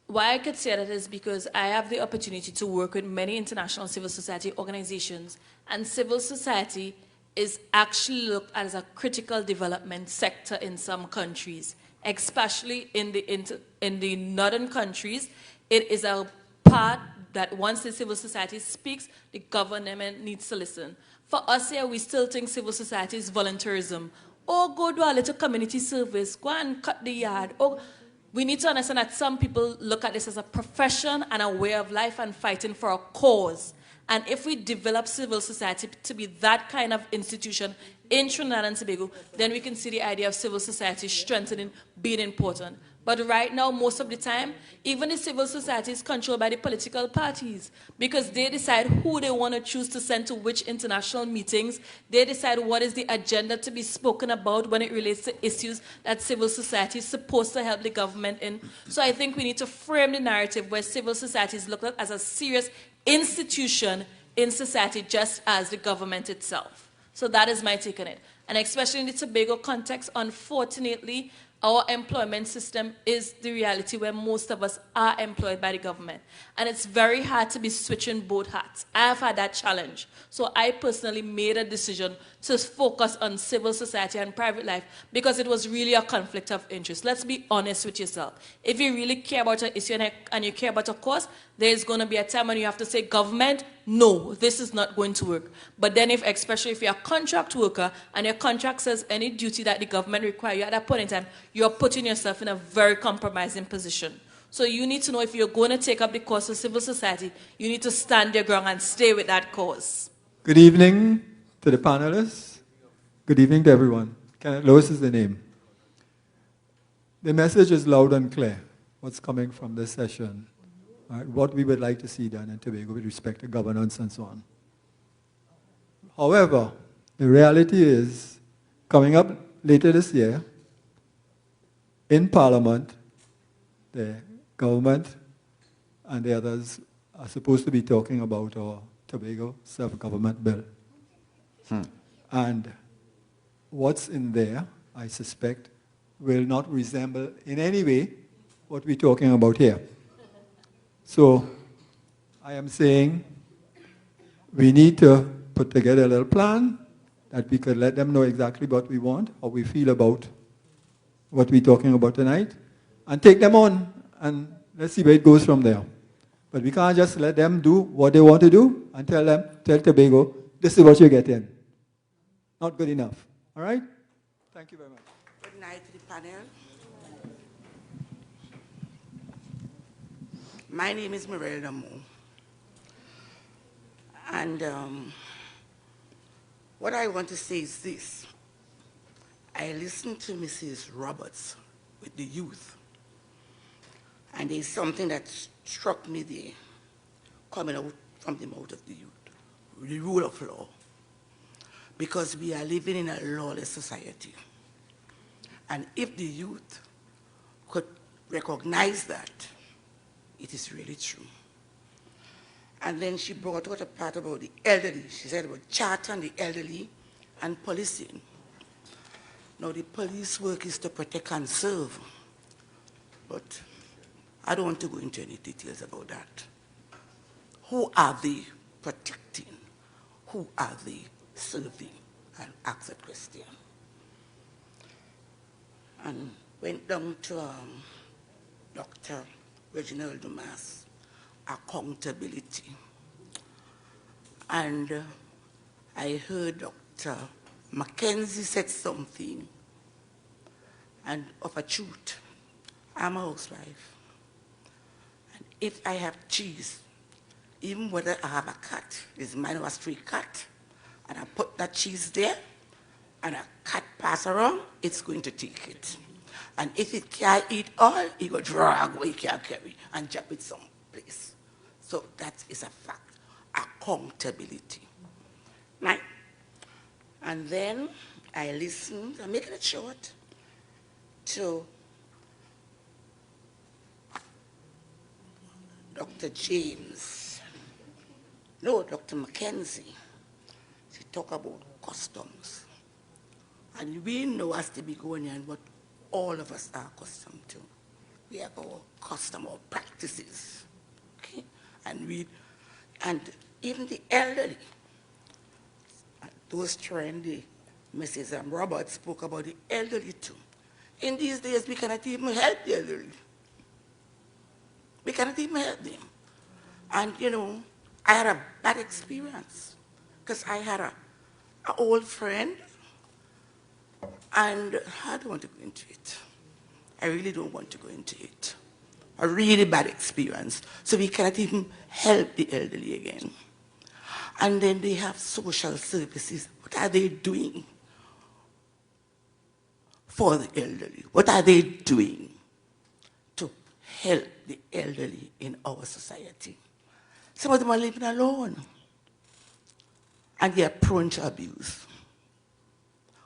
Why I could say that is because I have the opportunity to work with many international civil society organizations, and civil society is actually looked at as a critical development sector in some countries, especially in the northern countries. It is a part that once the civil society speaks, the government needs to listen. For us here, we still think civil society is volunteerism. Oh, go do a little community service, go and cut the yard. Oh, we need to understand that some people look at this as a profession and a way of life and fighting for a cause. And if we develop civil society to be that kind of institution in Trinidad and Tobago, then we can see the idea of civil society strengthening, being important. But right now, most of the time, even the civil society is controlled by the political parties because they decide who they want to choose to send to which international meetings. They decide what is the agenda to be spoken about when it relates to issues that civil society is supposed to help the government in. So I think we need to frame the narrative where civil society is looked at as a serious institution in society, just as the government itself. So that is my take on it. And especially in the Tobago context, unfortunately, our employment system is the reality where most of us are employed by the government. And it's very hard to be switching both hats. I have had that challenge. So I personally made a decision to focus on civil society and private life because it was really a conflict of interest. Let's be honest with yourself. If you really care about an issue and you care about a cause, there's going to be a time when you have to say, government, no, this is not going to work. But then especially if you're a contract worker and your contract says any duty that the government requires you at that point in time, you're putting yourself in a very compromising position. So you need to know if you're going to take up the cause of civil society, you need to stand your ground and stay with that cause. Good evening to the panelists. Good evening to everyone. Kenneth Lewis is the name. The message is loud and clear, what's coming from this session. What we would like to see done in Tobago with respect to governance and so on. However, the reality is, coming up later this year, in Parliament, the government and the others are supposed to be talking about our Tobago self-government bill. And what's in there, I suspect, will not resemble in any way what we're talking about here. So I am saying we need to put together a little plan that we could let them know exactly what we want, how we feel about what we're talking about tonight, and take them on, and let's see where it goes from there. But we can't just let them do what they want to do and tell Tobago, this is what you get in. Not good enough. All right? Thank you very much. Good night to the panel. My name is Mirella Mo. And what I want to say is this. I listened to Mrs. Roberts with the youth. And there's something that struck me there, coming out from the mouth of the youth, the rule of law. Because we are living in a lawless society. And if the youth could recognize that, it is really true. And then she brought out a part about the elderly. She said about charter and the elderly and policing. Now the police work is to protect and serve. But I don't want to go into any details about that. Who are they protecting? Who are they serving? I'll ask that question. And went down to Dr. Reginald Dumas, accountability. And I heard Dr. McKenzie said something, and of a truth, I'm a housewife. And if I have cheese, even whether I have a cat, is mine was stray cat, and I put that cheese there, and a cat pass around, it's going to take it. And if it can't eat all, it will drag what it can't carry and drop it someplace. So that is a fact. Accountability. Right. And then I listened, I'm making it short, to Dr. James. No, Dr. McKenzie. She talked about customs. And we know as Tobagonians what all of us are accustomed to. We have our custom or practices. Okay? And even the elderly, those trendy, Mrs. Roberts spoke about the elderly too. In these days, we cannot even help the elderly. We cannot even help them. And, you know, I had a bad experience because I had an old friend, and I don't want to go into it. I really don't want to go into it. A really bad experience. So we cannot even help the elderly again. And then they have social services. What are they doing for the elderly? What are they doing to help the elderly in our society? Some of them are living alone, and they are prone to abuse.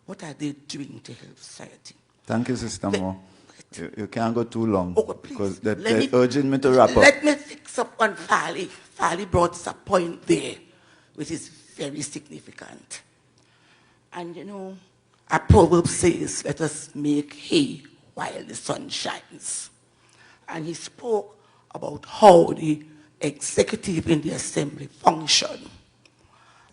What are they doing to help society? Thank you, Sister Moore. You can't go too long, because they're me, urging me to wrap up. Let me fix up on Farley. Farley brought a point there, which is very significant. And you know, a proverb says, let us make hay while the sun shines. And he spoke about how the executive in the assembly function.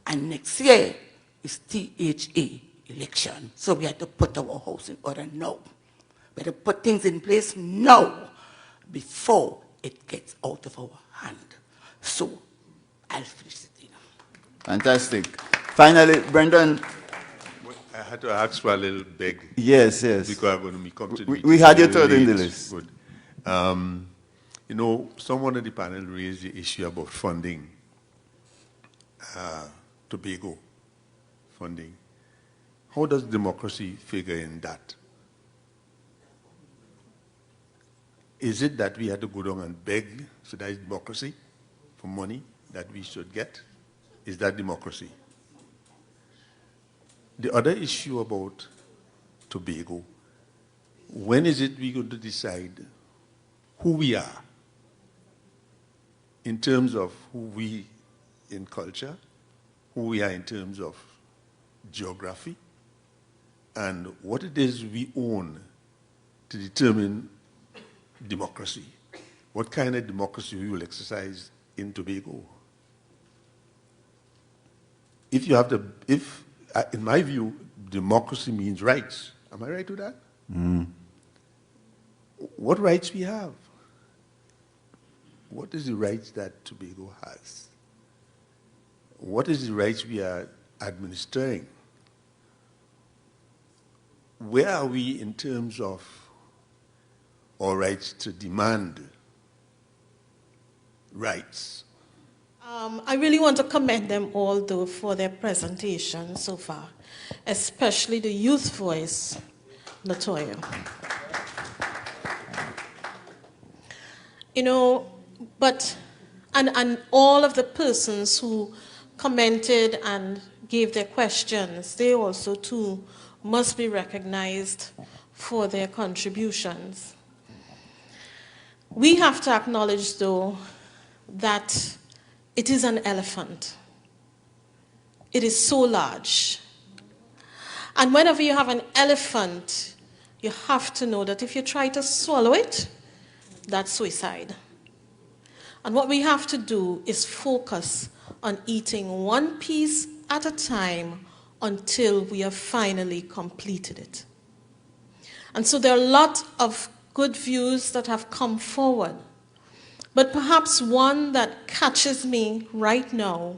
And next year is THA election. So we have to put our house in order now. We have to put things in place now before it gets out of our hand. So I'll finish it here. Fantastic. Finally, Brendan. I had to ask for a little beg. Yes, yes. Because when we come to the we had your third in the list. Good. You know, someone on the panel raised the issue about funding, Tobago funding. How does democracy figure in that? Is it that we had to go down and beg, so that is democracy, for money that we should get? Is that democracy? The other issue about Tobago, when is it we're going to decide who we are in terms of who we in culture, who we are in terms of geography, and what it is we own to determine democracy? What kind of democracy we will exercise in Tobago? If you have to, in my view, democracy means rights. Am I right with that? Mm. What rights we have? What is the rights that Tobago has? What is the rights we are administering? Where are we in terms of our rights to demand rights? I really want to commend them all, though, for their presentation so far, especially the youth voice, Latoyaa. You know, and all of the persons who commented and gave their questions, they also, too, must be recognized for their contributions. We have to acknowledge, though, that it is an elephant. It is so large. And whenever you have an elephant, you have to know that if you try to swallow it, that's suicide. And what we have to do is focus on eating one piece at a time until we have finally completed it. And so there are a lot of good views that have come forward. But perhaps one that catches me right now,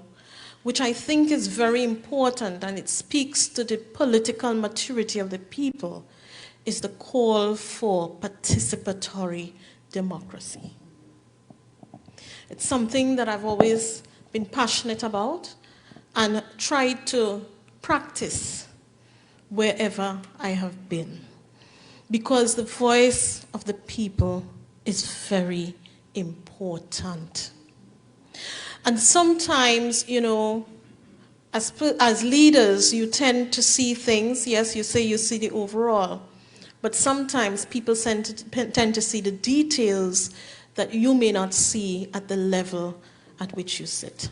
which I think is very important, and it speaks to the political maturity of the people, is the call for participatory democracy. It's something that I've always been passionate about and tried to practice wherever I have been. Because the voice of the people is very important. And sometimes, you know, as leaders, you tend to see things. Yes, you say you see the overall. But sometimes people tend to see the details that you may not see at the level at which you sit.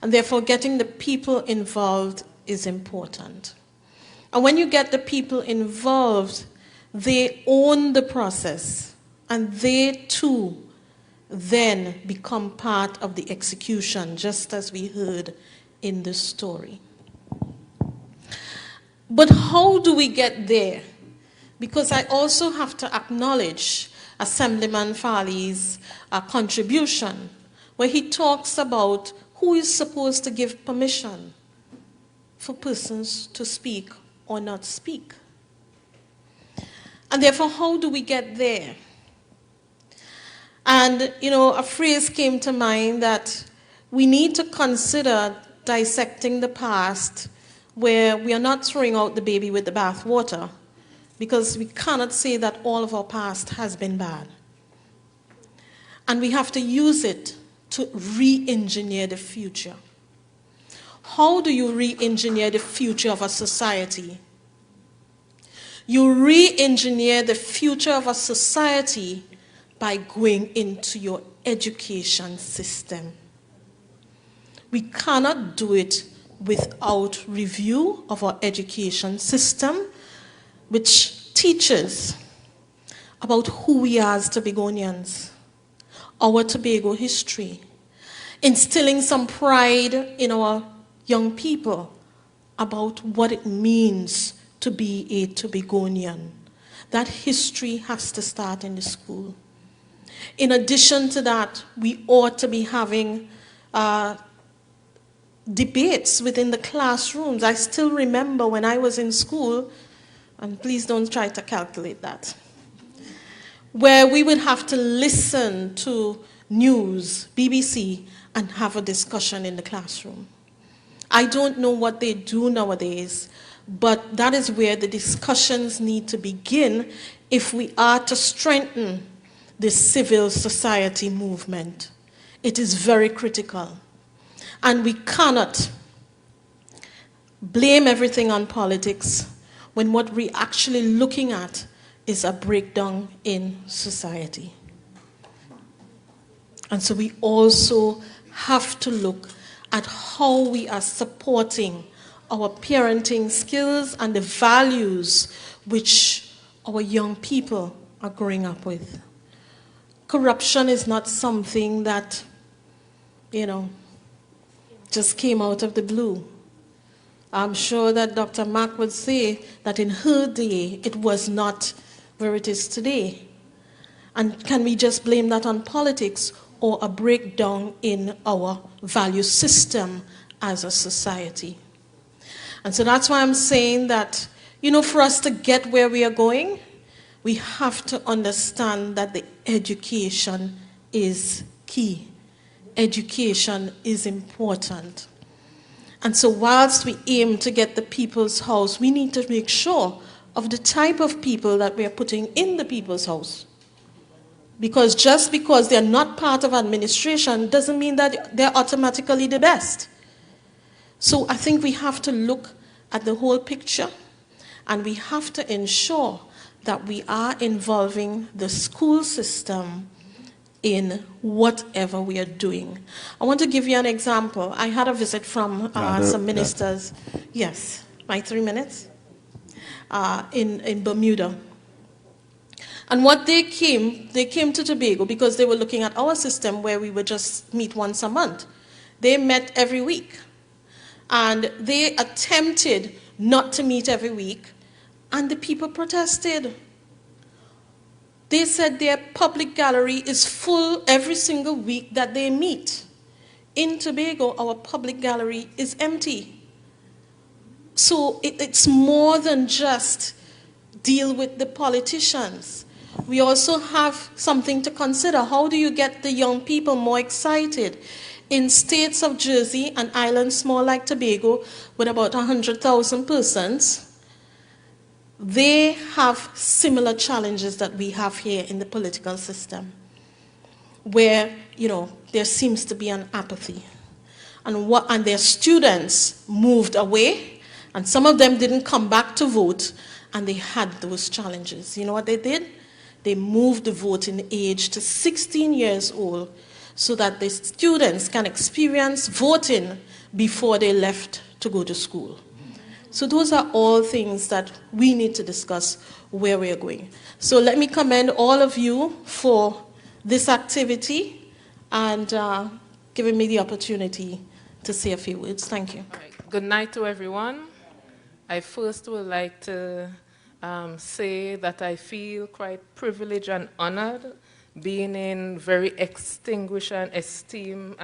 And therefore, getting the people involved is important. And when you get the people involved, they own the process, and they too then become part of the execution, just as we heard in the story. But how do we get there? Because I also have to acknowledge Assemblyman Farley's contribution, where he talks about who is supposed to give permission for persons to speak or not speak. And therefore, how do we get there? And, you know, a phrase came to mind that we need to consider dissecting the past, where we are not throwing out the baby with the bathwater, because we cannot say that all of our past has been bad. And we have to use it to re-engineer the future. How do you re-engineer the future of a society? You re-engineer the future of a society by going into your education system. We cannot do it without review of our education system, which teaches about who we are as Tobagonians, our Tobago history, instilling some pride in our young people about what it means to be a Tobagonian. That history has to start in the school. In addition to that, we ought to be having debates within the classrooms. I still remember when I was in school, and please don't try to calculate that, where we would have to listen to news, BBC, and have a discussion in the classroom. I don't know what they do nowadays, but that is where the discussions need to begin if we are to strengthen the civil society movement. It is very critical. And we cannot blame everything on politics when what we're actually looking at is a breakdown in society. And so we also have to look at how we are supporting our parenting skills and the values which our young people are growing up with. Corruption is not something that, you know, just came out of the blue. I'm sure that Dr. Mack would say that in her day, it was not where it is today. And can we just blame that on politics or a breakdown in our value system as a society? And so that's why I'm saying that, you know, for us to get where we are going, we have to understand that the education is key. Education is important. And so whilst we aim to get the people's house, we need to make sure of the type of people that we are putting in the people's house. Because just because they're not part of administration doesn't mean that they're automatically the best. So I think we have to look at the whole picture, and we have to ensure that we are involving the school system in whatever we are doing. I want to give you an example. I had a visit from some ministers. Yes, my 3 minutes. In Bermuda. And what they came to Tobago because they were looking at our system where we would just meet once a month. They met every week. And they attempted not to meet every week, and the people protested. They said their public gallery is full every single week that they meet. In Tobago, our public gallery is empty. So it's more than just deal with the politicians. we also have something to consider. How do you get the young people more excited? In states of Jersey and islands small like Tobago, with about 100,000 persons, they have similar challenges that we have here in the political system, where, there seems to be an apathy. And their students moved away, and some of them didn't come back to vote, and they had those challenges. You know what they did? They moved the voting age to 16 years old so that the students can experience voting before they left to go to school. So those are all things that we need to discuss where we're going. So let me commend all of you for this activity and giving me the opportunity to say a few words. Thank you. Good night to everyone. I first would like to say that I feel quite privileged and honored being in very distinguished and esteemed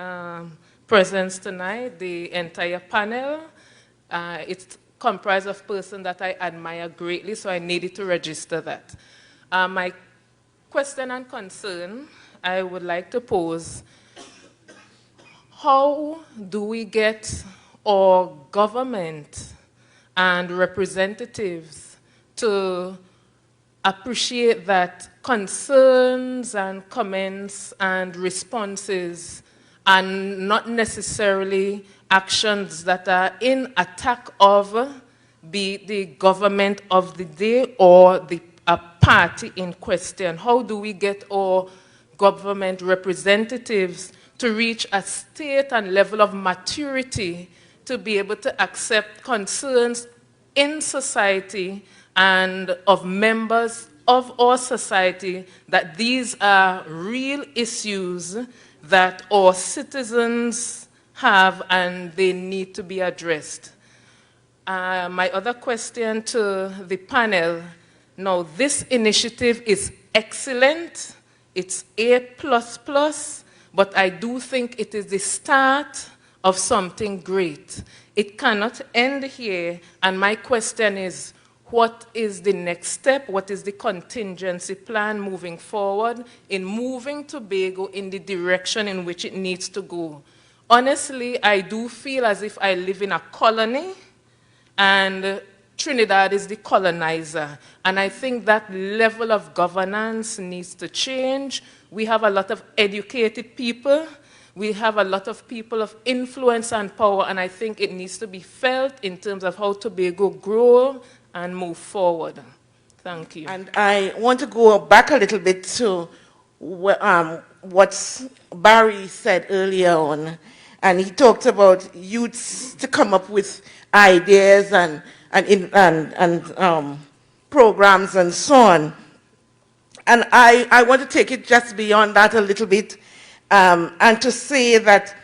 presence tonight. The entire panel, it's comprised of persons that I admire greatly, so I needed to register that. My question and concern I would like to pose: how do we get our government and representatives to appreciate that concerns and comments and responses are not necessarily actions that are in attack of the government of the day or the party in question? How do we get our government representatives to reach a state and level of maturity to be able to accept concerns in society and of members of our society, that these are real issues that our citizens have and they need to be addressed? My other question to the panel: now, this initiative is excellent. It's A++, but I do think it is the start of something great. It cannot end here, and my question is, what is the next step? What is the contingency plan moving forward in moving Tobago in the direction in which it needs to go? Honestly, I do feel as if I live in a colony, and Trinidad is the colonizer. And I think that level of governance needs to change. We have a lot of educated people. We have a lot of people of influence and power, and I think it needs to be felt in terms of how Tobago grow and move forward. Thank you. And I want to go back a little bit to what Barry said earlier on, and he talked about youths to come up with ideas and programs and so on. And I want to take it just beyond that a little bit, and to say that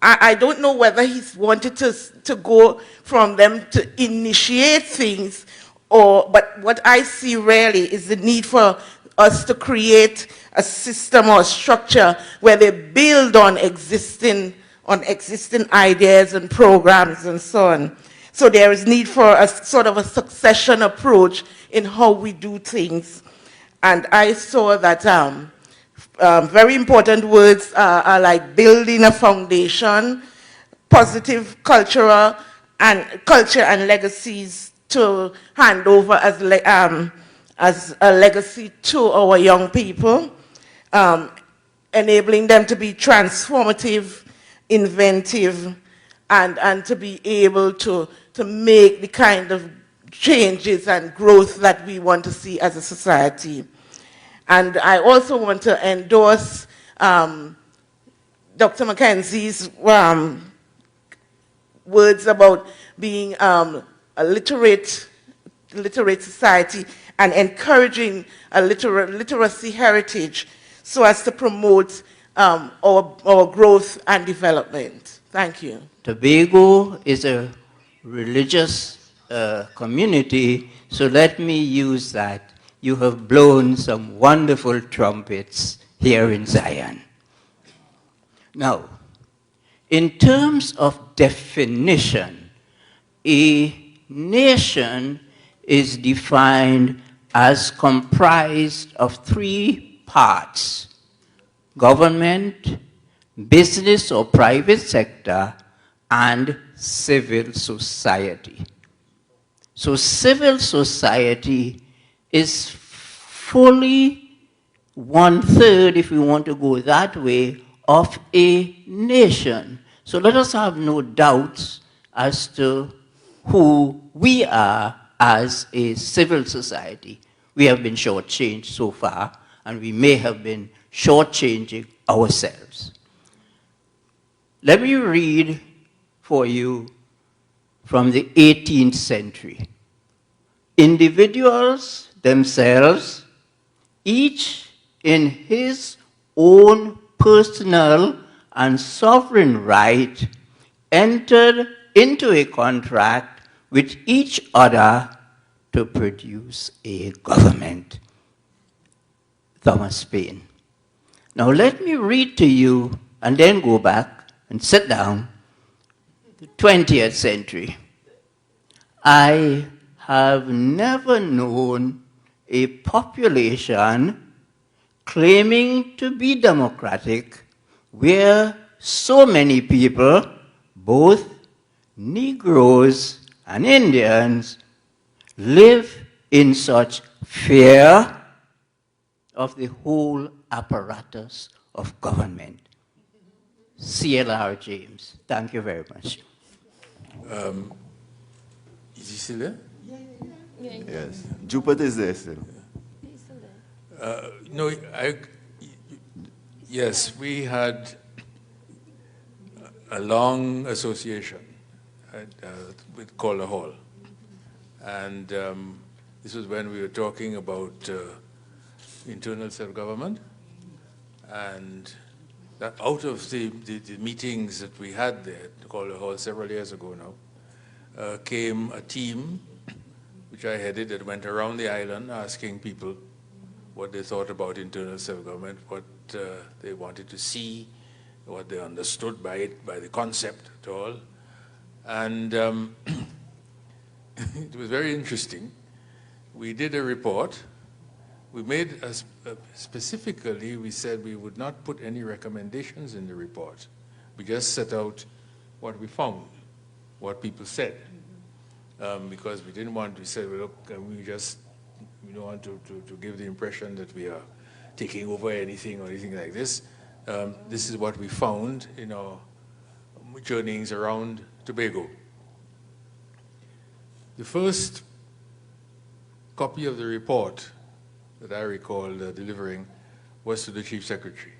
I don't know whether he's wanted to go from them to initiate things, but what I see really is the need for us to create a system or structure where they build on existing ideas and programs and so on. So there is need for a sort of a succession approach in how we do things. And I saw that very important words are like building a foundation, positive culture and legacies to hand over as a legacy to our young people, enabling them to be transformative, inventive, and to be able to make the kind of changes and growth that we want to see as a society. And I also want to endorse Dr. McKenzie's words about being a literate society and encouraging a literacy heritage so as to promote our growth and development. Thank you. Tobago is a religious community, so let me use that. You have blown some wonderful trumpets here in Zion. Now, in terms of definition, a nation is defined as comprised of three parts: government, business or private sector, and civil society. So civil society is fully 1/3, if we want to go that way, of a nation. So let us have no doubts as to who we are as a civil society. We have been shortchanged so far, and we may have been shortchanging ourselves. Let me read for you from the 18th century. Individuals themselves, each in his own personal and sovereign right, entered into a contract with each other to produce a government. Thomas Paine. Now let me read to you and then go back and sit down. The 20th century. I have never known a population claiming to be democratic where so many people, both Negroes and Indians, live in such fear of the whole apparatus of government. C.L.R. James. Thank you very much. Is he still there? Yes. Jupiter is there still. No, yes, we had a long association with Calder Hall. And this was when we were talking about internal self-government. And that out of the meetings that we had there at Calder Hall several years ago now, came a team which I headed that went around the island asking people what they thought about internal self-government, what they wanted to see, what they understood by it, by the concept at all. And it was very interesting. We did a report. We made, specifically, we said we would not put any recommendations in the report. We just set out what we found, what people said. Because we didn't want to say, well, look, we don't want to give the impression that we are taking over anything or anything like this. This is what we found in our journeyings around Tobago. The first copy of the report that I recall delivering was to the Chief Secretary.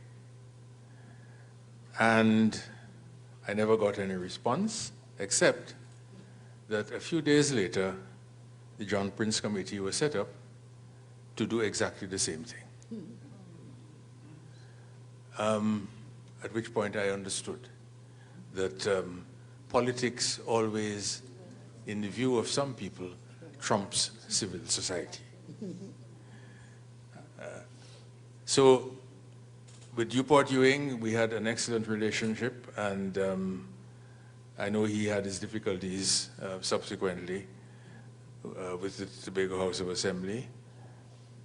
And I never got any response, except that a few days later, the John Prince Committee was set up to do exactly the same thing. At which point I understood that politics always, in the view of some people, trumps civil society. So with Newport Ewing, we had an excellent relationship, and I know he had his difficulties subsequently with the Tobago House of Assembly.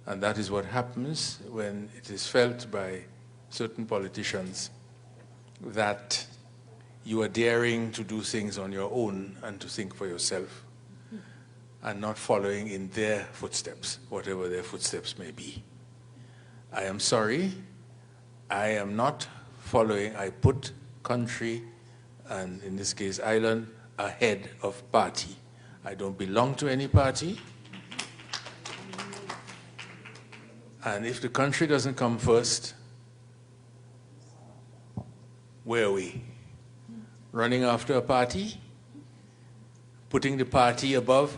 And that is what happens when it is felt by certain politicians that you are daring to do things on your own and to think for yourself and not following in their footsteps, whatever their footsteps may be. I am sorry, I am not following. I put country, and in this case island, ahead of party. I don't belong to any party. And if the country doesn't come first, where are we? Running after a party? Putting the party above?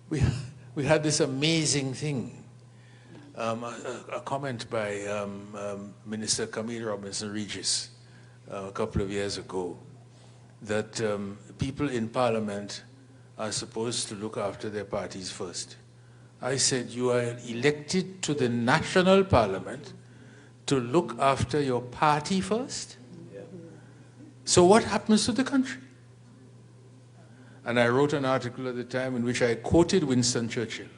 We had this amazing thing. A comment by Minister Camille Robinson-Regis a couple of years ago, that people in Parliament are supposed to look after their parties first. I said, you are elected to the national parliament to look after your party first? Yeah. So what happens to the country? And I wrote an article at the time in which I quoted Winston Churchill.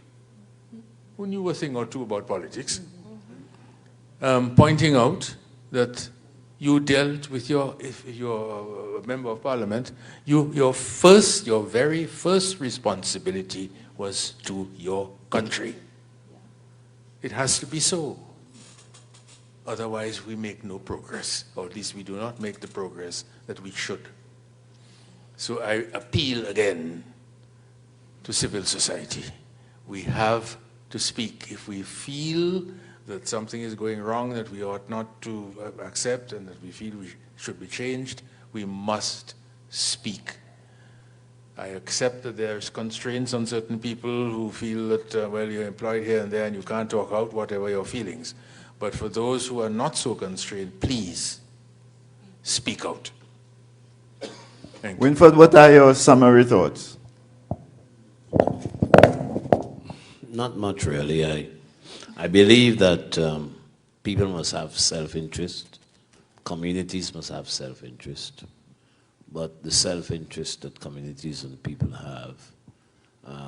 who knew a thing or two about politics, pointing out that you dealt with if you're a member of parliament, your very first responsibility was to your country. It has to be so. Otherwise, we make no progress, or at least we do not make the progress that we should. So I appeal again to civil society. We have to speak. If we feel that something is going wrong that we ought not to accept and that we feel we should be changed, we must speak. I accept that there's constraints on certain people who feel that, well, you're employed here and there and you can't talk out whatever your feelings. But for those who are not so constrained, please speak out. Thank you. Winford, what are your summary thoughts? Not much, really. I believe that people must have self-interest. Communities must have self-interest. But the self-interest that communities and people have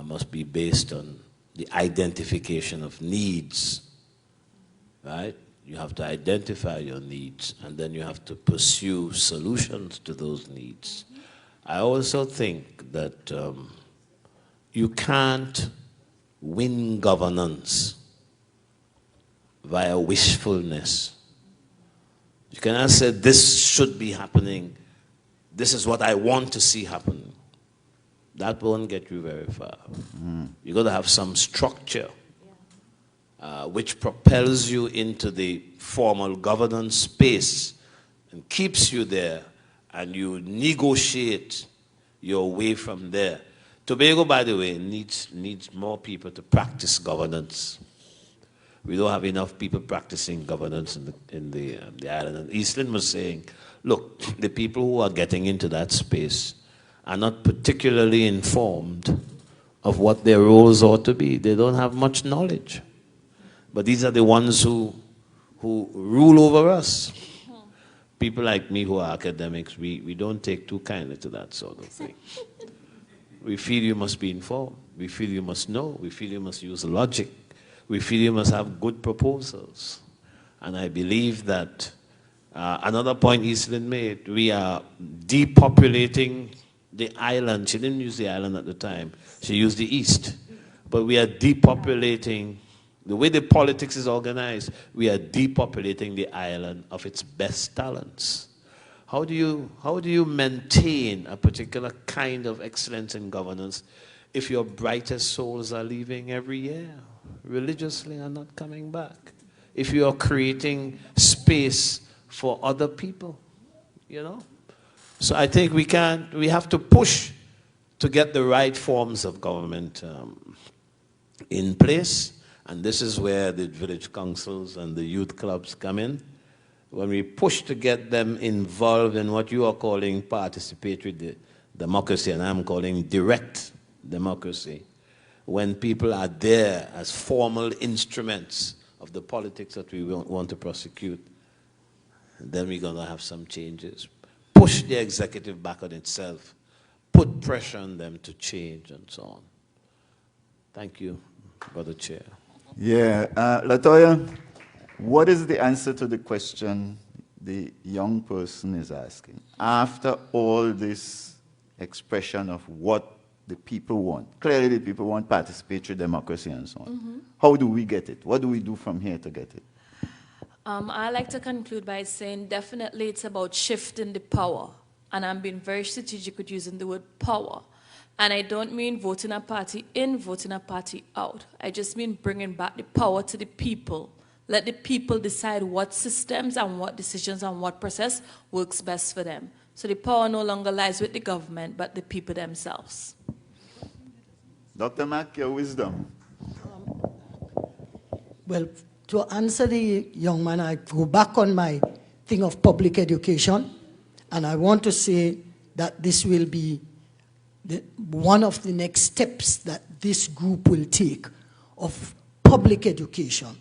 must be based on the identification of needs, right? You have to identify your needs, and then you have to pursue solutions to those needs. I also think that you can't win governance via wishfulness. You cannot say, this should be happening, this is what I want to see happen. That won't get you very far. You've got to have some structure which propels you into the formal governance space and keeps you there, and you negotiate your way from there. Tobago, by the way, needs more people to practice governance. We don't have enough people practicing governance in the island. And Eastlyn was saying, look, the people who are getting into that space are not particularly informed of what their roles ought to be. They don't have much knowledge. But these are the ones who rule over us. People like me who are academics, we don't take too kindly to that sort of thing. We feel you must be informed. We feel you must know. We feel you must use logic. We feel you must have good proposals. And I believe that another point Eastlyn made, we are depopulating the island. She didn't use the island at the time. She used the East. But we are depopulating, the way the politics is organized, we are depopulating the island of its best talents. How do you maintain a particular kind of excellence in governance if your brightest souls are leaving every year, religiously and not coming back? If you are creating space for other people, you know? So I think we have to push to get the right forms of government in place. And this is where the village councils and the youth clubs come in. When we push to get them involved in what you are calling participatory democracy, and I'm calling direct democracy, when people are there as formal instruments of the politics that we want to prosecute, then we're going to have some changes. Push the executive back on itself. Put pressure on them to change and so on. Thank you, Brother Chair. Yeah, Latoyaa, what is the answer to the question the young person is asking? After all this expression of what the people want, clearly the people want participatory democracy and so on. How do we get it? What do we do from here to get it? I like to conclude by saying definitely it's about shifting the power. And I'm being very strategic with using the word power. And I don't mean voting a party in, voting a party out. I just mean bringing back the power to the people. Let the people decide what systems and what decisions and what process works best for them. So the power no longer lies with the government, but the people themselves. Dr. Mack, your wisdom. Well, to answer the young man, I go back on my thing of public education, and I want to say that this will be one of the next steps that this group will take of public education.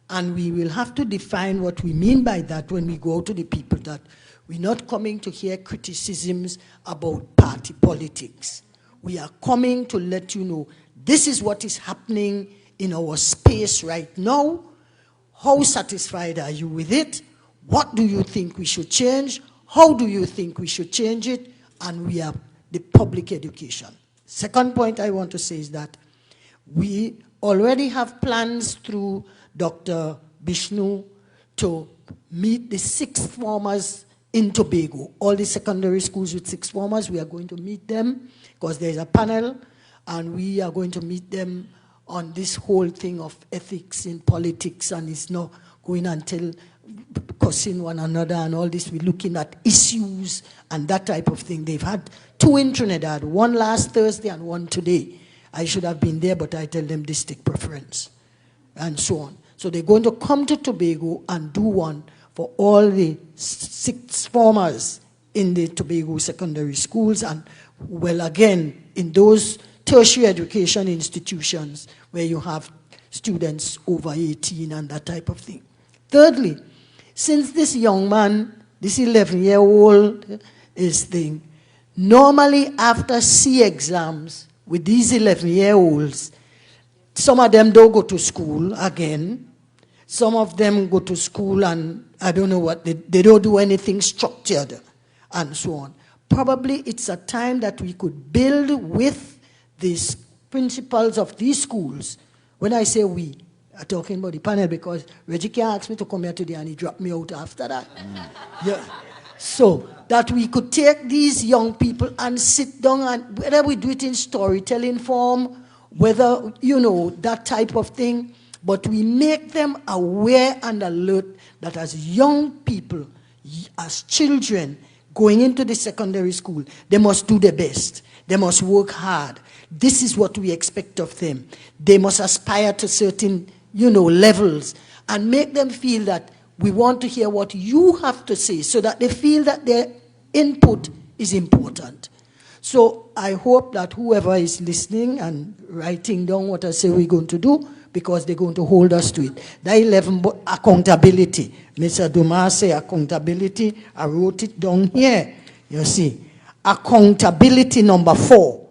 And we will have to define what we mean by that when we go to the people, that we're not coming to hear criticisms about party politics. We are coming to let you know this is what is happening in our space right now. How satisfied are you with it? What do you think we should change? How do you think we should change it? And we have the public education. Second point I want to say is that we already have plans through Dr. Bishnu to meet the sixth formers in Tobago. All the secondary schools with sixth formers, we are going to meet them because there's a panel, and we are going to meet them on this whole thing of ethics in politics, and it's not going until cussing one another and all this. We're looking at issues and that type of thing. They've had 2 in Trinidad, one last Thursday and one today. I should have been there, but I tell them district preference and so on. So they're going to come to Tobago and do one for all the sixth formers in the Tobago secondary schools, and, well, again, in those tertiary education institutions where you have students over 18 and that type of thing. Thirdly, since this young man, this 11-year-old is thing, normally after C exams with these 11-year-olds, some of them don't go to school again. Some of them go to school and I don't know what, they don't do anything structured and so on. Probably it's a time that we could build with these principals of these schools. When I say we, I'm talking about the panel because Reggie can't ask me to come here today and he dropped me out after that. Yeah. So that we could take these young people and sit down, and whether we do it in storytelling form, whether, you know, that type of thing, but we make them aware and alert that as young people, as children going into the secondary school, they must do their best. They must work hard. This is what we expect of them. They must aspire to certain, you know, levels, and make them feel that we want to hear what you have to say so that they feel that their input is important. So I hope that whoever is listening and writing down what I say we're going to do, because they're going to hold us to it. The 11, accountability. Mr. Dumas say accountability. I wrote it down here. You see. Accountability number 4.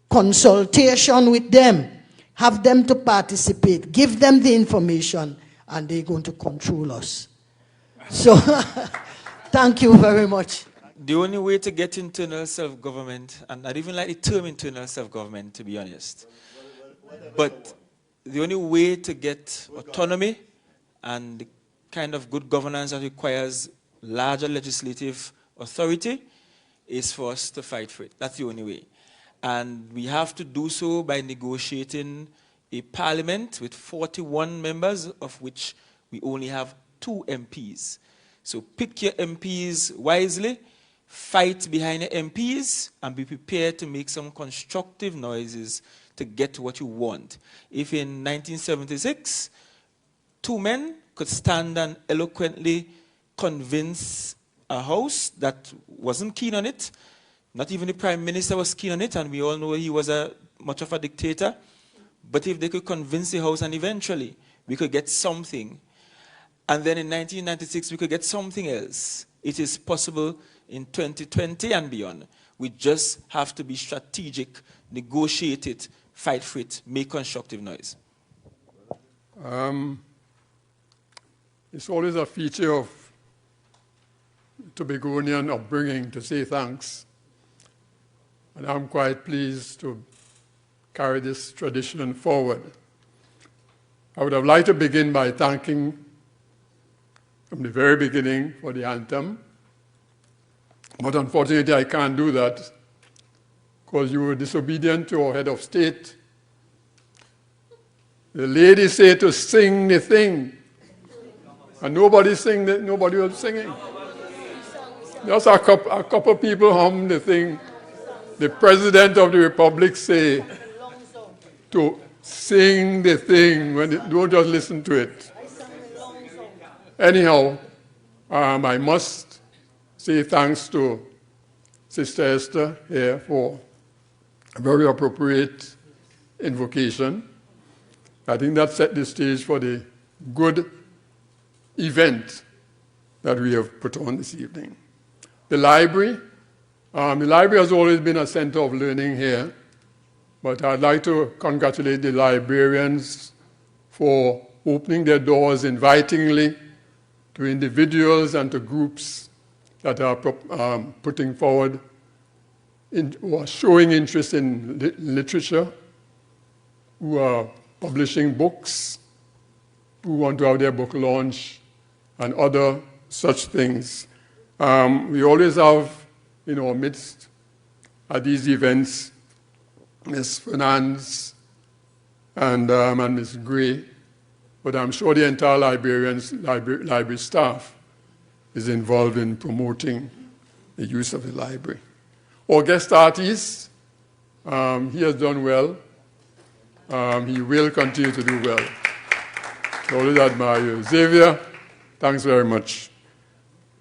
Consultation with them. Have them to participate. Give them the information. And they're going to control us. So, thank you very much. The only way to get internal self-government, and I don't even like the term internal self-government, to be honest, but the only way to get autonomy and the kind of good governance that requires larger legislative authority is for us to fight for it. That's the only way. And we have to do so by negotiating a parliament with 41 members, of which we only have 2 MPs. So pick your MPs wisely, fight behind your MPs, and be prepared to make some constructive noises to get what you want. If in 1976, 2 men could stand and eloquently convince a house that wasn't keen on it, not even the prime minister was keen on it, and we all know he was much of a dictator, but if they could convince the house and eventually we could get something, and then in 1996 we could get something else, it is possible in 2020 and beyond. We just have to be strategic, negotiate it, fight for it, make constructive noise. It's always a feature of Tobagonian upbringing to say thanks. And I'm quite pleased to carry this tradition forward. I would have liked to begin by thanking from the very beginning for the anthem, but unfortunately I can't do that because you were disobedient to our head of state. The lady said to sing the thing, and nobody was singing. Just a couple of people hummed the thing. The President of the Republic say to sing the thing, don't just listen to it. Anyhow, I must say thanks to Sister Esther here for a very appropriate invocation. I think that set the stage for the good event that we have put on this evening. The library has always been a center of learning here. But I'd like to congratulate the librarians for opening their doors invitingly to individuals and to groups that are putting forward who are showing interest in literature, who are publishing books, who want to have their book launch, and other such things. We always have in our midst at these events Ms. Fernandez and Ms. Gray, but I'm sure the entire library staff is involved in promoting the use of the library. Our guest artist, he has done well. He will continue to do well. I always admire you. Xavier, thanks very much.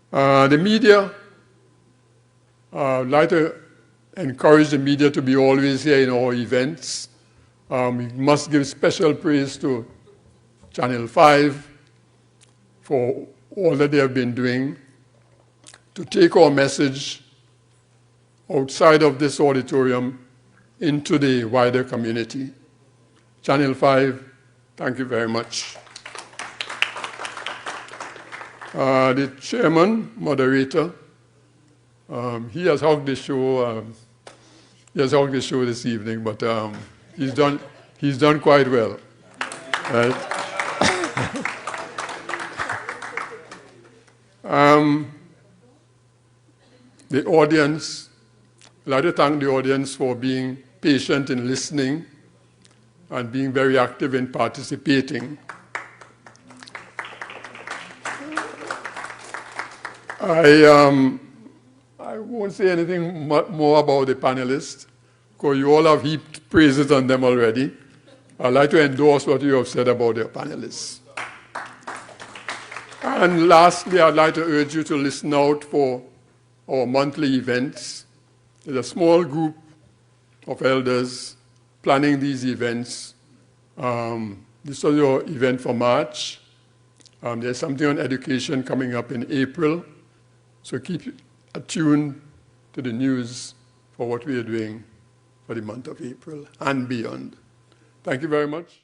The media, I'd like to encourage the media to be always here in our events. We must give special praise to Channel 5 for all that they have been doing to take our message outside of this auditorium into the wider community. Channel 5, thank you very much. The chairman, moderator, he has hogged the show. He has hogged the show this evening, but he's done quite well. Right? The audience, I'd like to thank the audience for being patient in listening and being very active in participating. I won't say anything more about the panelists, because you all have heaped praises on them already. I'd like to endorse what you have said about the panelists. And lastly, I'd like to urge you to listen out for our monthly events. There's a small group of elders planning these events. This was your event for March. There's something on education coming up in April. So keep attuned to the news for what we are doing for the month of April and beyond. Thank you very much.